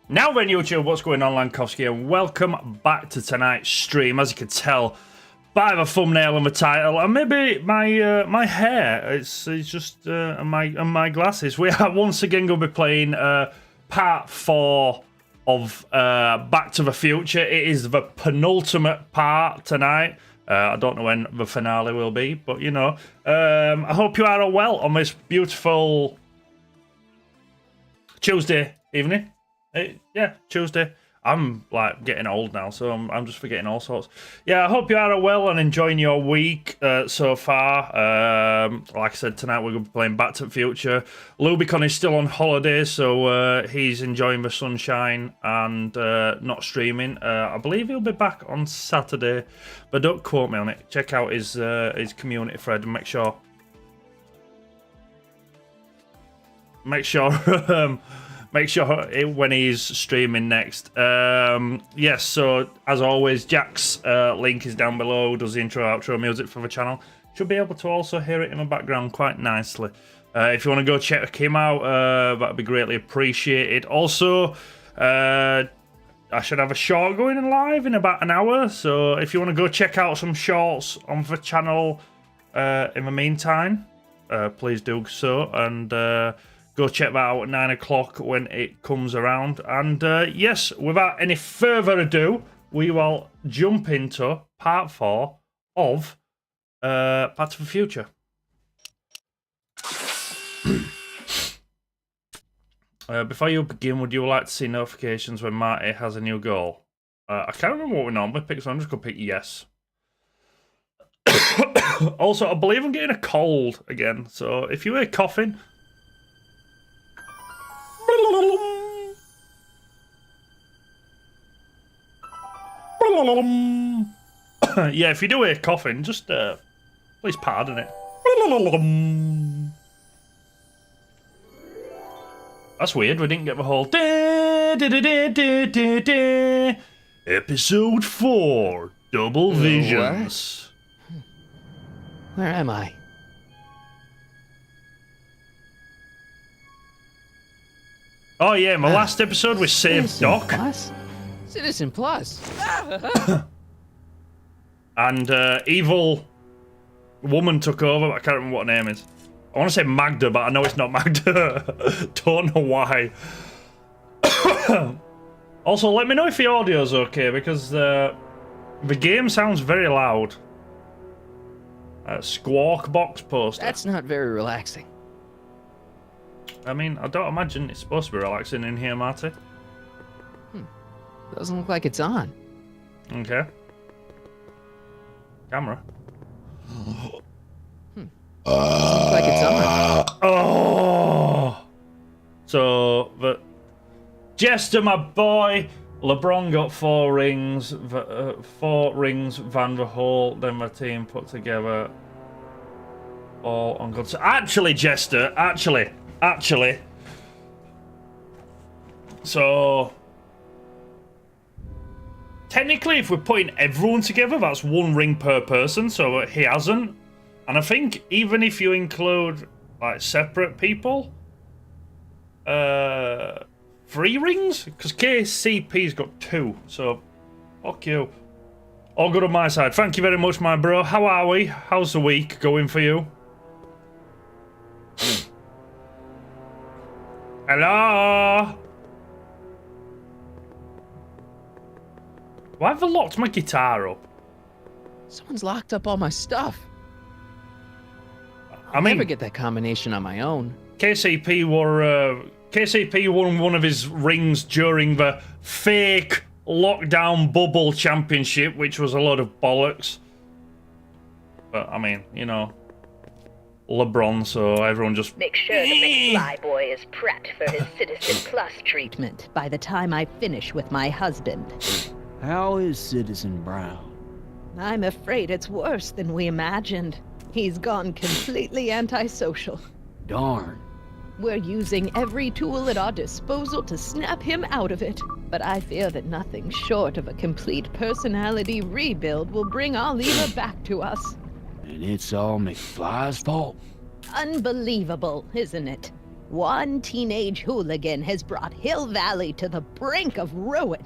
Now then, YouTube, what's going on? Lankofski, and welcome back to tonight's stream. As you can tell by the thumbnail and the title, and maybe my hair, it's just and my glasses. We are once again going to be playing part 4 of Back to the Future. It is the penultimate part tonight. I don't know when the finale will be, but you know. I hope you are all well on this beautiful Tuesday evening. Yeah, Tuesday. I'm like getting old now, so I'm just forgetting all sorts. Yeah, I hope you are well and enjoying your week so far. Like I said, tonight we're going to be playing Back to the Future. Lubicon is still on holiday, so he's enjoying the sunshine and not streaming. I believe he'll be back on Saturday, but don't quote me on it. Check out his community thread and make sure when he's streaming next. Yes, so as always, Jack's link is down below. Does the intro outro music for the channel. Should be able to also hear it in the background quite nicely. If you want to go check him out, that'd be greatly appreciated. Also, I should have a short going live in about an hour, so if you want to go check out some shorts on the channel in the meantime, please do so, and go check that out at 9 o'clock when it comes around. And yes, without any further ado, we will jump into part 4 of Back to the Future. Before you begin, would you like to see notifications when Marty has a new goal? I can't remember what we normally pick, so I'm just going to pick yes. Also, I believe I'm getting a cold again, so if you hear coughing... Yeah, if you do hear coughing, just please pardon it. That's weird, we didn't get the whole Episode 4 Double Visions. What? Where am I? Oh yeah, my last episode we saved Doc. Citizen Plus. And evil woman took over, but I can't remember what her name is. I want to say Magda, but I know it's not Magda. Don't know why. Also, let me know if the audio's okay, because the game sounds very loud. Squawk box poster. That's not very relaxing. I mean, I don't imagine it's supposed to be relaxing in here, Marty. Doesn't look like it's on. Okay. Camera. Doesn't look like it's on. Oh! So, the Jester, my boy, LeBron got 4 rings, 4 rings, Van der Hole, then the team put together all on good. So actually, Jester, actually. So, technically, if we're putting everyone together, that's 1 ring per person, so he hasn't. And I think even if you include, like, separate people, 3 rings? Because KCP's got 2, so fuck you. All good on my side. Thank you very much, my bro. How are we? How's the week going for you? Hello? Why have I locked my guitar up? Someone's locked up all my stuff. I'll never get that combination on my own. KCP won one of his rings during the fake lockdown bubble championship, which was a lot of bollocks. But I mean, you know, LeBron, so everyone just make sure the McFly boy is prepped for his Citizen Plus treatment by the time I finish with my husband. How is Citizen Brown? I'm afraid it's worse than we imagined. He's gone completely antisocial. Darn. We're using every tool at our disposal to snap him out of it. But I fear that nothing short of a complete personality rebuild will bring our leader back to us. And it's all McFly's fault. Unbelievable, isn't it? One teenage hooligan has brought Hill Valley to the brink of ruin.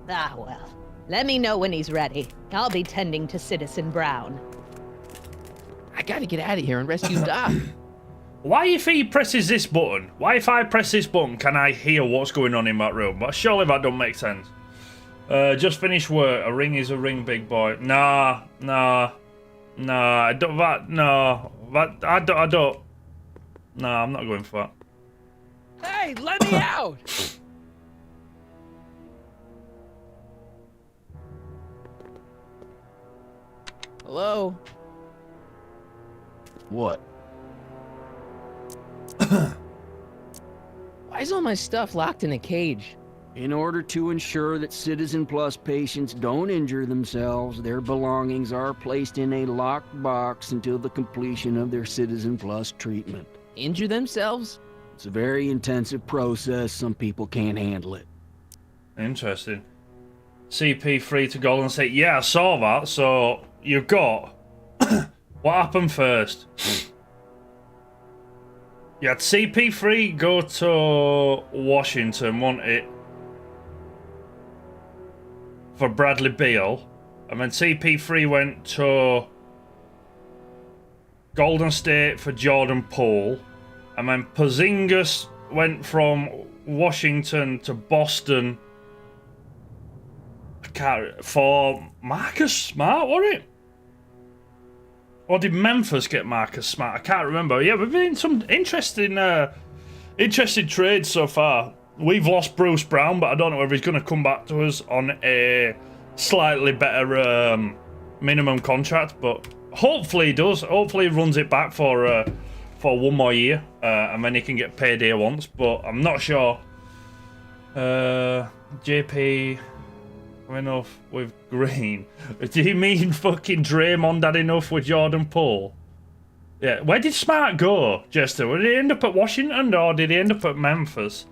Ah, well. Let me know when he's ready. I'll be tending to Citizen Brown. I gotta get out of here and rescue Doc. Why if he presses this button? Why if I press this button can I hear what's going on in that room? But surely that don't make sense. Just finished work. A ring is a ring, big boy. Nah. I don't. That no. That I don't. Nah, I'm not going for that. Hey, let me out! Hello? What? Why is all my stuff locked in a cage? In order to ensure that Citizen Plus patients don't injure themselves, their belongings are placed in a locked box until the completion of their Citizen Plus treatment. Injure themselves? It's a very intensive process. Some people can't handle it. Interesting. CP free to Golden State. Yeah, I saw that. So you got what happened first? You had CP3 go to Washington, wasn't it? For Bradley Beal. And then CP3 went to Golden State for Jordan Poole. And then Porzingis went from Washington to Boston for Marcus Smart, wasn't it? Or did Memphis get Marcus Smart? I can't remember. Yeah, we've been some interesting trades so far. We've lost Bruce Brown, but I don't know if he's going to come back to us on a slightly better minimum contract. But hopefully he does. Hopefully he runs it back for one more year, and then he can get payday once. But I'm not sure. JP. Enough with Green. Do you mean fucking Draymond had enough with Jordan Poole? Yeah. Where did Smart go, Jester? Did he end up at Washington or did he end up at Memphis?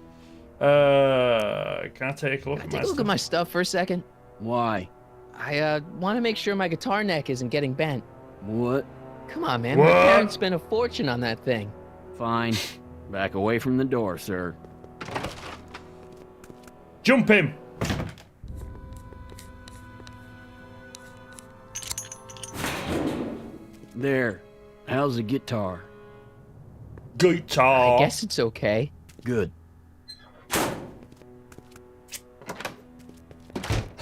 Can I take a look Can I take a look at my stuff for a second? Why? I want to make sure my guitar neck isn't getting bent. What? Come on, man. What? My parents spent a fortune on that thing. Fine. Back away from the door, sir. Jump him! There. How's the guitar? Guitar. I guess it's okay. Good.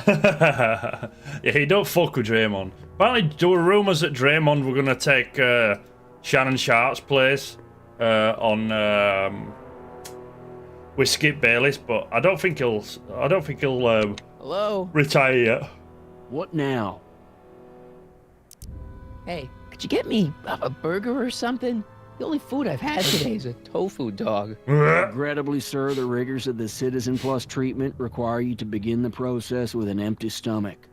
Yeah, you don't fuck with Draymond. Apparently, there were rumours that Draymond were going to take Shannon Sharp's place with Skip Bayless, but I don't think he'll Hello? retire yet. What now? Hey, could you get me a burger or something? The only food I've had today is a tofu dog. Regrettably, sir, the rigors of the Citizen Plus treatment require you to begin the process with an empty stomach.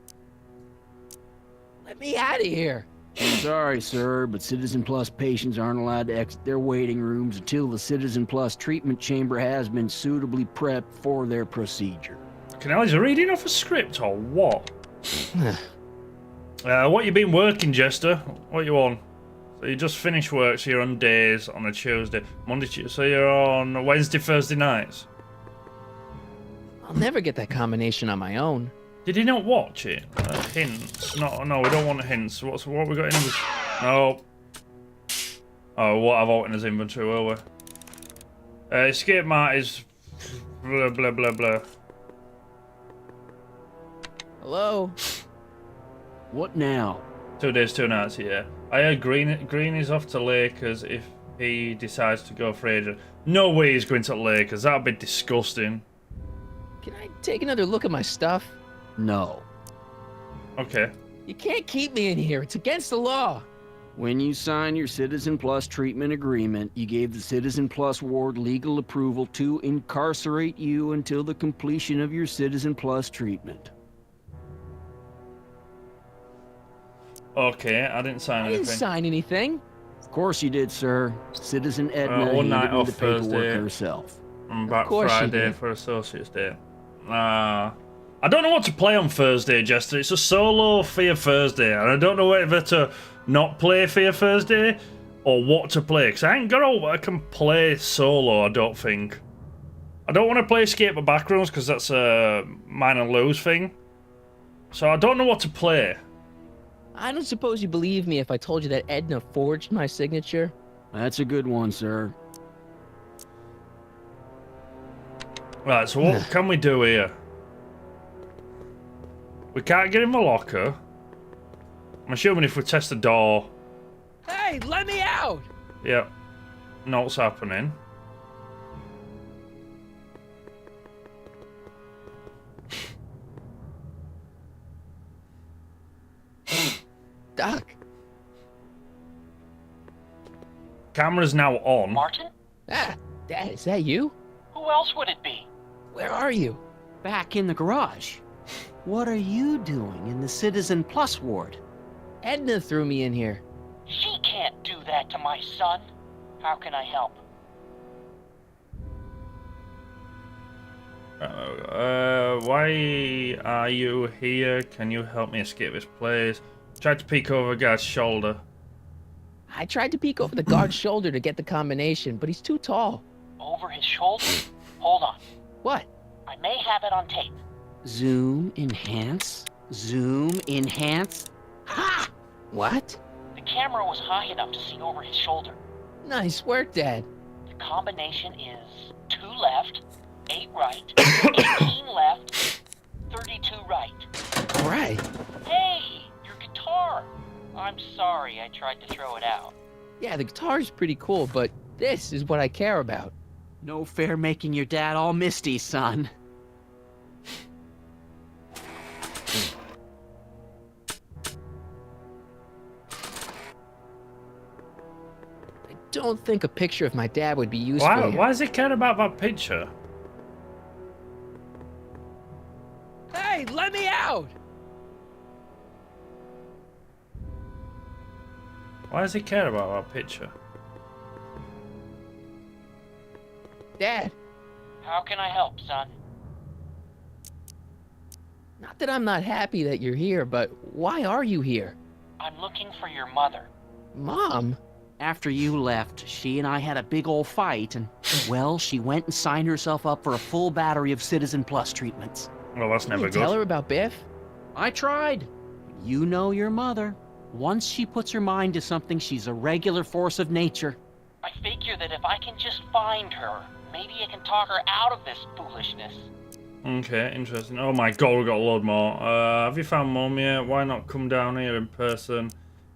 Let me out of here. I'm sorry, sir, but Citizen Plus patients aren't allowed to exit their waiting rooms until the Citizen Plus treatment chamber has been suitably prepped for their procedure. Is he reading off a script or what? What you been working, Jester? What you on? So you just finished work, so you're on days on a Tuesday. Monday, Tuesday, so you're on Wednesday, Thursday nights? I'll never get that combination on my own. Did he not watch it? Hints? No, we don't want hints. What we got in his... No. Oh, what have I in his inventory, will we? Escape mart is... Blah, blah, blah, blah. Hello? What now? 2 days, 2 nights, yeah. I heard Green is off to Lakers if he decides to go for agent. No way he's going to Lakers. That'd be disgusting. Can I take another look at my stuff? No. Okay. You can't keep me in here. It's against the law. When you signed your Citizen Plus treatment agreement, you gave the Citizen Plus ward legal approval to incarcerate you until the completion of your Citizen Plus treatment. Okay, I didn't sign I anything. didn't sign anything. Of course you did, sir. Citizen Edna one night handed me off the paperwork Thursday. herself. I'm back course you Friday did. for Associates Day. I don't know what to play on Thursday, Jester. It's a solo Fear Thursday, and I don't know whether to not play Fear Thursday or what to play, because I ain't got all I can play solo, I don't think. I don't want to play Escape the Backrooms, because that's a mine and lose thing. So I don't know what to play. I don't suppose you believe me if I told you that Edna forged my signature? That's a good one, sir. Right, so what can we do here? We can't get in the locker. I'm assuming if we test the door... Hey, let me out! Yep. Know what's happening. Doc. Camera's now on. Martin? Ah, Dad, is that you? Who else would it be? Where are you? Back in the garage. What are you doing in the Citizen Plus ward? Edna threw me in here. She can't do that to my son. How can I help? Why are you here? Can you help me escape this place? Tried to peek over a guy's shoulder. I tried to peek over the guard's shoulder to get the combination, but he's too tall. Over his shoulder? Hold on. What? I may have it on tape. Zoom, enhance, zoom, enhance. Ha! What? The camera was high enough to see over his shoulder. Nice work, Dad. The combination is 2 left, 8 right, 18 left, 32 right. All right. Hey, your guitar! I'm sorry I tried to throw it out. Yeah, the guitar's pretty cool, but this is what I care about. No fair making your dad all misty, son. I don't think a picture of my dad would be useful here. Why does he care about that picture? Hey, let me out! Why does he care about that picture? Dad, How can I help, son? not that I'm not happy that you're here, but why are you here? I'm looking for your mother. Mom? After you left, she and I had a big old fight, and, well, she went and signed herself up for a full battery of Citizen Plus treatments. Well, that's Didn't never you tell good. her about Biff? I tried. You know your mother. Once she puts her mind to something, she's a regular force of nature. I figure that if I can just find her, maybe I can talk her out of this foolishness. Okay, interesting. Oh my god, we got a load more. Have you found Mum yet? Why not come down here in person?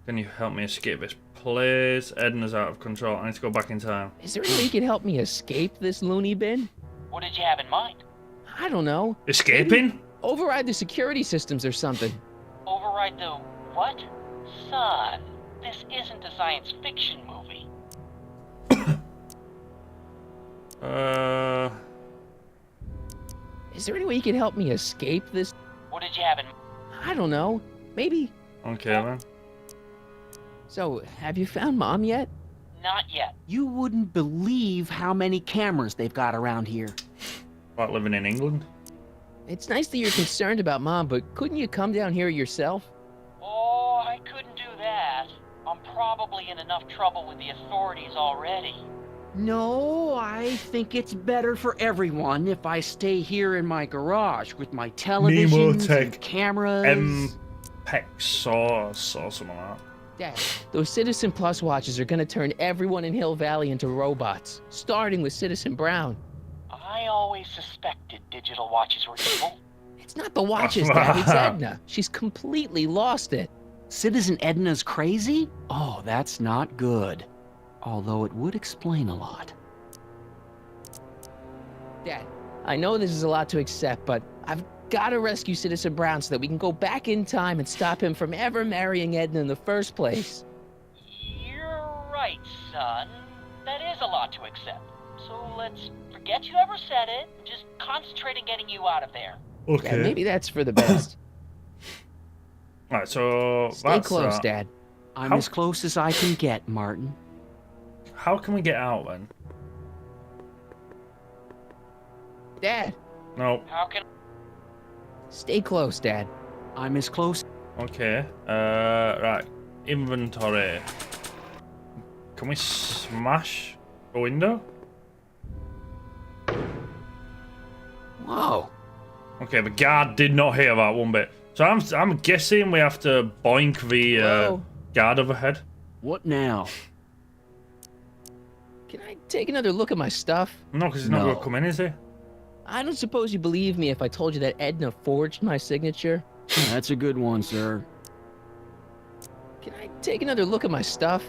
Can you help me escape this place? Edna's out of control. I need to go back in time. Is there any way you can help me escape this loony bin? What did you have in mind? I don't know. Escaping? Override the security systems or something. Override the what? Son, this isn't a science fiction movie. Is there any way you can help me escape this? What did you have in I don't know. Maybe. Okay then. So, have you found Mom yet? Not yet. You wouldn't believe how many cameras they've got around here. Like living in England? It's nice that you're concerned about Mom, but couldn't you come down here yourself? Oh, I couldn't do that. I'm probably in enough trouble with the authorities already. No, I think it's better for everyone if I stay here in my garage with my televisions and cameras. Pex or something like that. Dad, those Citizen Plus watches are gonna turn everyone in Hill Valley into robots, starting with Citizen Brown. I always suspected digital watches were evil. It's not the watches, Dad, it's Edna. She's completely lost it. Citizen Edna's crazy? Oh, that's not good. Although it would explain a lot. Dad, I know this is a lot to accept, but I've gotta rescue Citizen Brown so that we can go back in time and stop him from ever marrying Edna in the first place. You're right, son. That is a lot to accept. So let's forget you ever said it and just concentrate on getting you out of there. Okay. Dad, maybe that's for the best. Right, so Stay that's close, that. Dad. I'm as close as I can get, Martin. How can we get out then? Dad, No. How can stay close, Dad. I'm as close. Okay. Right. Inventory. Can we smash a window? Whoa. Okay, the guard did not hear that one bit. So I'm guessing we have to boink the Whoa. guard overhead. What now? Can I take another look at my stuff? No, because he's not No. going to come in, is he? I don't suppose you believe me if I told you that Edna forged my signature? That's a good one, sir. Can I take another look at my stuff?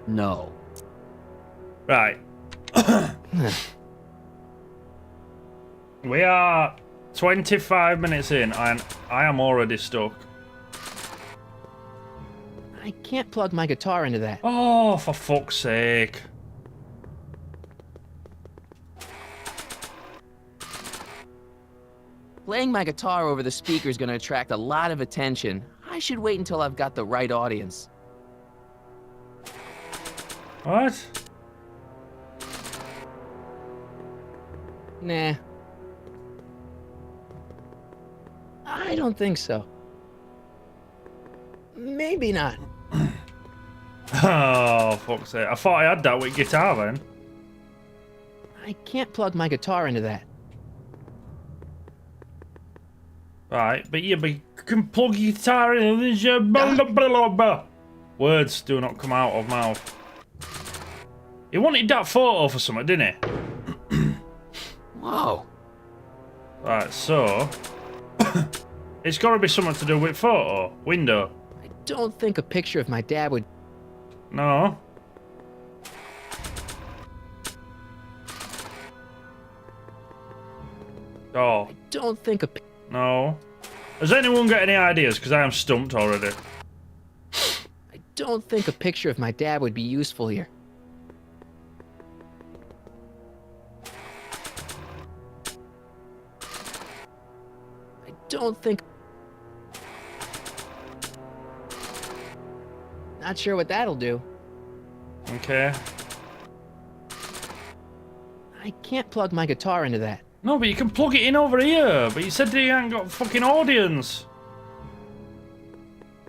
No. Right. We are 25 minutes in, and I am already stuck. I can't plug my guitar into that. Oh, for fuck's sake. Playing my guitar over the speaker is going to attract a lot of attention. I should wait until I've got the right audience. What? Nah. I don't think so. Maybe not. Oh, fuck's sake. I thought I had that with guitar then. I can't plug my guitar into that. Right, but you can plug your guitar in and you blah, blah, blah, blah, blah. Words do not come out of mouth. He wanted that photo for something, didn't he? Whoa. Right, so... it's got to be something to do with photo. Window. I don't think a picture of my dad would... No. Oh, I don't think a... no. Has anyone got any ideas? Because I am stumped already. I don't think a picture of my dad would be useful here. I don't think... Not sure what that'll do. Okay. I can't plug my guitar into that. No, but you can plug it in over here. But you said that you ain't got fucking audience.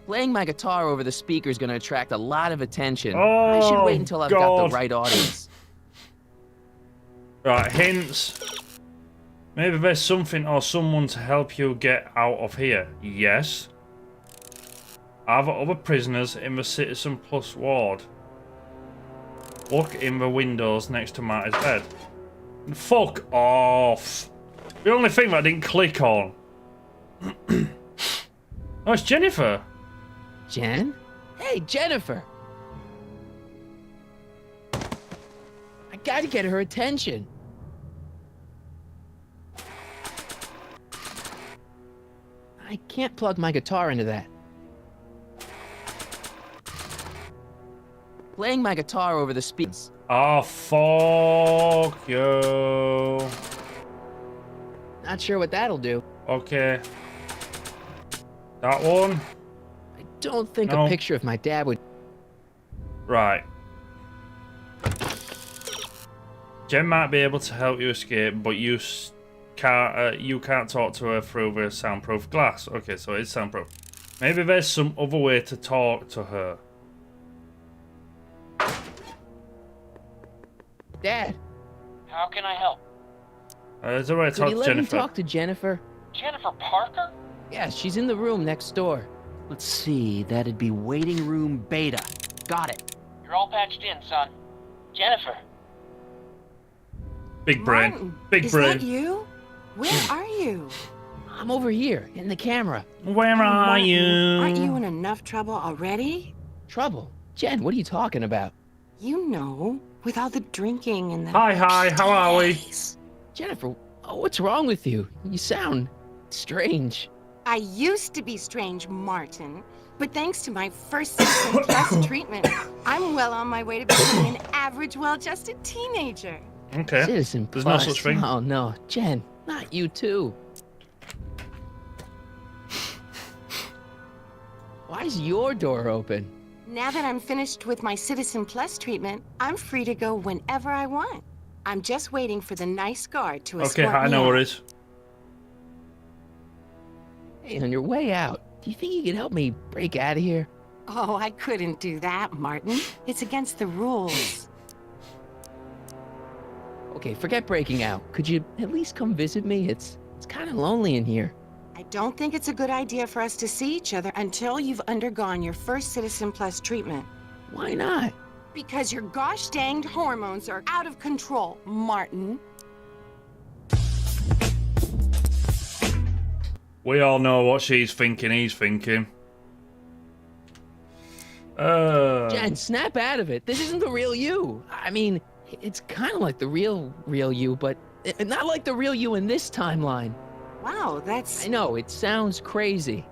Playing my guitar over the speaker is going to attract a lot of attention. Oh, I should wait until I've got God. the right audience. Right, hints. Maybe there's something or someone to help you get out of here. Yes. Are there other prisoners in the Citizen Plus ward? Look in the windows next to Marty's bed. Fuck off. The only thing that I didn't click on. Oh, it's Jennifer. Jen? Hey, Jennifer! I gotta get her attention. I can't plug my guitar into that. Playing my guitar over the speakers. Oh, fuck you. Not sure what that'll do. Okay. That one. I don't think No. a picture of my dad would... Right. Jen might be able to help you escape, but you can't talk to her through the soundproof glass. Okay, so it's soundproof. Maybe there's some other way to talk to her. Dad, How can I help? Is there a way to could talk you to let Jennifer? me talk to Jennifer? Jennifer Parker? Yeah, she's in the room next door. Let's see, that'd be waiting room beta. Got it. You're all patched in, son. Jennifer. Big brain. Martin, Big is brain. that you? Where are you? I'm over here, in the camera. Where Oh, are Martin, you? Aren't you in enough trouble already? Trouble? Jen, what are you talking about? You know, with all the drinking and the... Hi, how are we? Please. Jennifer, what's wrong with you? You sound strange. I used to be strange, Martin, but thanks to my first Citizen Plus treatment, I'm well on my way to becoming an average, well-adjusted teenager. Okay. Citizen There's no Plus. such thing. Oh, no. Jen, not you too. Why is your door open? Now that I'm finished with my Citizen Plus treatment, I'm free to go whenever I want. I'm just waiting for the nice guard to escort Okay, I me know out. where it is. Hey, on your way out, do you think you could help me break out of here? Oh, I couldn't do that, Martin. It's against the rules. Okay, forget breaking out. Could you at least come visit me? It's kind of lonely in here. I don't think it's a good idea for us to see each other until you've undergone your first Citizen Plus treatment. Why not? Because your gosh danged hormones are out of control, Martin. We all know what she's thinking, he's thinking. Jen, snap out of it. This isn't the real you. I mean, it's kind of like the real you, but not like the real you in this timeline. Wow, that's... I know, it sounds crazy.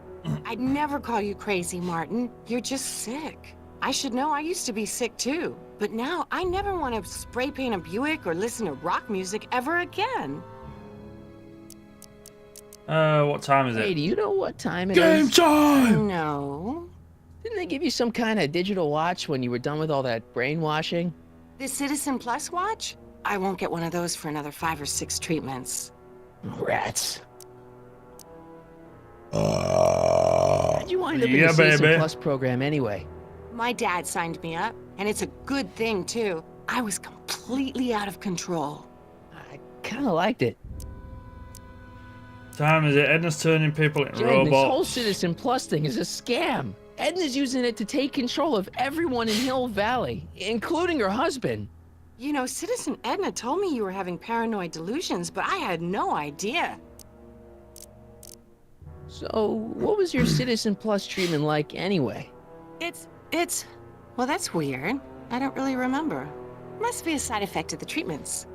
I'd never call you crazy, Martin. You're just sick. I should know, I used to be sick too. But now, I never want to spray paint a Buick or listen to rock music ever again. What time is Hey, it? do you know what time it is? Game time! No. Didn't they give you some kind of digital watch when you were done with all that brainwashing? The Citizen Plus watch? I won't get one of those for another 5 or 6 treatments. Rats. How'd you wind up in the Citizen Plus program anyway? My dad signed me up, and it's a good thing, too. I was completely out of control. I kind of liked it. Time is it? Edna's turning people into Jen, this whole robots. Citizen Plus thing is a scam. Edna's using it to take control of everyone in Hill Valley, including her husband. You know, Citizen Edna told me you were having paranoid delusions, but I had no idea. So, what was your Citizen Plus treatment like anyway? Well, that's weird. I don't really remember. Must be a side effect of the treatments.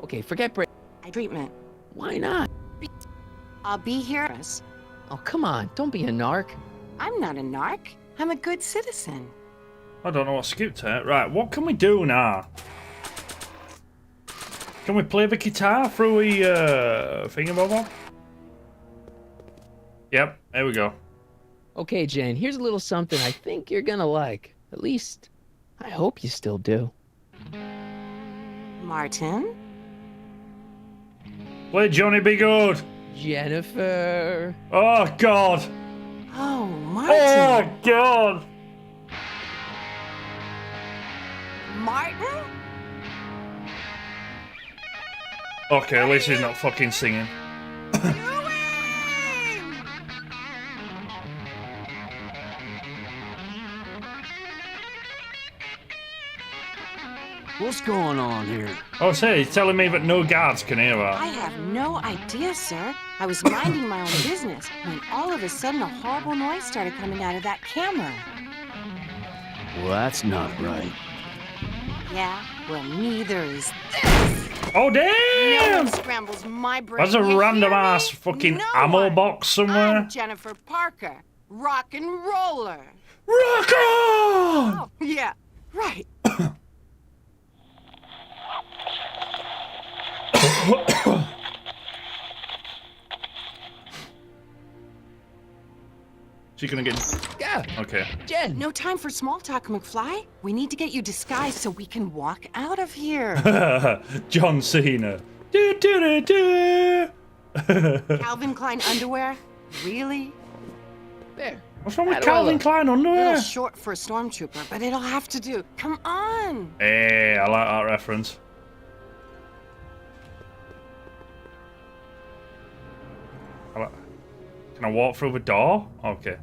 Okay, forget Treatment. Why not? I'll be here. Oh, come on, don't be a narc. I'm not a narc. I'm a good citizen. I don't know what skipped it. Right, what can we do now? Can we play the guitar through a thingamabob? Yep, there we go. Okay, Jane, here's a little something I think you're gonna like. At least, I hope you still do. Martin? Play Johnny Be Good. Jennifer. Oh, God. Oh, Martin. Oh, God. Martin? Okay, at least he's not fucking singing. What's going on here? Oh, say, he's telling me that no guards can hear I that. have no idea, sir. I was minding my own business when all of a sudden a horrible noise started coming out of that camera. Well, that's not right. Yeah, well, neither is this. Oh, No damn! one scrambles my brain. There's a You random hear me? ass fucking No ammo one. box somewhere. I'm Jennifer Parker, rock and roller. Rock on! Oh, yeah, right. She's gonna get. Yeah, Okay. Jen. No time for small talk, McFly. We need to get you disguised so we can walk out of here. John Cena. Do, do, do, do. Calvin Klein underwear? Really? There. What's wrong with How do I Calvin look? Klein A underwear? little short for a stormtrooper, but it'll have to do. Come on. Hey, I like that reference. Can I walk through the door? Okay.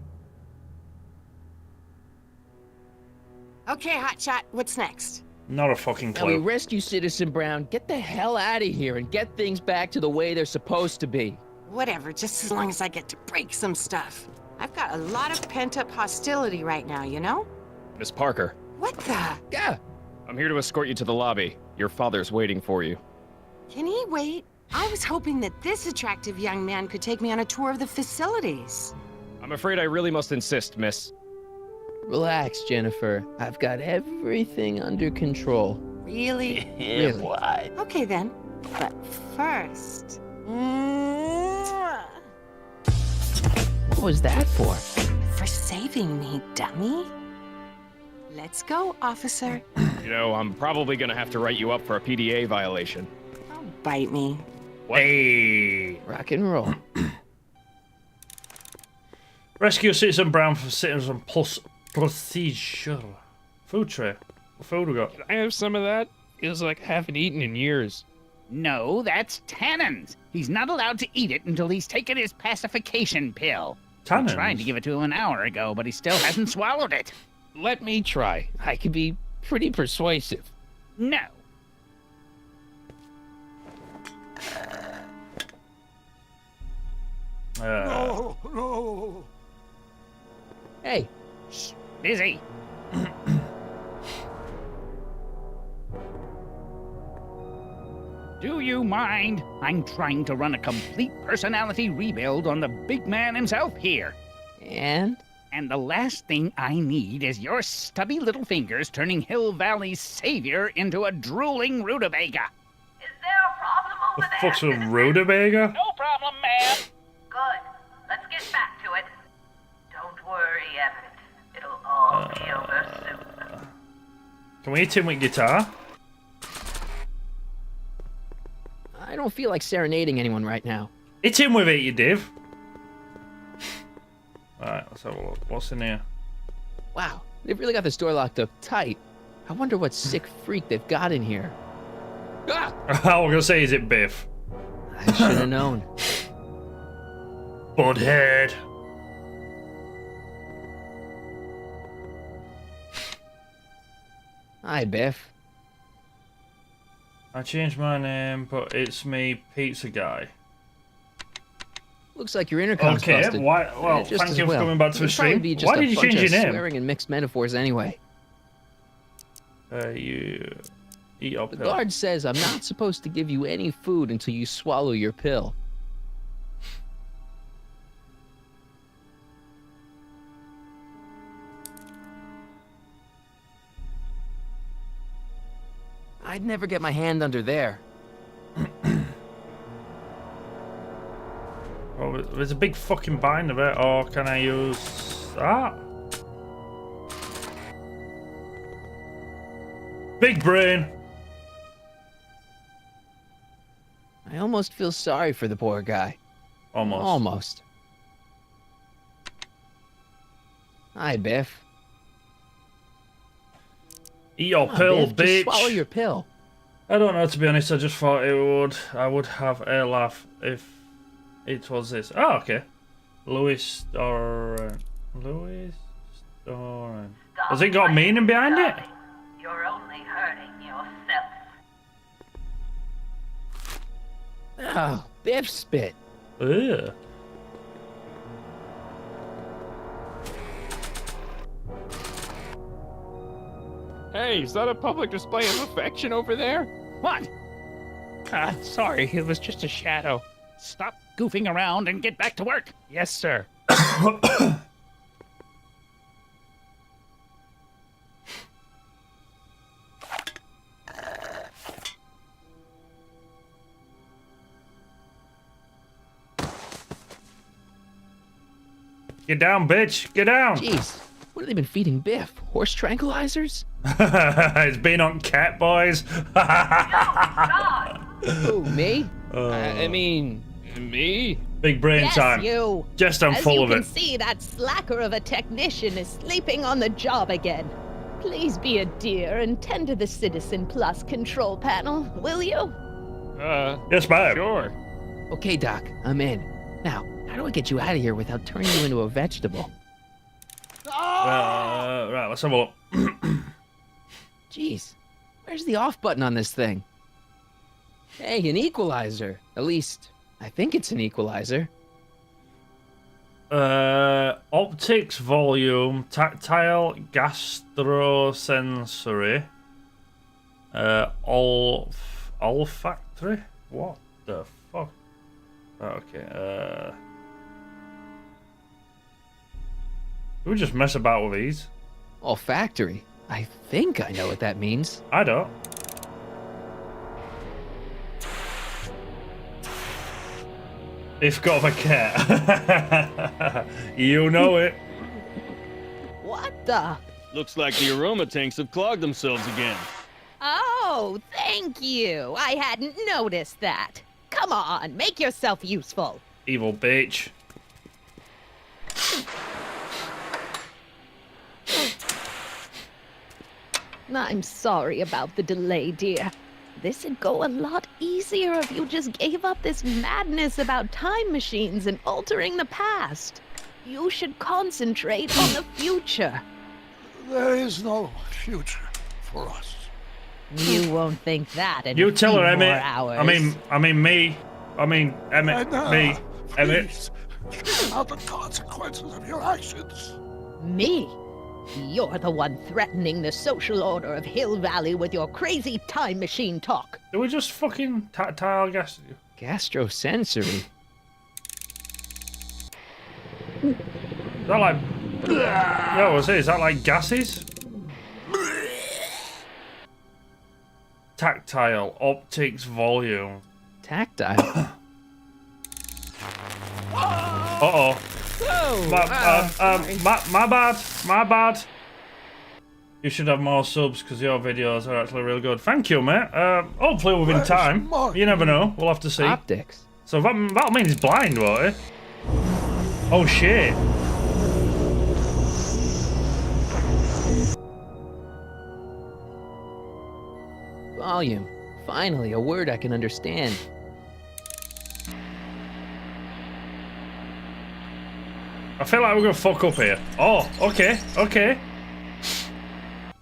Okay, hotshot, what's next? Not a fucking Now we clue. rescue Citizen Brown, get the hell out of here and get things back to the way they're supposed to be. Whatever, just as long as I get to break some stuff. I've got a lot of pent-up hostility right now, you know? Miss Parker, What the? Yeah. I'm here to escort you to the lobby. Your father's waiting for you. Can he wait? I was hoping that this attractive young man could take me on a tour of the facilities. I'm afraid I really must insist, miss. Relax, Jennifer. I've got everything under control. Really? Really? Okay then. But first... Mwah! What was that for? For saving me, dummy. Let's go, officer. You know, I'm probably gonna have to write you up for a PDA violation. Don't bite me. What? Hey. Rock and roll. Rescue Citizen Brown for Citizen Plus Procedure. Food tray. What food we got? Can I have some of that? Feels like I haven't eaten in years. No, that's Tannen's. He's not allowed to eat it until he's taken his pacification pill. I tried to give it to him an hour ago, but he still hasn't swallowed it. Let me try. I can be pretty persuasive. No. No. Hey. Shh, busy. Do you mind? I'm trying to run a complete personality rebuild on the big man himself here. And? And the last thing I need is your stubby little fingers turning Hill Valley's savior into a drooling rutabaga. Is there a problem over there? Fuck's with rutabaga? No problem, ma'am. Good. Let's get back to it. Don't worry, Everett. It'll all be over soon. Can we hit him with guitar? I don't feel like serenading anyone right now. Hit him with it, you div. Alright, let's have a look. What's in here? Wow, they've really got this door locked up tight. I wonder what sick freak they've got in here. Ah! I was gonna say, is it Biff? I should have known. Budhead. Hi, Biff. I changed my name, but it's me, Pizza Guy. Looks like your intercom's Okay, busted. why? Well, Just thank as you for well. coming back to the It'd probably stream. be just Why a did you bunch change of your name? Swearing and mixed metaphors anyway. You eat your The pill. guard says I'm not supposed to give you any food until you swallow your pill. I'd never get my hand under there. Oh, there's a big fucking binder there. Or can I use that? Big brain. I almost feel sorry for the poor guy. Almost. Almost. Hi, Biff. Eat your Come on, pill, Biff, bitch. Just swallow your pill. I don't know, to be honest. I just thought I would have a laugh if it was this. Oh, okay. Louis or Louis or has it got meaning behind it? You're only hurting yourself. Oh, Biff spit. Ugh. Hey, is that a public display of affection over there? What? Sorry, it was just a shadow. Stop goofing around and get back to work. Yes, sir. Get down, bitch. Get down. Jeez, what have they been feeding Biff? Horse tranquilizers? It's been on Cat Boys. Who, me? I mean, me? Big brain Yes, time. you. Just I'm As full you of can it. see, that slacker of a technician is sleeping on the job again. Please be a dear and tend to the Citizen Plus control panel, will you? Yes, ma'am. Sure. Okay, Doc, I'm in. Now, how do I get you out of here without turning you into a vegetable? Right, let's have a look. Jeez, where's the off button on this thing? Hey, an equalizer. At least, I think it's an equalizer. Optics, volume, tactile, gastrosensory, olfactory. What the fuck? Okay. We just mess about with these. Olfactory. I think I know what that means. I don't. If got a cat. You know it. What the? Looks like the aroma tanks have clogged themselves again. Oh, thank you. I hadn't noticed that. Come on, make yourself useful. Evil bitch. I'm sorry about the delay, dear. This'd go a lot easier if you just gave up this madness about time machines and altering the past. You should concentrate on the future. There is no future for us. You won't think that in You a tell few her, more Emmett. hours. Emmett, me. Please, think about the consequences of your actions. Me? You're the one threatening the social order of Hill Valley with your crazy time machine talk. Do we just fucking tactile gas? Gastrosensory. Is that like... Yo, what's it? Is that like gases? Tactile, optics, volume. Tactile. Uh-oh. Oh, My bad. You should have more subs because your videos are actually real good. Thank you, mate. Hopefully within time. You never know. We'll have to see. optics. So that'll mean he's blind, won't it? Oh, shit. Volume. Finally, a word I can understand. I feel like we're gonna fuck up here. Oh, okay.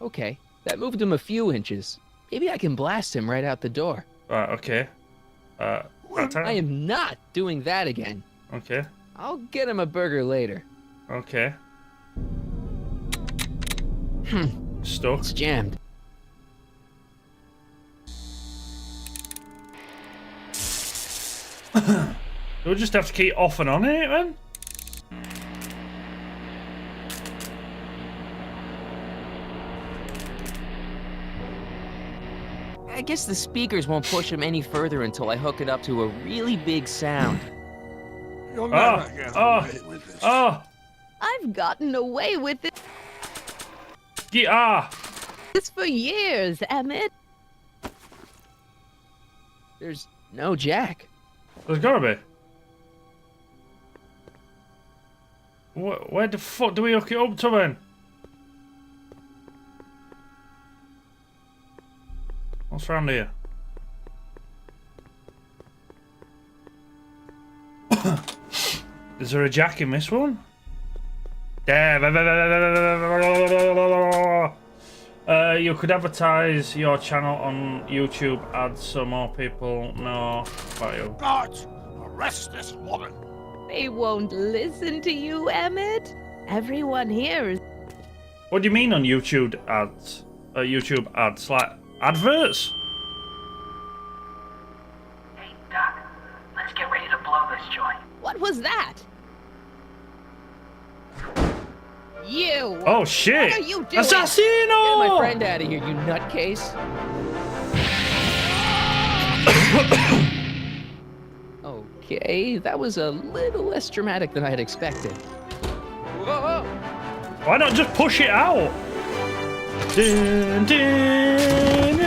Okay, that moved him a few inches. Maybe I can blast him right out the door. Right, okay. I am not doing that again. Okay. I'll get him a burger later. Okay. Stuck. It's jammed. Do we just have to keep off and on it, then? I guess the speakers won't push him any further until I hook it up to a really big sound. You'll never get away with this. I've gotten away with it Yeah. this for years, Emmett. There's no jack. There's gotta be. Where the fuck do we hook it up to, then? What's around here? Is there a jack in this one? Damn. You could advertise your channel on YouTube ads so more people know about you. Guards, arrest this woman. They won't listen to you, Emmett. Everyone here is... What do you mean on YouTube ads? YouTube ads? Like adverts? Hey, Doc, let's get ready to blow this joint. What was that? You! Oh shit! What are you doing? Assassino! Get my friend out of here, you nutcase. Okay, that was a little less dramatic than I had expected. Whoa! Why not just push it out? Dun, dun,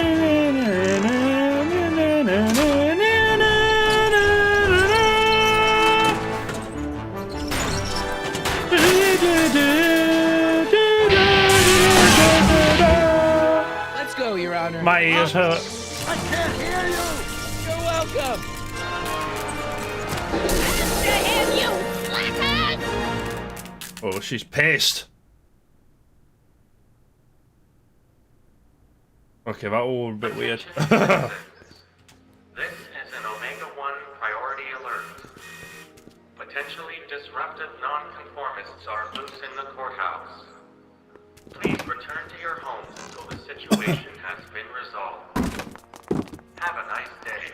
Let's go, Your Honor. my ears hurt. I can't hear you. You're welcome. Oh, she's pissed. Okay, that was a bit weird. This is an Omega-1 priority alert. Potentially disruptive nonconformists are loose in the courthouse. Please return to your homes until the situation has been resolved. Have a nice day.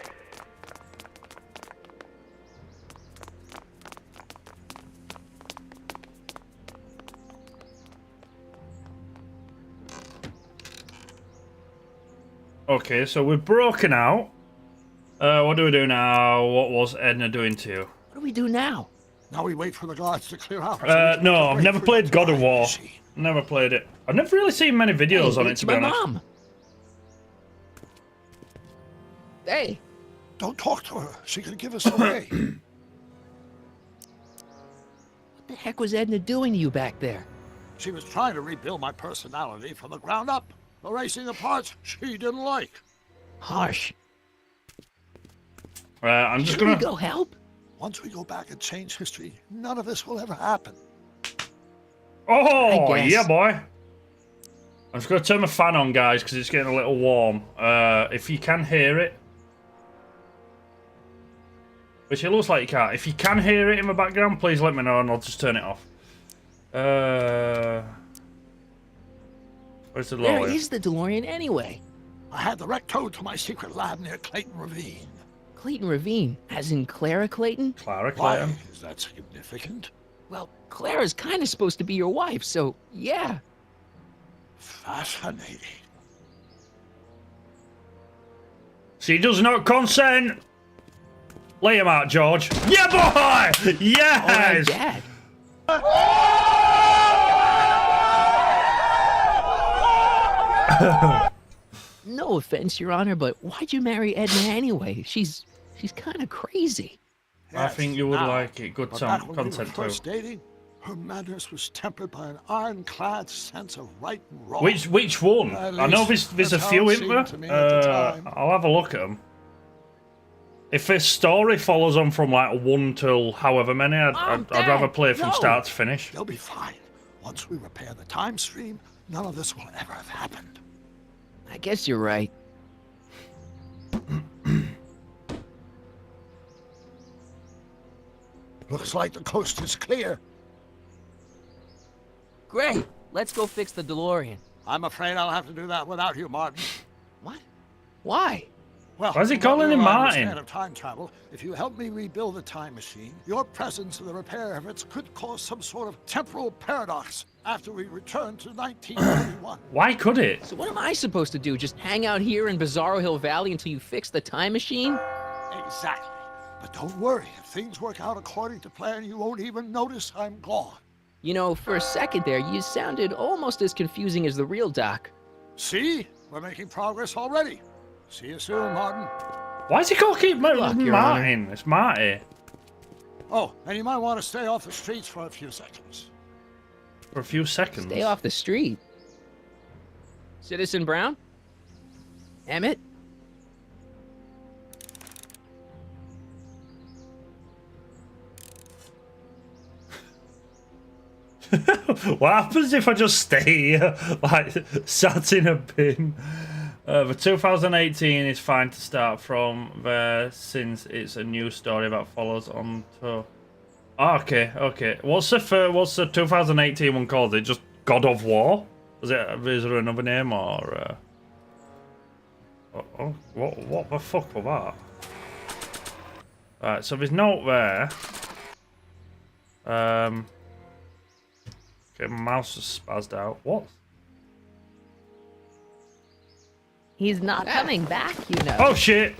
Okay, so we've broken out. What do we do now? What was Edna doing to you? What do we do now? Now we wait for the guards to clear out. No, I've never played God of War. Never played it. I've never really seen many videos on it, to be honest. Mom. Hey. Don't talk to her. She could give us away. What the heck was Edna doing to you back there? She was trying to rebuild my personality from the ground up. erasing the parts she didn't like. Harsh. I'm just Should we gonna go help? Once we go back and change history, none of this will ever happen. Oh, I guess. yeah, boy. I'm just going to turn my fan on, guys, because it's getting a little warm. If you can hear it, which it looks like you can't. If you can hear it in the background, please let me know and I'll just turn it off. Where's the Where lawyer? is the DeLorean anyway? I had the wreck towed to my secret lab near Clayton Ravine. Clayton Ravine, as in Clara Clayton? Clara Why Clayton. is that significant? Well, Clara's kind of supposed to be your wife, so yeah. Fascinating. She does not consent. Lay him out, George. Yeah, boy! Yes! Dad. No offense, Your Honor, but why'd you marry Edna anyway? She's kind of crazy. I think you would now, like it. Good but back when we were content too. first dating, her madness was tempered by an ironclad sense of right and wrong. Which one? At I know least there's a that's few how it in there. seemed to me at the time. I'll have a look at them. If this story follows on from like 1 till however many, I'd rather play from start to finish. They'll be fine. Once we repair the time stream, none of this will ever have happened. I guess you're right. Looks like the coast is clear. Great. Let's go fix the DeLorean. I'm afraid I'll have to do that without you, Martin. What? Why? Well, Why is he from what calling him little I Martin? understand of time travel, if you help me rebuild the time machine, your presence in the repair efforts could cause some sort of temporal paradox after we return to 1941. Why could it? So what am I supposed to do? Just hang out here in Bizarro Hill Valley until you fix the time machine? Exactly. But don't worry, if things work out according to plan, you won't even notice I'm gone. You know, for a second there, you sounded almost as confusing as the real Doc. See? We're making progress already. See you soon, Martin. Why is he called keep luck, Your Martin? It's Marty. Oh, and you might want to stay off the streets for a few seconds. For a few seconds. Stay off the street. Citizen Brown? Emmett? What happens if I just stay here, like, sat in a bin? The 2018 is fine to start from there, since it's a new story that follows on to... Oh, okay. What's the 2018 one called? Is it just God of War? Is there another name, or... What the fuck was that? Alright, so there's note there. Okay, my mouse is spazzed out. What? He's not coming back, you know. Oh shit!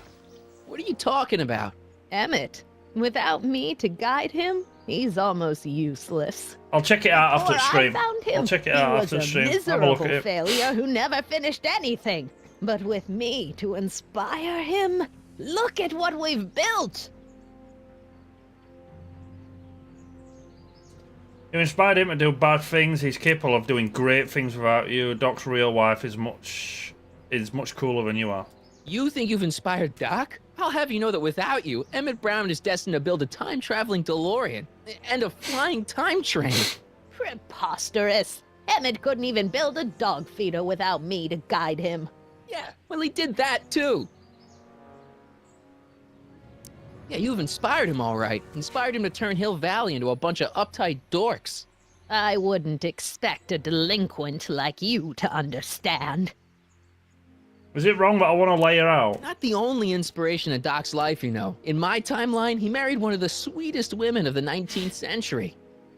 What are you talking about? Emmett, without me to guide him, he's almost useless. I'll check it out after the Before stream. I found him, I'll check it out after the stream. He was a Have a look miserable at it. failure who never finished anything. But with me to inspire him, look at what we've built. You inspired him to do bad things. He's capable of doing great things without you. Doc's real wife is much cooler than you are. You think you've inspired Doc? I'll have you know that without you, Emmett Brown is destined to build a time-traveling DeLorean and a flying time train. Preposterous. Emmett couldn't even build a dog feeder without me to guide him. Yeah, well, he did that too. Yeah, you've inspired him all right. Inspired him to turn Hill Valley into a bunch of uptight dorks. I wouldn't expect a delinquent like you to understand. Is it wrong that I want to lay her out? Not the only inspiration in Doc's life, you know. In my timeline, he married one of the sweetest women of the 19th century.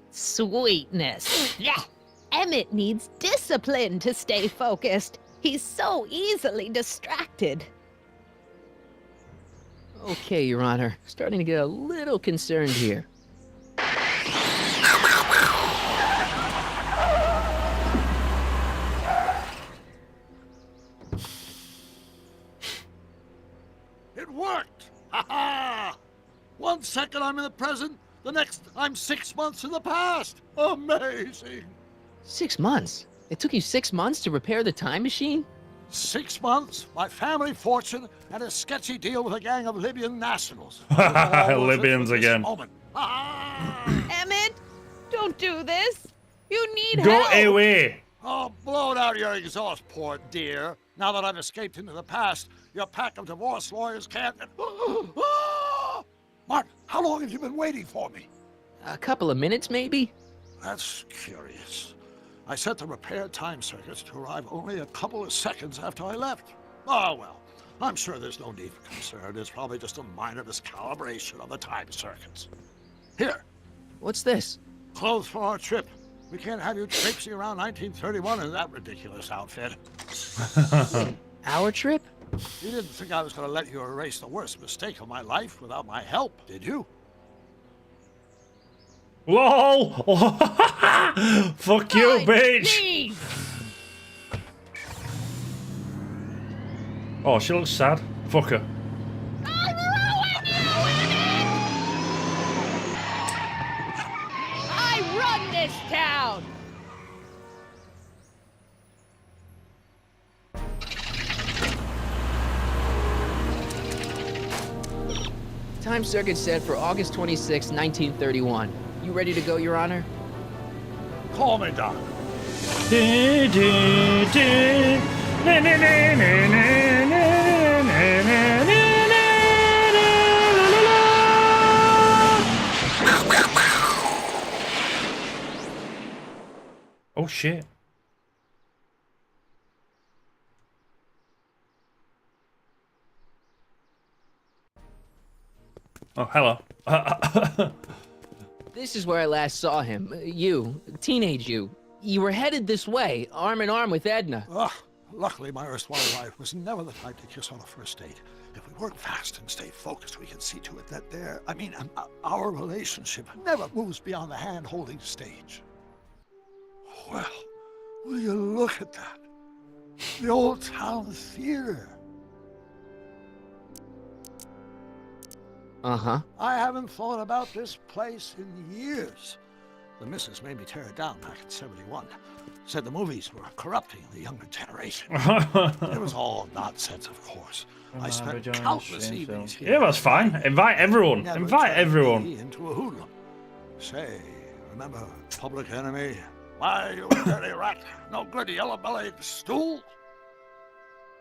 Sweetness. Yeah. Emmett needs discipline to stay focused. He's so easily distracted. Okay, Your Honor. Starting to get a little concerned here. It worked! Ha ha! 1 second I'm in the present, the next I'm 6 months in the past. Amazing! 6 months? It took you 6 months to repair the time machine? 6 months, my family fortune, and a sketchy deal with a gang of Libyan nationals. Libyans again. Emmett, don't do this. You need Go help. away. Oh, blow out your exhaust port, dear. Now that I've escaped into the past, your pack of divorce lawyers can't... Martin, how long have you been waiting for me? A couple of minutes, maybe? That's curious. I set the repair time circuits to arrive only a couple of seconds after I left. Oh, well, I'm sure there's no need for concern. It's probably just a minor miscalibration of the time circuits. Here. What's this? Clothes for our trip. We can't have you traipsing around 1931 in that ridiculous outfit. Our trip? You didn't think I was going to let you erase the worst mistake of my life without my help, did you? LOL! Fuck you, bitch! Leave. Oh, she looks sad. Fuck her. I run this town! Time circuit set for August 26, 1931. You ready to go, Your Honor? Call me, Doc. Oh shit. Oh, hello. This is where I last saw him. You, teenage you. You were headed this way, arm in arm with Edna. Luckily, my erstwhile wife was never the type to kiss on a first date. If we work fast and stay focused, we can see to it that our relationship never moves beyond the hand-holding stage. Well, will you look at that? The old town theater. Uh-huh. I haven't thought about this place in years. The missus made me tear it down back in '71. Said the movies were corrupting the younger generation. It was all nonsense, of course. I spent countless evenings here. Yeah, that's fine. Invite everyone. Never Invite turned everyone. me into a hoodlum. Say, remember Public Enemy? Why, you dirty rat. No good yellow-bellied stool.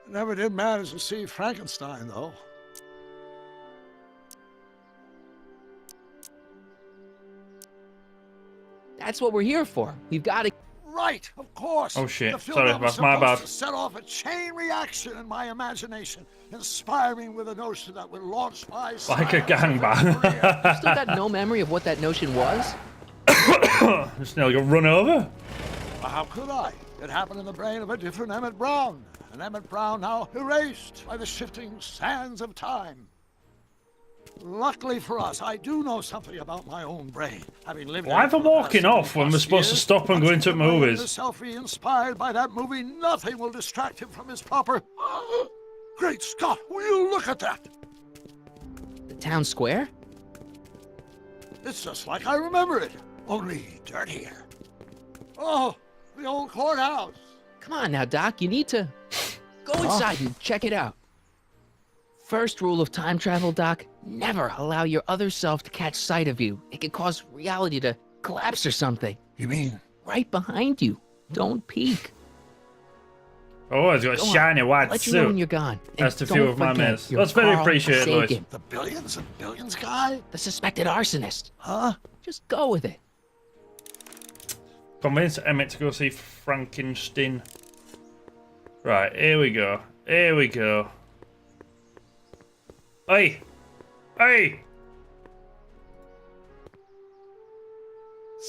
Never did manage to see Frankenstein, though. That's what we're here for. We've got to... Right, of course. Oh shit, The film sorry, was that's my supposed bad. to set off a chain reaction in my imagination, inspiring with a notion that would launch my... Like a gangbang. You still got no memory of what that notion was? Just nearly got run over. Well, how could I? It happened in the brain of a different Emmett Brown. An Emmett Brown now erased by the shifting sands of time. Luckily for us, I do know something about my own brain. Having lived Why are they walking off when we're supposed to stop and go into movies? The selfie inspired by that movie, nothing will distract him from his proper... Great Scott, will you look at that? The town square? It's just like I remember it, only dirtier. Oh, the old courthouse. Come on now, Doc, you need to... Go inside and check it out. First rule of time travel, Doc, never allow your other self to catch sight of you. It could cause reality to collapse or something. You mean? Right behind you. Don't peek. Oh, he's got a shiny white Let suit. you know when you're gone. That's a few of my mates. you're That's very Carl appreciated, Lewis. Sagan, The billions and billions guy? the suspected arsonist. Huh? Just go with it. Convince Emmett to go see Frankenstein. Right, here we go. Here we go. Hey! Hey!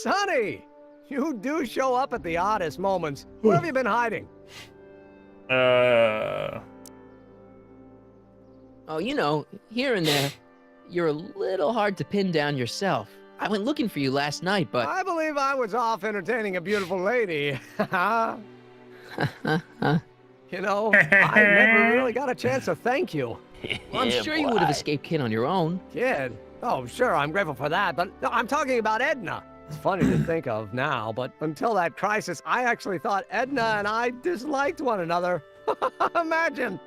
Sonny! You do show up at the oddest moments. Where have you been hiding? Oh, you know, here and there, you're a little hard to pin down yourself. I went looking for you last night, but... I believe I was off entertaining a beautiful lady. You know, I never really got a chance to thank you. Well, I'm sure you would have escaped Kid on your own. Kid? Oh, sure, I'm grateful for that, but no, I'm talking about Edna. It's funny to think of now, but until that crisis, I actually thought Edna and I disliked one another. Imagine.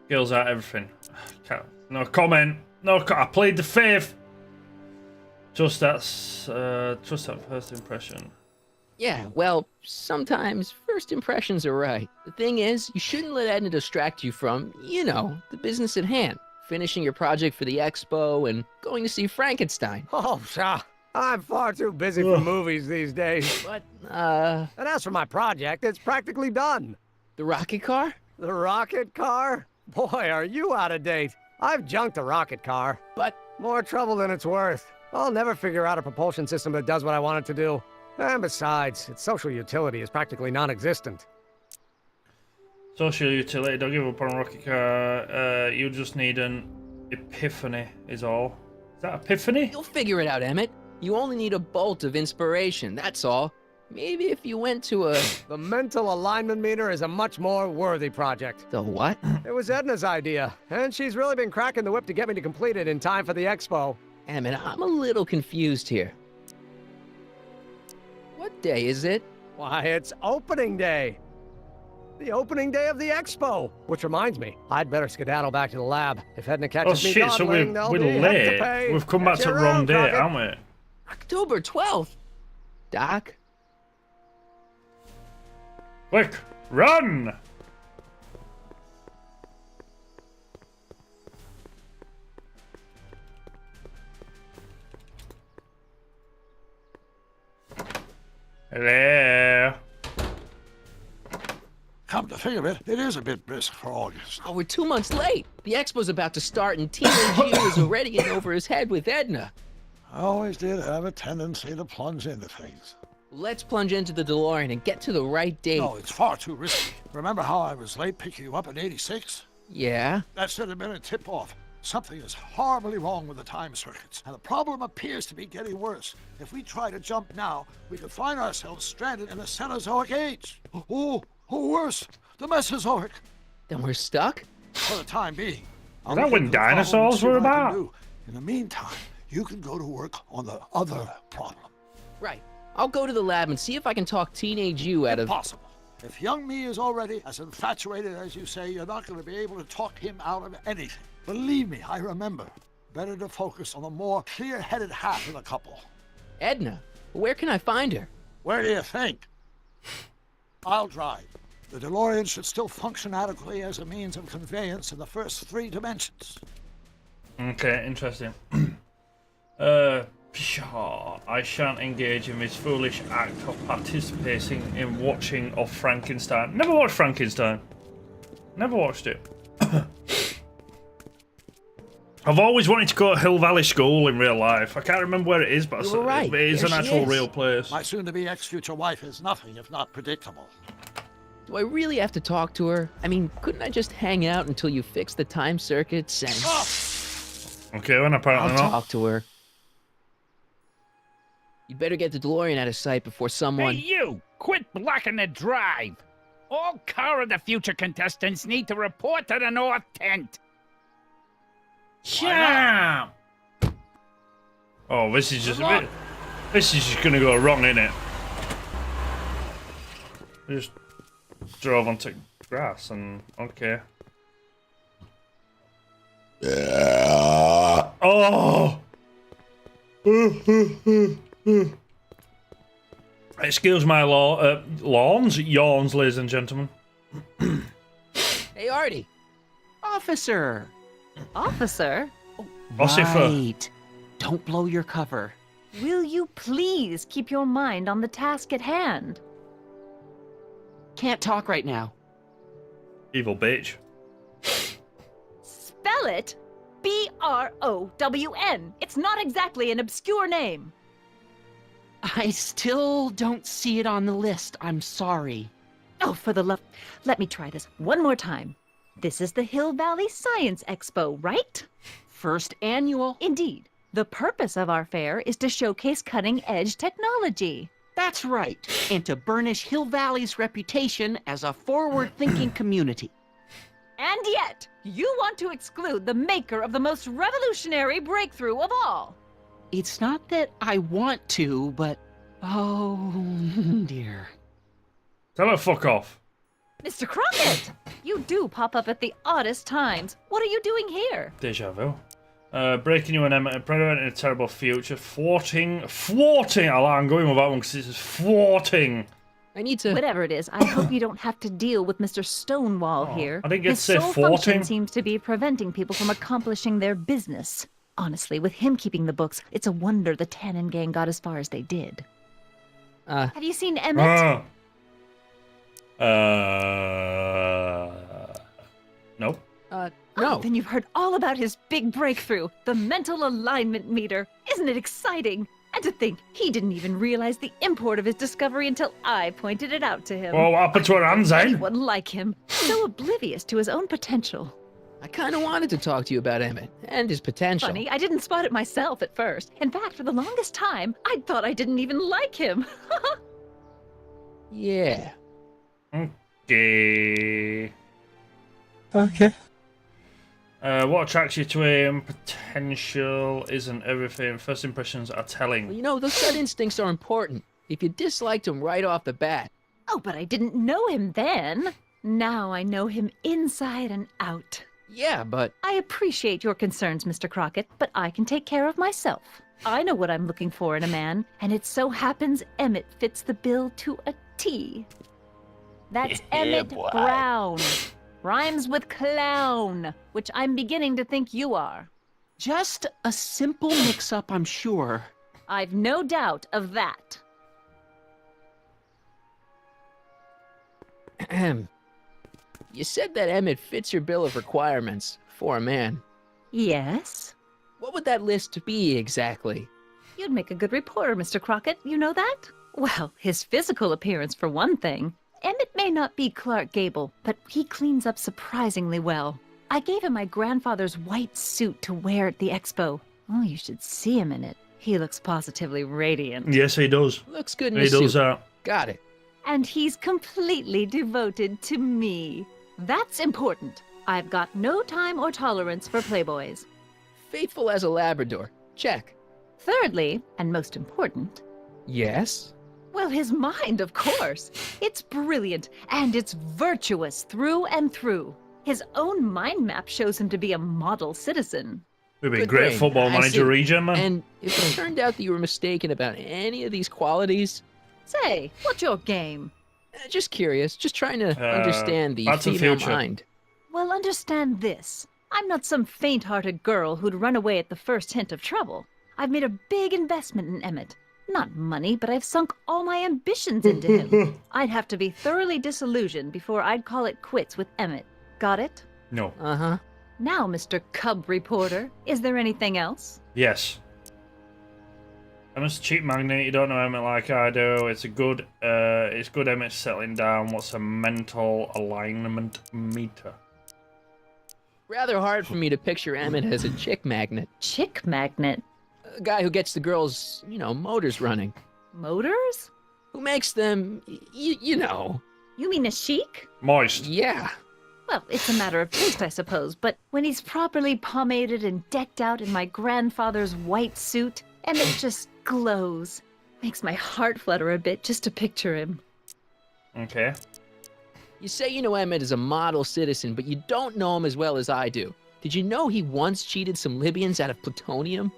Girls out everything. No comment. I played the fifth. Trust that first impression. Yeah, well, sometimes first impressions are right. The thing is, you shouldn't let Edna distract you from, you know, the business at hand. Finishing your project for the expo and going to see Frankenstein. Oh, I'm far too busy for movies these days. But, And as for my project, it's practically done. The rocket car? The rocket car? Boy, are you out of date. I've junked a rocket car. But... more trouble than it's worth. I'll never figure out a propulsion system that does what I want it to do. And besides, its social utility is practically non-existent. Social utility, don't give up on a rocket car. You just need an epiphany, is all. Is that epiphany? You'll figure it out, Emmett. You only need a bolt of inspiration, that's all. Maybe if you went to a... The mental alignment meter is a much more worthy project. The what? It was Edna's idea, and she's really been cracking the whip to get me to complete it in time for the expo. Emmett, I'm a little confused here. What day is it? Why, it's opening day. The opening day of the expo. Which reminds me, I'd better skedaddle back to the lab. If Edna catches me dawdling, so we're late. We've come back to the wrong date, haven't we? October 12th. Doc? Quick, run! Hello. Come to think of it, it is a bit brisk for August. Oh, we're 2 months late. The expo's about to start and Teenage U is already in over his head with Edna. I always did have a tendency to plunge into things. Let's plunge into the DeLorean and get to the right date. No, it's far too risky. Remember how I was late picking you up in '86? Yeah? That should have been a tip-off. Something is horribly wrong with the time circuits, and the problem appears to be getting worse. If we try to jump now, we could find ourselves stranded in the Cenozoic age. Or worse, the Mesozoic. Then we're stuck? For the time being. Is that when dinosaurs were about? In the meantime, you can go to work on the other problem. Right. I'll go to the lab and see if I can talk Teenage U out of... Impossible. If young me is already as infatuated as you say, you're not going to be able to talk him out of anything. Believe me, I remember. Better to focus on the more clear-headed half of the couple. Edna? Where can I find her? Where do you think? I'll drive. The DeLorean should still function adequately as a means of conveyance in the first 3 dimensions. Okay, interesting. I shan't engage in this foolish act of participating in watching of Frankenstein. Never watched Frankenstein. Never watched it. I've always wanted to go to Hill Valley School in real life. I can't remember where it is, but it is an actual real place. My soon-to-be ex-future wife is nothing if not predictable. Do I really have to talk to her? I mean, couldn't I just hang out until you fix the time circuits and... Okay, well, apparently I'll not. talk to her. You better get the DeLorean out of sight before someone... Hey, you! Quit blocking the drive! All Car of the Future contestants need to report to the North Tent. Yeah. Oh, this is just a bit. This is just gonna go wrong, innit? We just drove onto grass and okay. Oh. Excuse my yawns, ladies and gentlemen. Hey, Artie. Officer. Officer? Right. Don't blow your cover. Will you please keep your mind on the task at hand? Can't talk right now. Evil bitch. Spell it B-R-O-W-N. It's not exactly an obscure name. I still don't see it on the list. I'm sorry. Oh, for the love... Let me try this one more time. This is the Hill Valley Science Expo, right? First annual. Indeed. The purpose of our fair is to showcase cutting-edge technology. That's right. And to burnish Hill Valley's reputation as a forward-thinking community. And yet, you want to exclude the maker of the most revolutionary breakthrough of all. It's not that I want to, but... Oh, dear. Tell her fuck off. Mr. Crockett! You do pop up at the oddest times. What are you doing here? Deja vu. Breaking you and Emma, preventing a terrible future. Thwarting. I'm going with that one because it's thwarting. I need to... Whatever it is, I hope you don't have to deal with Mr. Stonewall here. I didn't get to say His sole function thwarting. seems to be preventing people from accomplishing their business. Honestly, with him keeping the books, it's a wonder the Tannen gang got as far as they did. Have you seen Emmett? Nope. No. No. Then you've heard all about his big breakthrough, the mental alignment meter. Isn't it exciting? And to think, he didn't even realize the import of his discovery until I pointed it out to him. Well, what happened to her hands, eh? Anyone like him, so oblivious to his own potential. I kind of wanted to talk to you about Emmett and his potential. Funny, I didn't spot it myself at first. In fact, for the longest time, I thought I didn't even like him. Yeah. Okay. Okay. What attracts you to him? Potential isn't everything. First impressions are telling. Well, you know, those gut instincts are important. If you disliked him right off the bat. Oh, but I didn't know him then. Now I know him inside and out. Yeah, but... I appreciate your concerns, Mr. Crockett, but I can take care of myself. I know what I'm looking for in a man, and it so happens Emmett fits the bill to a T. That's Emmett Brown. Rhymes with clown, which I'm beginning to think you are. Just a simple mix-up, I'm sure. I've no doubt of that. You said that Emmett fits your bill of requirements for a man. Yes? What would that list be exactly? You'd make a good reporter, Mr. Crockett. You know that? Well, his physical appearance for one thing. Emmett may not be Clark Gable, but he cleans up surprisingly well. I gave him my grandfather's white suit to wear at the expo. Oh, you should see him in it. He looks positively radiant. Yes, he does. Looks good in He his does suit. that. Got it. And he's completely devoted to me. That's important. I've got no time or tolerance for playboys. Faithful as a Labrador. Check. Thirdly, and most important, Yes? well, his mind, of course. It's brilliant, and it's virtuous through and through. His own mind map shows him to be a model citizen. We'd be a Good great brain. football I manager see. regen, man. And if it turned out that you were mistaken about any of these qualities, Say, what's your game? just curious, just trying to understand the Back to the female Future. mind. Well, understand this. I'm not some faint-hearted girl who'd run away at the first hint of trouble. I've made a big investment in Emmett. Not money, but I've sunk all my ambitions into him. I'd have to be thoroughly disillusioned before I'd call it quits with Emmett. Got it? No. Uh-huh. Now, Mr. Cub Reporter, is there anything else? Yes. Emmett's a cheap magnet. You don't know Emmett like I do. It's good Emmett's settling down. What's a mental alignment meter? Rather hard for me to picture Emmett as a chick magnet. Chick magnet? A guy who gets the girls, you know, motors running. Motors? Who makes them, you know. You mean a chic? Moist. Yeah. Well, it's a matter of taste, I suppose, but when he's properly pomaded and decked out in my grandfather's white suit, Emmett just glows. Makes my heart flutter a bit just to picture him. Okay. You say you know Emmett is a model citizen, but you don't know him as well as I do. Did you know he once cheated some Libyans out of plutonium?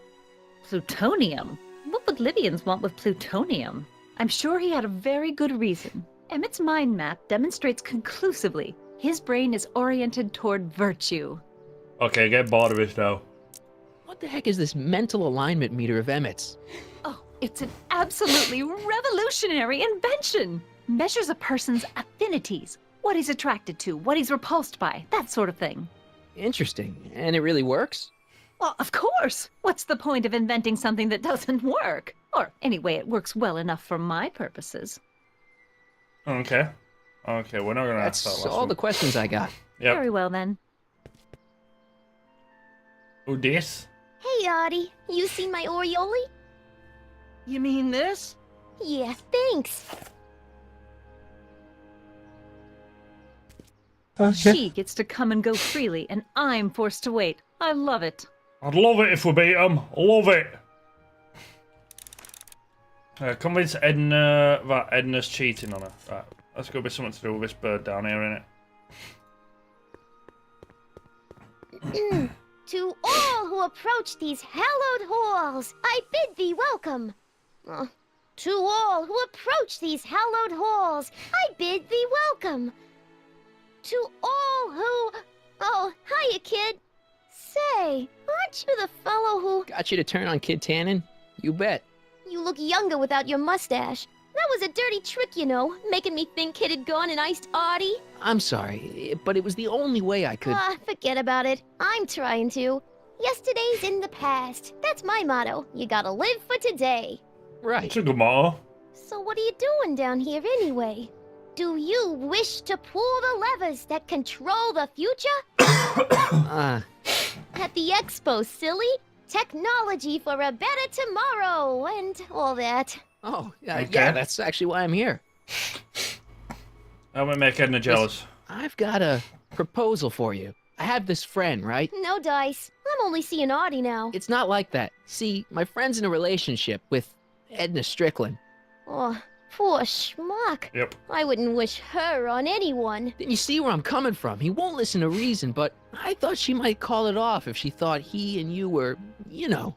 Plutonium? What would Libyans want with plutonium? I'm sure he had a very good reason. Emmett's mind map demonstrates conclusively his brain is oriented toward virtue. Okay, get bored of this now. What the heck is this mental alignment meter of Emmett's? Oh, it's an absolutely revolutionary invention! Measures a person's affinities, what he's attracted to, what he's repulsed by, that sort of thing. Interesting. And it really works? Well, of course! What's the point of inventing something that doesn't work? Or, anyway, it works well enough for my purposes. Okay. Okay, we're not gonna ask that That's last all one. the questions I got. Yep. Very well, then. Who this? Hey, Audie. You see my Orioli? You mean this? Yeah, thanks. She gets to come and go freely, and I'm forced to wait. I love it. I'd love it if we beat them. Love it. Convince Edna that Edna's cheating on her. Right, that's got to be something to do with this bird down here, innit? To all who approach these hallowed halls, I bid thee welcome. To all who approach these hallowed halls, I bid thee welcome. To all who... Oh, hiya, kid. Say, aren't you the fellow who... Got you to turn on Kid Tannen? You bet. You look younger without your mustache. That was a dirty trick, you know, making me think Kid had gone and iced Artie. I'm sorry, but it was the only way I could... Forget about it. I'm trying to. Yesterday's in the past. That's my motto. You gotta live for today. Right. It's a good motto. So what are you doing down here anyway? Do you wish to pull the levers that control the future? At the expo, silly. Technology for a better tomorrow and all that. Oh, yeah, that's actually why I'm here. I'm gonna make Edna jealous. I've got a proposal for you. I have this friend, right? No dice. I'm only seeing Artie now. It's not like that. See, my friend's in a relationship with Edna Strickland. Oh, poor schmuck. Yep. I wouldn't wish her on anyone. Then you see where I'm coming from. He won't listen to reason, but I thought she might call it off if she thought he and you were, you know.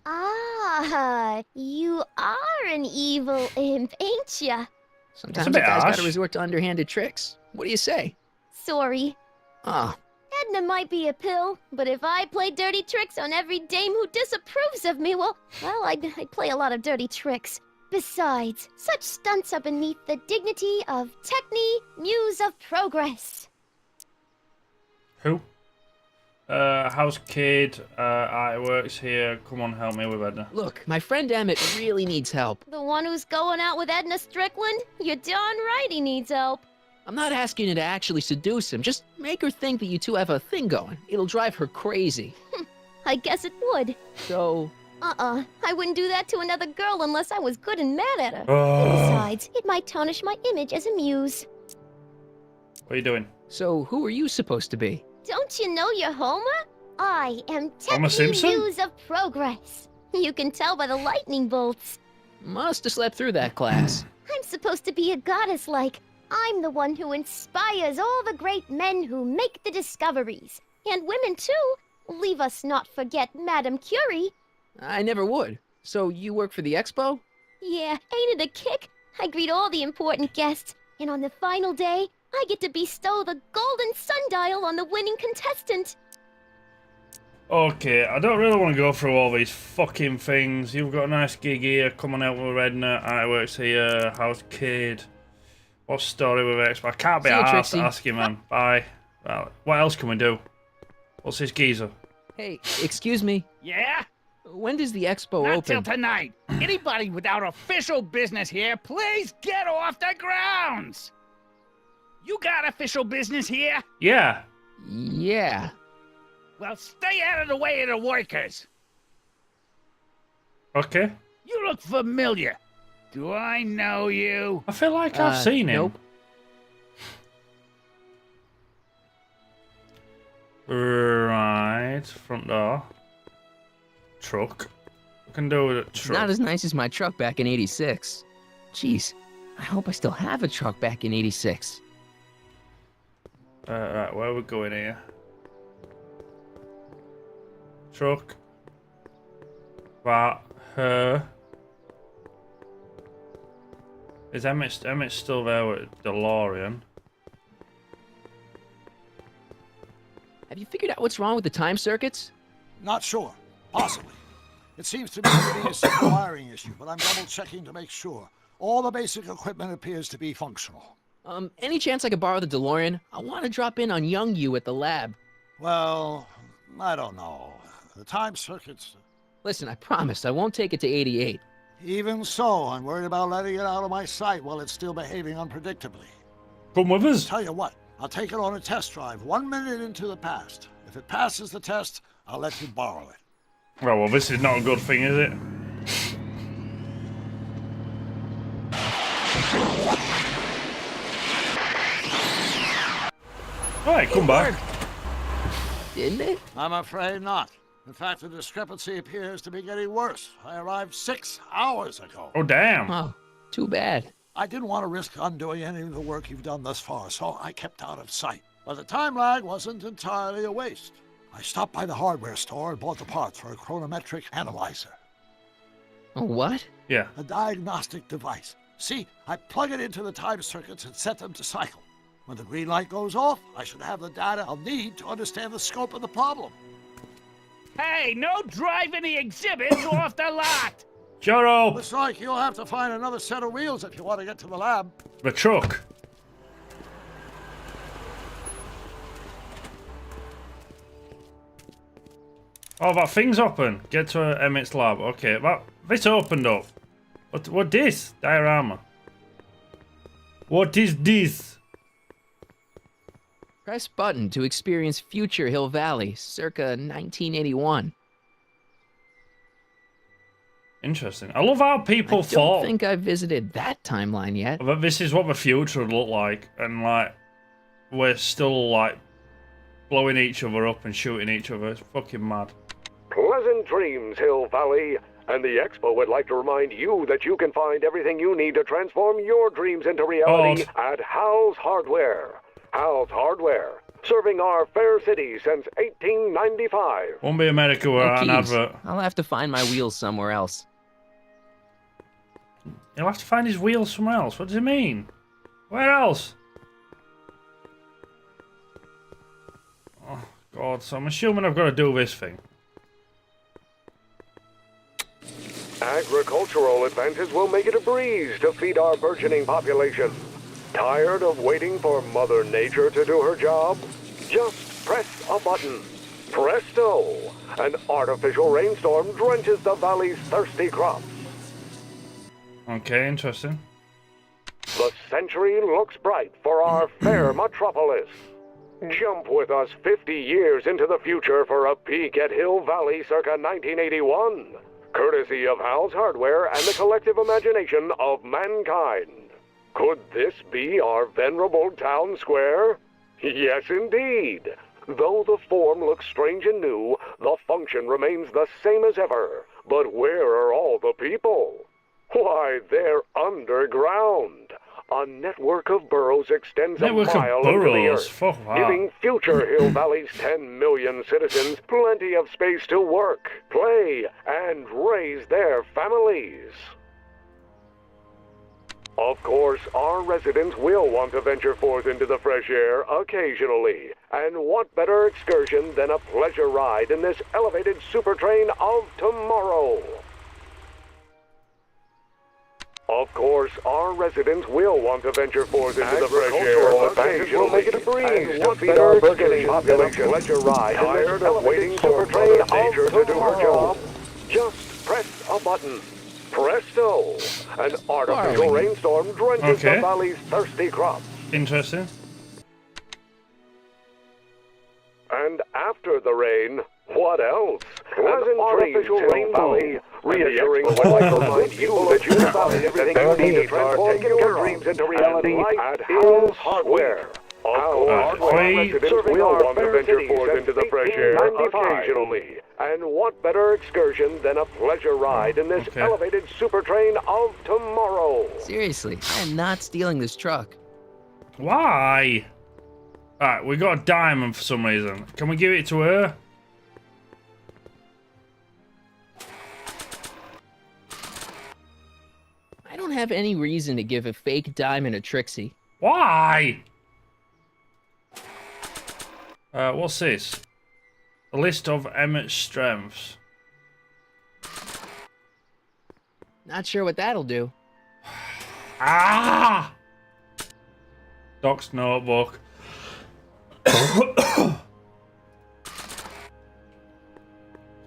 You are an evil imp, ain't ya? Sometimes you guys gotta resort to underhanded tricks. What do you say? Sorry. Edna might be a pill, but if I play dirty tricks on every dame who disapproves of me, well, I'd play a lot of dirty tricks. Besides, such stunts are beneath the dignity of Techne, Muse of Progress. Who? How's Kid? I works here. Come on, help me with Edna. Look, my friend Emmett really needs help. The one who's going out with Edna Strickland? You're darn right he needs help. I'm not asking you to actually seduce him. Just make her think that you two have a thing going. It'll drive her crazy. I guess it would. So... I wouldn't do that to another girl unless I was good and mad at her. Besides, it might tarnish my image as a muse. What are you doing? So, who are you supposed to be? Don't you know you're Homer? I am Techne, Muse of Progress. You can tell by the lightning bolts. Must have slept through that class. I'm supposed to be a goddess-like. I'm the one who inspires all the great men who make the discoveries. And women, too. Leave us not forget Madame Curie. I never would. So you work for the expo? Yeah, ain't it a kick? I greet all the important guests, and on the final day, I get to bestow the golden sundial on the winning contestant. Okay, I don't really want to go through all these fucking things. You've got a nice gig here, coming out with Edna, I works here, how's Kid? What's the story with Expo? I can't be asked asking, man. Bye. Well, what else can we do? What's this geezer? Hey, excuse me. Yeah? When does the expo Not open? till tonight. Anybody without official business here, please get off the grounds! You got official business here? Yeah. Yeah. Well, stay out of the way of the workers. Okay. You look familiar. Do I know you? I feel like I've seen him. Nope. Right. Front door. Truck. I can do with a truck. Not as nice as my truck back in '86. Jeez, I hope I still have a truck back in '86. Right, where are we going here? Truck. That. Her. Is Emmett still there with DeLorean? Have you figured out what's wrong with the time circuits? Not sure. Possibly. It seems to me to be a simple wiring issue, but I'm double-checking to make sure. All the basic equipment appears to be functional. Any chance I could borrow the DeLorean? I want to drop in on young you at the lab. Well, I don't know. The time circuits... Listen, I promise I won't take it to 88. Even so, I'm worried about letting it out of my sight while it's still behaving unpredictably. Come with us. Tell you what, I'll take it on a test drive 1 minute into the past. If it passes the test, I'll let you borrow it. Well, this is not a good thing, is it? Alright, come back. Didn't it? I'm afraid not. In fact, the discrepancy appears to be getting worse. I arrived 6 hours ago. Oh, damn. Oh, Too bad. I didn't want to risk undoing any of the work you've done thus far, so I kept out of sight. But the time lag wasn't entirely a waste. I stopped by the hardware store and bought the parts for a chronometric analyzer. A what? Yeah. A diagnostic device. See, I plug it into the time circuits and set them to cycle. When the green light goes off, I should have the data I'll need to understand the scope of the problem. Hey, no driving the exhibits off the lot! Joro! Looks like you'll have to find another set of wheels if you want to get to the lab. The truck. Oh, that thing's open. Get to Emmett's lab. Okay, this opened up. What this? Diorama. What is this? Press button to experience future Hill Valley, circa 1981. Interesting. I love how people thought. I don't think I've visited that timeline yet. But this is what the future would look like, and like we're still like blowing each other up and shooting each other. It's fucking mad. Pleasant dreams, Hill Valley. And the Expo would like to remind you that you can find everything you need to transform your dreams into reality at Hal's Hardware. Hal's Hardware, serving our fair city since 1895. Won't be America without an advert. I'll have to find my wheels somewhere else. He'll have to find his wheels somewhere else. What does it mean? Where else? Oh, God. So I'm assuming I've got to do this thing. Agricultural advances will make it a breeze to feed our burgeoning population. Tired of waiting for Mother Nature to do her job? Just press a button. Presto! An artificial rainstorm drenches the valley's thirsty crops. Okay, interesting. The century looks bright for our fair metropolis. Jump with us 50 years into the future for a peek at Hill Valley circa 1981. Courtesy of Hal's Hardware and the collective imagination of mankind. Could this be our venerable town square? Yes, indeed. Though the form looks strange and new, the function remains the same as ever. But where are all the people? Why, they're underground. A network of burrows extends a mile into the earth, giving future Hill Valley's 10 million citizens plenty of space to work, play, and raise their families. Of course, our residents will want to venture forth into the fresh air occasionally. And what better excursion than a pleasure ride in this elevated super train of tomorrow? Of course, our residents will want to venture forth into the fresh air occasionally. Will make it a breeze to feed our burgeoning population. Pleasure ride tired of waiting for Mother Nature to do her job? Just press a button. Presto! An artificial rainstorm drenches the valley's thirsty crops. Interesting. And after the rain, what else? An artificial rainbow. Reassuring would like to remind you that you can find everything you need to transform your dreams into reality at Hal's Hardware. Hal's Hardware residents will want to venture forth into the fresh air occasionally. And what better excursion than a pleasure ride in this elevated super train of tomorrow? Seriously, I am not stealing this truck. Why? Alright, we got a diamond for some reason. Can we give it to her? I don't have any reason to give a fake diamond to Trixie. Why? What's this? A list of Emmett's strengths. Not sure what that'll do. Ah! Doc's notebook. Can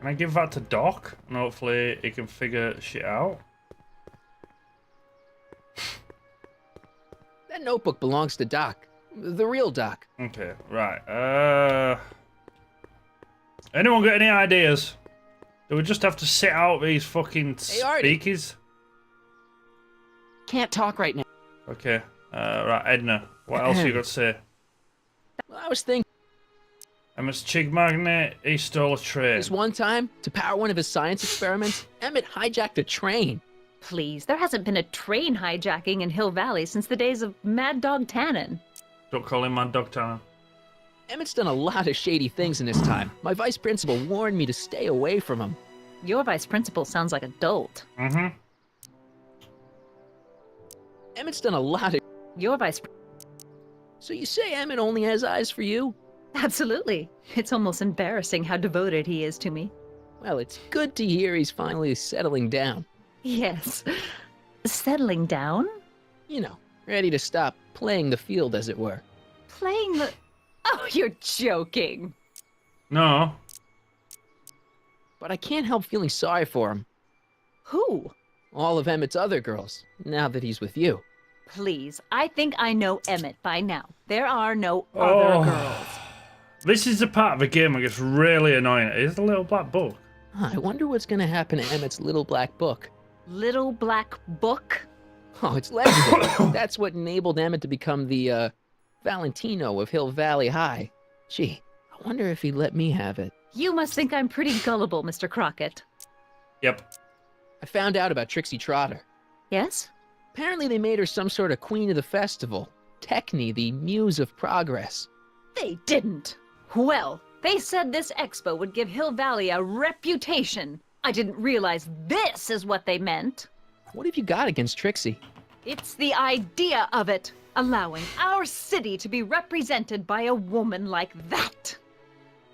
I give that to Doc? And hopefully he can figure shit out. That notebook belongs to Doc. The real Doc. Okay, right. Anyone got any ideas? Do we just have to sit out these fucking speakers? Can't talk right now. Okay. Right, Edna. What else you got to say? Well, I was thinking. Emmett's Chig Magnet, he stole a train. This one time, to power one of his science experiments, Emmett hijacked a train. Please, there hasn't been a train hijacking in Hill Valley since the days of Mad Dog Tannen. Don't call him Mad Dog Tannen. Emmett's done a lot of shady things in his time. My vice principal warned me to stay away from him. Your vice principal sounds like a dolt. Mm-hmm. Emmett's done a lot of... Your vice... So you say Emmett only has eyes for you? Absolutely. It's almost embarrassing how devoted he is to me. Well, it's good to hear he's finally settling down. Yes. Settling down? You know, ready to stop playing the field, as it were. Playing the... Oh, you're joking. No. But I can't help feeling sorry for him. Who? All of Emmett's other girls, now that he's with you. Please, I think I know Emmett by now. There are no other girls. This is the part of the game that gets really annoying. It's the little black book. I wonder what's gonna happen to Emmett's little black book. Little black book? Oh, it's legendary. That's what enabled Emmett to become the, Valentino of Hill Valley High. Gee, I wonder if he'd let me have it. You must think I'm pretty gullible, Mr. Crockett. Yep. I found out about Trixie Trotter. Yes? Apparently they made her some sort of queen of the festival. Techni, the muse of progress. They didn't. Well, they said this expo would give Hill Valley a reputation. I didn't realize this is what they meant. What have you got against Trixie? It's the idea of it. Allowing our city to be represented by a woman like that.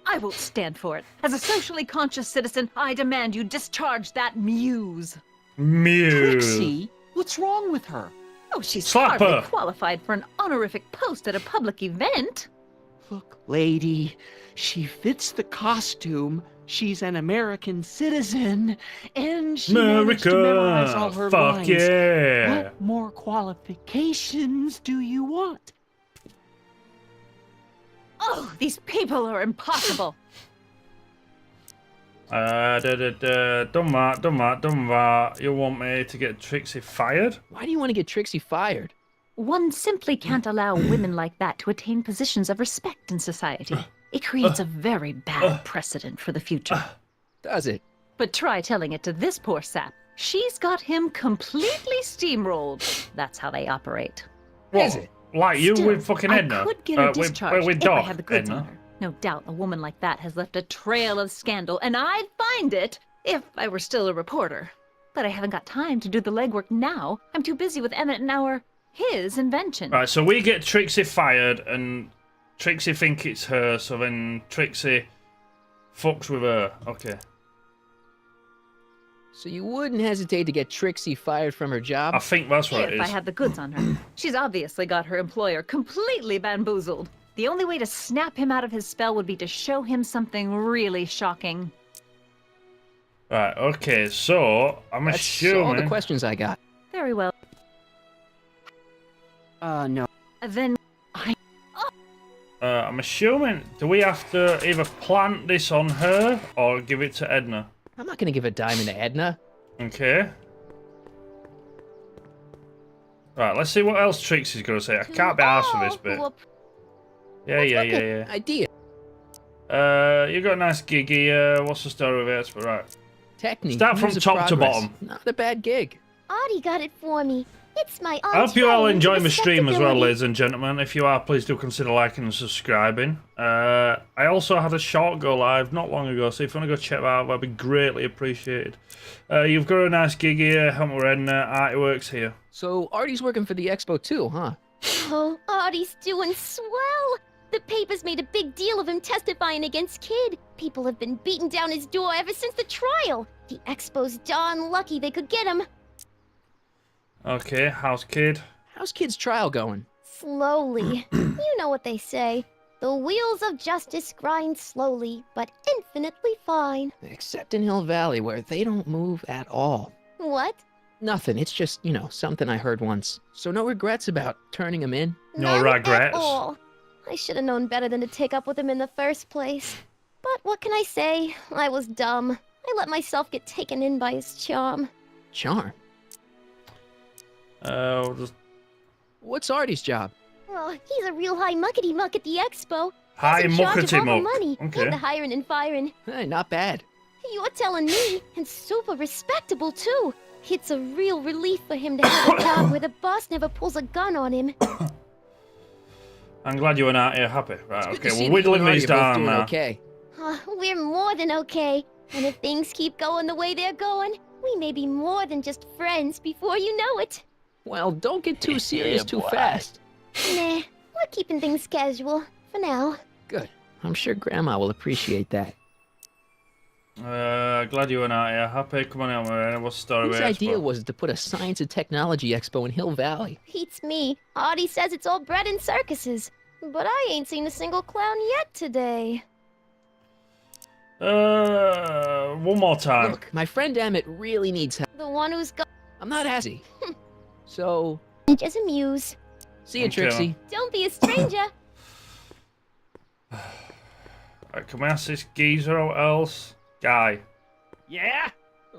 I won't stand for it. As a socially conscious citizen, I demand you discharge that muse. Muse. Trixie? What's wrong with her? Oh, she's Slap hardly her. qualified for an honorific post at a public event. Look, lady, she fits the costume. She's an American citizen, and she managed to memorize all her Fuck lines. yeah. What more qualifications do you want? Oh, these people are impossible. Done that. You want me to get Trixie fired? Why do you want to get Trixie fired? One simply can't allow women like that to attain positions of respect in society. It creates a very bad precedent for the future. Does it? But try telling it to this poor sap. She's got him completely steamrolled. That's how they operate. What? Is it? Like you Still, with fucking Edna? I could get her discharged with if Doc, I had the goods Edna. on her. No doubt a woman like that has left a trail of scandal, and I'd find it if I were still a reporter. But I haven't got time to do the legwork now. I'm too busy with Emmett and his invention. Right, so we get Trixie fired, and Trixie think it's her, so then Trixie fucks with her. Okay. So you wouldn't hesitate to get Trixie fired from her job? I think that's what it If is. I had the goods on her. She's obviously got her employer completely bamboozled. The only way to snap him out of his spell would be to show him something really shocking. Right, okay, so I'm That's assuming... all the questions I got. Very well. No. Then I'm assuming, do we have to either plant this on her or give it to Edna? I'm not going to give a diamond to Edna. Okay. Right, let's see what else Trixie's going to say. I can't be arsed for this bit. Yeah. Idea. You got a nice gig here. What's the story with it? Right. Technique. Start from top to bottom. Not a bad gig. Audie got it for me. It's my I hope you all entree enjoy into my stream as well, respectability. ladies and gentlemen. If you are, please do consider liking and subscribing. I also had a short go live not long ago, so if you want to go check that out, that'd be greatly appreciated. You've got a nice gig here. Help me with Artie works here. So Artie's working for the expo too, huh? Oh, Audie's doing swell. The papers made a big deal of him testifying against Kid. People have been beating down his door ever since the trial. The expo's darn lucky they could get him. Okay, how's Kid? How's Kid's trial going? Slowly. You know what they say. The wheels of justice grind slowly, but infinitely fine. Except in Hill Valley, where they don't move at all. What? Nothing. It's just, you know, something I heard once. So no regrets about turning him in? No None regrets. At all. I should have known better than to take up with him in the first place. But what can I say? I was dumb. I let myself get taken in by his charm. Charm? What's Artie's job? Oh, he's a real high muckety muck at the expo. High He's in charge of muckety all the muck. money Okay. and the hiring and firing. Hey, not bad. You're telling me, and super respectable too. It's a real relief for him to have a job where the boss never pulls a gun on him. I'm glad you and I are happy. Right, It's good okay, to see we're that you whittling and Artie these are both down doing now. okay. We're more than okay. And if things keep going the way they're going, we may be more than just friends before you know it. Well, don't get too serious too fast. Nah, we're keeping things casual for now. Good. I'm sure Grandma will appreciate that. Glad you and I are happy. Come on, Elmer. What's the story Whose with idea Expo? was to put a science and technology expo in Hill Valley? Beats me. Artie says it's all bred in circuses. But I ain't seen a single clown yet today. One more time. Look, my friend Emmett really needs help. The one who's got... I'm not asking. So... Just amuse. See you, Okay. Trixie. Don't be a stranger. Right, can we ask this geezer or else? Guy. Yeah?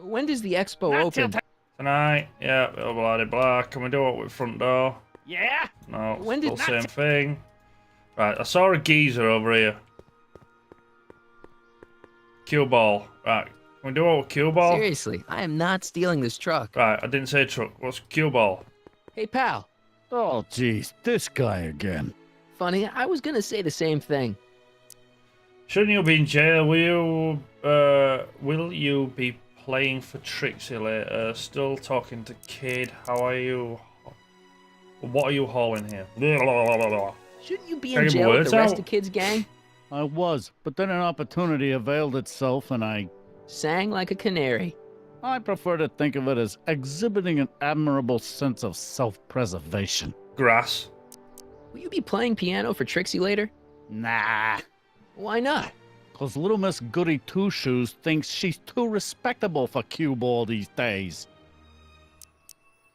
When does the expo open? Tonight? Yeah, blah, blah, blah, blah. Can we do it with front door? Yeah? No, When still did- same thing. Right, I saw a geezer over here. Cue ball. Right, can we do it with cue ball? Seriously, I am not stealing this truck. Right, I didn't say truck. What's cue ball? Hey, pal. Oh, jeez, this guy again. Funny, I was gonna say the same thing. Shouldn't you be in jail? Will you be playing for Trixie later? Still talking to Kid. How are you? What are you hauling here? Blah, blah, blah, blah, blah. Shouldn't you be Can I in get my jail with words the rest out? of Kid's gang? I was, but then an opportunity availed itself and I Sang like a canary. I prefer to think of it as exhibiting an admirable sense of self-preservation. Grass. Will you be playing piano for Trixie later? Nah. Why not? 'Cause little Miss Goody Two-Shoes thinks she's too respectable for cue ball these days.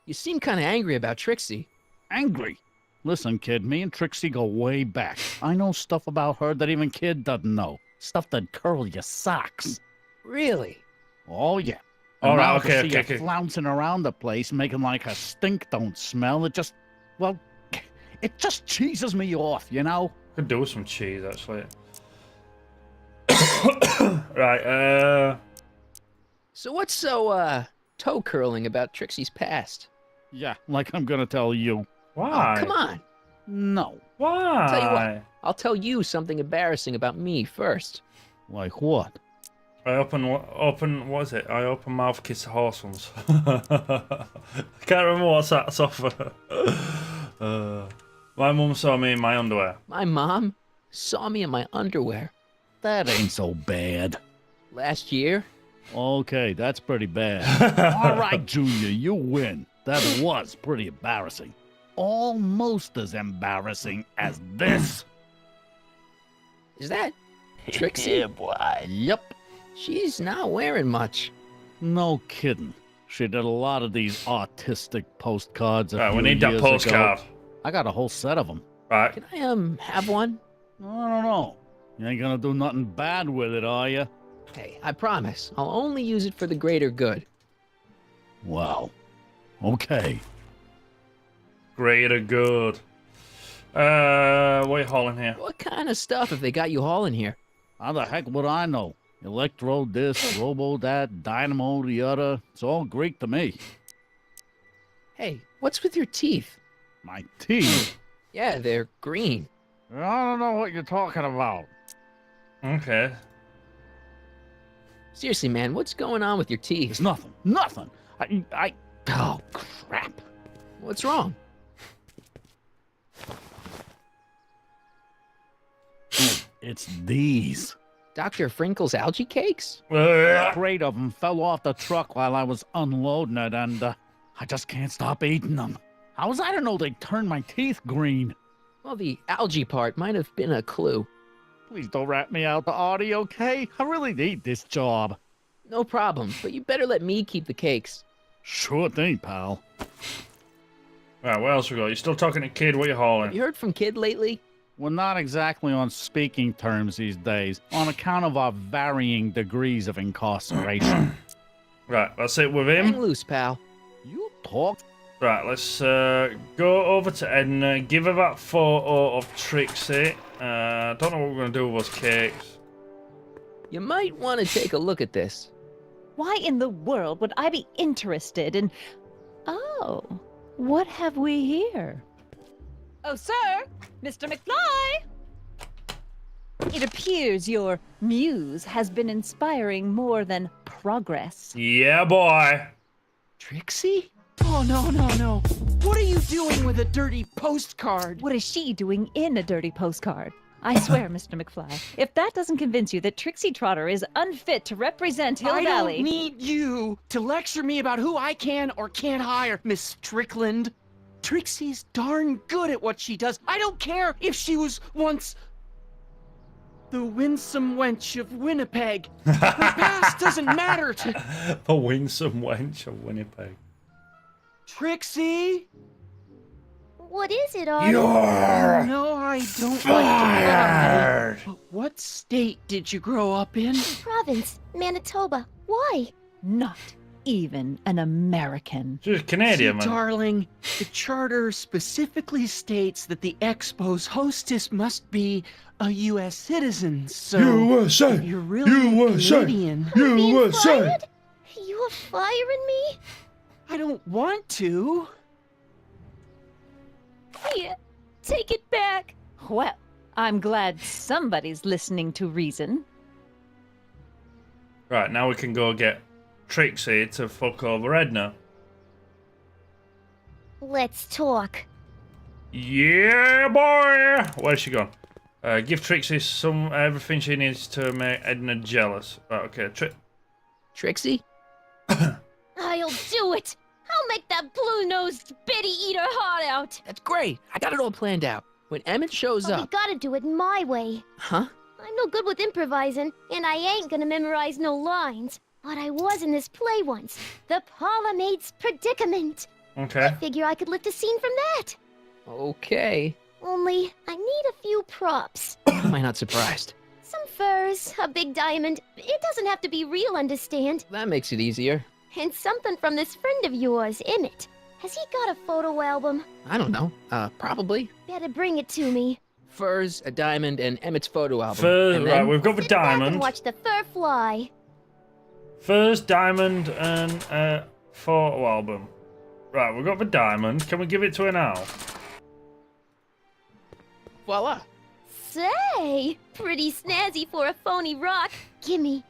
You seem kind of angry about Trixie. Angry? Listen, kid, me and Trixie go way back. I know stuff about her that even Kid doesn't know. Stuff that'd curl your socks. Really? Oh, yeah. All And right, now okay, to see okay, her okay. flouncing around the place, making like her stink don't smell, it just, well, it just cheeses me off, you know? Could do with some cheese, actually. Right, So what's so, toe curling about Trixie's past? Yeah, like I'm gonna tell you. why? Oh, come on. No. Why? Tell you what, I'll tell you something embarrassing about me first. Like what? I what is it? I open mouth kiss a horse once. I can't remember what's that's off. My mum saw me in my underwear. My mom saw me in my underwear That ain't so bad. last year. Okay, that's pretty bad. All right, Junior, you win. That was pretty embarrassing. Almost as embarrassing as this. Is that Trixie? Yeah, boy. Yep. She's not wearing much. No kidding. She did a lot of these artistic postcards a Right, few we need that years postcard. ago. I got a whole set of them. Right. Can I, have one? I don't know. You ain't gonna do nothing bad with it, are you? Hey, I promise. I'll only use it for the greater good. Wow. Okay. Greater good. What are you hauling here? What kind of stuff have they got you hauling here? How the heck would I know? Electro this, robo that, dynamo the other. It's all Greek to me. Hey, what's with your teeth? My teeth? Yeah, they're green. I don't know what you're talking about. Okay. Seriously, man, what's going on with your teeth? It's nothing. Nothing. Oh, crap. What's wrong? It's these. Dr. Frinkle's algae cakes? A crate of them fell off the truck while I was unloading it, and I just can't stop eating them. How was I to know they'd turn my teeth green? Well, the algae part might have been a clue. Please don't rat me out to Artie, okay? I really need this job. No problem, but you better let me keep the cakes. Sure thing, pal. Right, what else we got? You still talking to Kid? What are you hauling? You heard from Kid lately? We're not exactly on speaking terms these days, on account of our varying degrees of incarceration. Right, that's it with him. Hang loose, pal. You talk. Right, let's go over to Edna, give her that photo of Trixie. Don't know what we're going to do with those cakes. You might want to take a look at this. Why in the world would I be interested in... Oh, what have we here? Oh, sir! Mr. McFly! It appears your muse has been inspiring more than progress. Yeah, boy. Trixie? Oh, no. What are you doing with a dirty postcard? What is she doing in a dirty postcard? I swear, Mr. McFly, if that doesn't convince you that Trixie Trotter is unfit to represent Hill Valley... I don't need you to lecture me about who I can or can't hire, Miss Strickland. Trixie's darn good at what she does. I don't care if she was once the winsome wench of Winnipeg. Her past doesn't matter to... The winsome wench of Winnipeg. Trixie? What is it, Audie? You're no, I don't fired. Like to lie. But what state did you grow up in? Province, Manitoba. Why? Not even an American. She's Canadian, See, man. Darling, the charter specifically states that the Expo's hostess must be a U.S. citizen, so USA! You're really Canadian. USA! You're firing me? I don't want to. Here, take it back. Well, I'm glad somebody's listening to reason. Right, now we can go get Trixie to fuck over Edna. Let's talk. Yeah, boy! Where's she gone? Give Trixie everything she needs to make Edna jealous. Right, okay, Trixie? I'll do it! I'll make that blue-nosed bitty eat her heart out! That's great. I got it all planned out. When Emmett shows But we up... gotta do it my way. Huh? I'm no good with improvising, and I ain't gonna memorize no lines. But I was in this play once. The Parlourmaid's Predicament. Okay. I figure I could lift a scene from that. Okay. Only, I need a few props. Am I not surprised? Some furs, a big diamond. It doesn't have to be real, understand? That makes it easier. And something from this friend of yours, Emmett. Has he got a photo album? I don't know. Probably. Better bring it to me. Furs, a diamond, and Emmett's photo album. Furs, and right, we've got the Sit back diamond. and watch the fur fly. Furs, diamond, and photo album. Right, we've got the diamond. Can we give it to her now? Voila. Say, pretty snazzy for a phony rock. Gimme.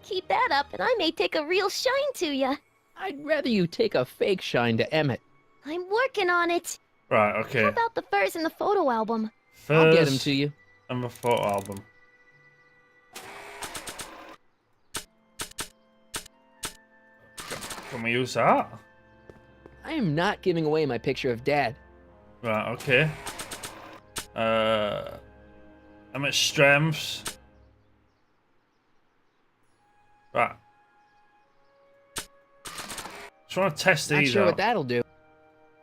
Keep that up, and I may take a real shine to ya. I'd rather you take a fake shine to Emmett. I'm working on it. Right, okay. How about the furs in the photo album? Furs I'll get him to you. And the photo album. Can we use that? I am not giving away my picture of Dad. Right, okay. Emmett's strengths. Right. Just want to test Not these sure out. what that'll do.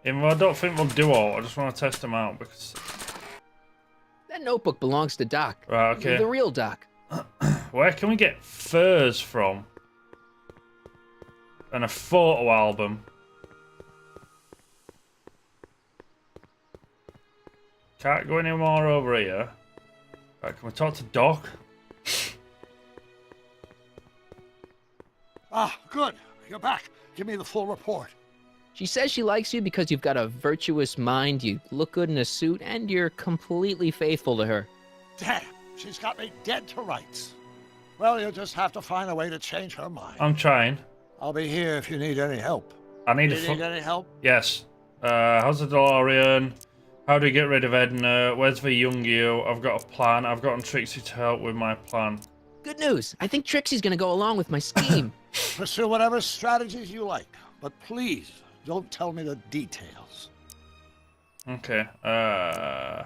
Even though I don't think we'll do all, I just want to test them out because... That notebook belongs to Doc. Right, okay. The real Doc. Where can we get furs from? And a photo album. Can't go any more over here. Right, can we talk to Doc? Ah, good. You're back. Give me the full report. She says she likes you because you've got a virtuous mind, you look good in a suit, and you're completely faithful to her. Damn, she's got me dead to rights. Well, you'll just have to find a way to change her mind. I'm trying. I'll be here if you need any help. I need you need any help? Yes. How's the DeLorean? How do we get rid of Edna? Where's the young you? I've got a plan. I've gotten Trixie to help with my plan. Good news. I think Trixie's gonna go along with my scheme. Pursue whatever strategies you like, but please don't tell me the details. Okay. I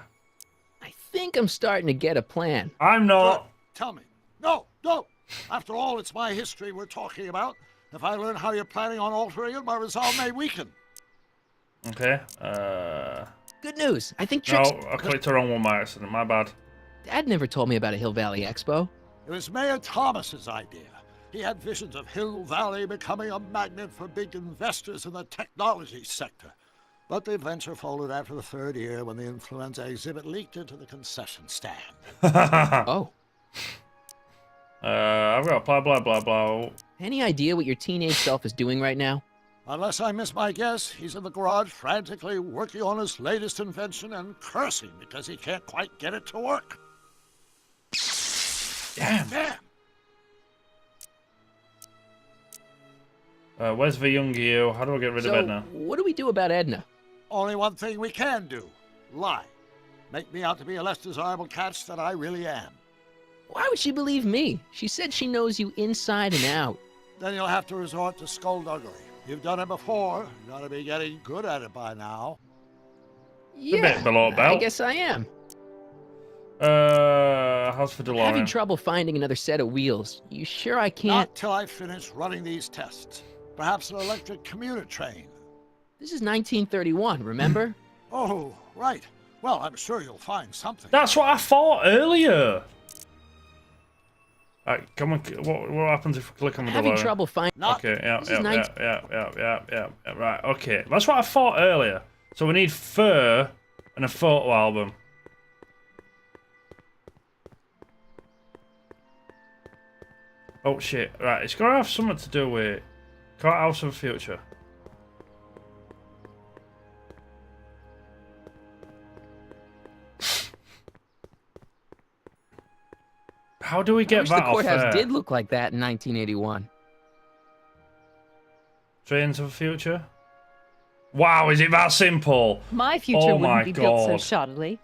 think I'm starting to get a plan. I'm not. Good. Tell me. No, don't. After all, it's my history we're talking about. If I learn how you're planning on altering it, my resolve may weaken. Okay. Good news. I think Trixie... No, I clicked the wrong one by accident. My bad. Dad never told me about a Hill Valley Expo. It was Mayor Thomas's idea. He had visions of Hill Valley becoming a magnet for big investors in the technology sector. But the venture folded after the third year when the influenza exhibit leaked into the concession stand. Oh. I've got blah, blah, blah, blah. Any idea what your teenage self is doing right now? Unless I miss my guess, he's in the garage frantically working on his latest invention and cursing because he can't quite get it to work. Damn. Damn. Where's the young you? How do I get rid of Edna? What do we do about Edna? Only one thing we can do. Lie. Make me out to be a less desirable catch than I really am. Why would she believe me? She said she knows you inside and out. Then you'll have to resort to skullduggery. You've done it before. You gotta be getting good at it by now. Yeah, a bit below belt. I guess I am. How's for DeLorean? I'm having trouble finding another set of wheels. You sure I can't? Not till I finish running these tests. Perhaps an electric commuter train. This is 1931, remember? Oh, right. Well, I'm sure you'll find something. That's what I thought earlier. Alright, come on. What happens if we click on the Having DeLorean? trouble finding. Okay, yeah. Right, okay. That's what I thought earlier. So we need fur and a photo album. Oh shit! Right, it's gotta have something to do with Courthouse of the Future. How do we get that the off courthouse there? did look like that in 1981. Trains of the Future? Wow, is it that simple? My future Oh wouldn't my be built so God. shoddily.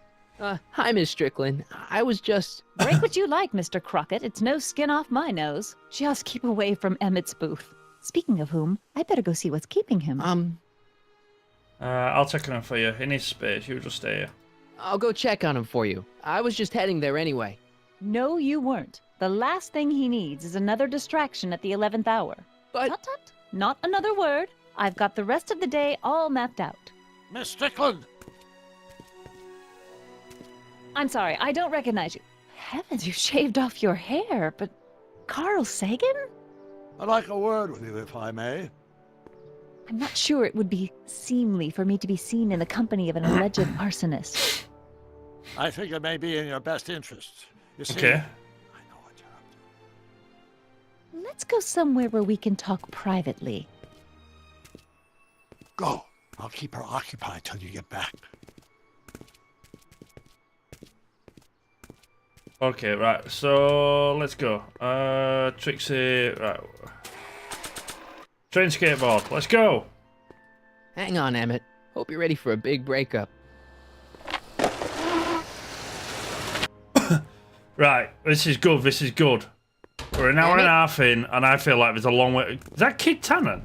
Hi, Miss Strickland. I was just... Break what you like, Mr. Crockett. It's no skin off my nose. Just keep away from Emmett's booth. Speaking of whom, I better go see what's keeping him. I'll check on him for you. In his space, you just stay here. I'll go check on him for you. I was just heading there anyway. No, you weren't. The last thing he needs is another distraction at the 11th hour. But... Tut, tut. Not another word. I've got the rest of the day all mapped out. Miss Strickland! I'm sorry, I don't recognize you. Heavens, you shaved off your hair, but... Carl Sagan? I'd like a word with you, if I may. I'm not sure it would be seemly for me to be seen in the company of an alleged arsonist. I think it may be in your best interest. You see, Okay. Let's go somewhere where we can talk privately. Go. I'll keep her occupied till you get back. Okay, right. So let's go. Trixie, right. Train skateboard. Let's go. Hang on, Emmett. Hope you're ready for a big breakup. Right. This is good. This is good. We're an hour and a half in, and I feel like there's a long way. Is that Kid Tannen?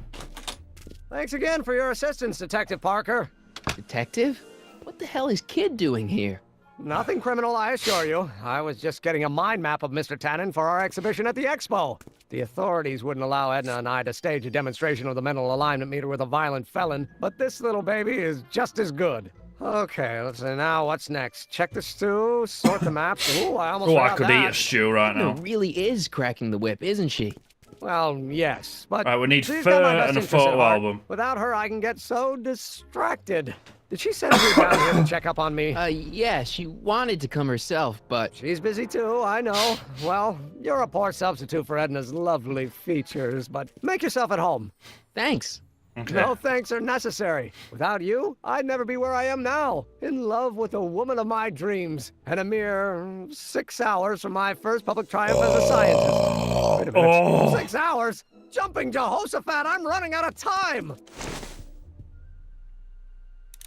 Thanks again for your assistance, Detective Parker. Detective? What the hell is Kid doing here? Nothing criminal, I assure you. I was just getting a mind map of Mr. Tannen for our exhibition at the expo. The authorities wouldn't allow Edna and I to stage a demonstration of the mental alignment meter with a violent felon, but this little baby is just as good. Okay, let's see now. What's next? Check the stew, sort the maps. Ooh, I almost I forgot could that. eat a stew right now. Edna really is cracking the whip, isn't she? Well, yes, but Right, we need she's fur got my best and a interests at photo heart. album. Without her, I can get so distracted. Did she send you down here to check up on me? Yeah, she wanted to come herself, but... She's busy too, I know. Well, you're a poor substitute for Edna's lovely features, but make yourself at home. Thanks. Okay. No thanks are necessary. Without you, I'd never be where I am now. In love with the woman of my dreams. And a mere 6 hours from my first public triumph as a scientist. Wait a minute. 6 hours? Jumping Jehoshaphat, I'm running out of time!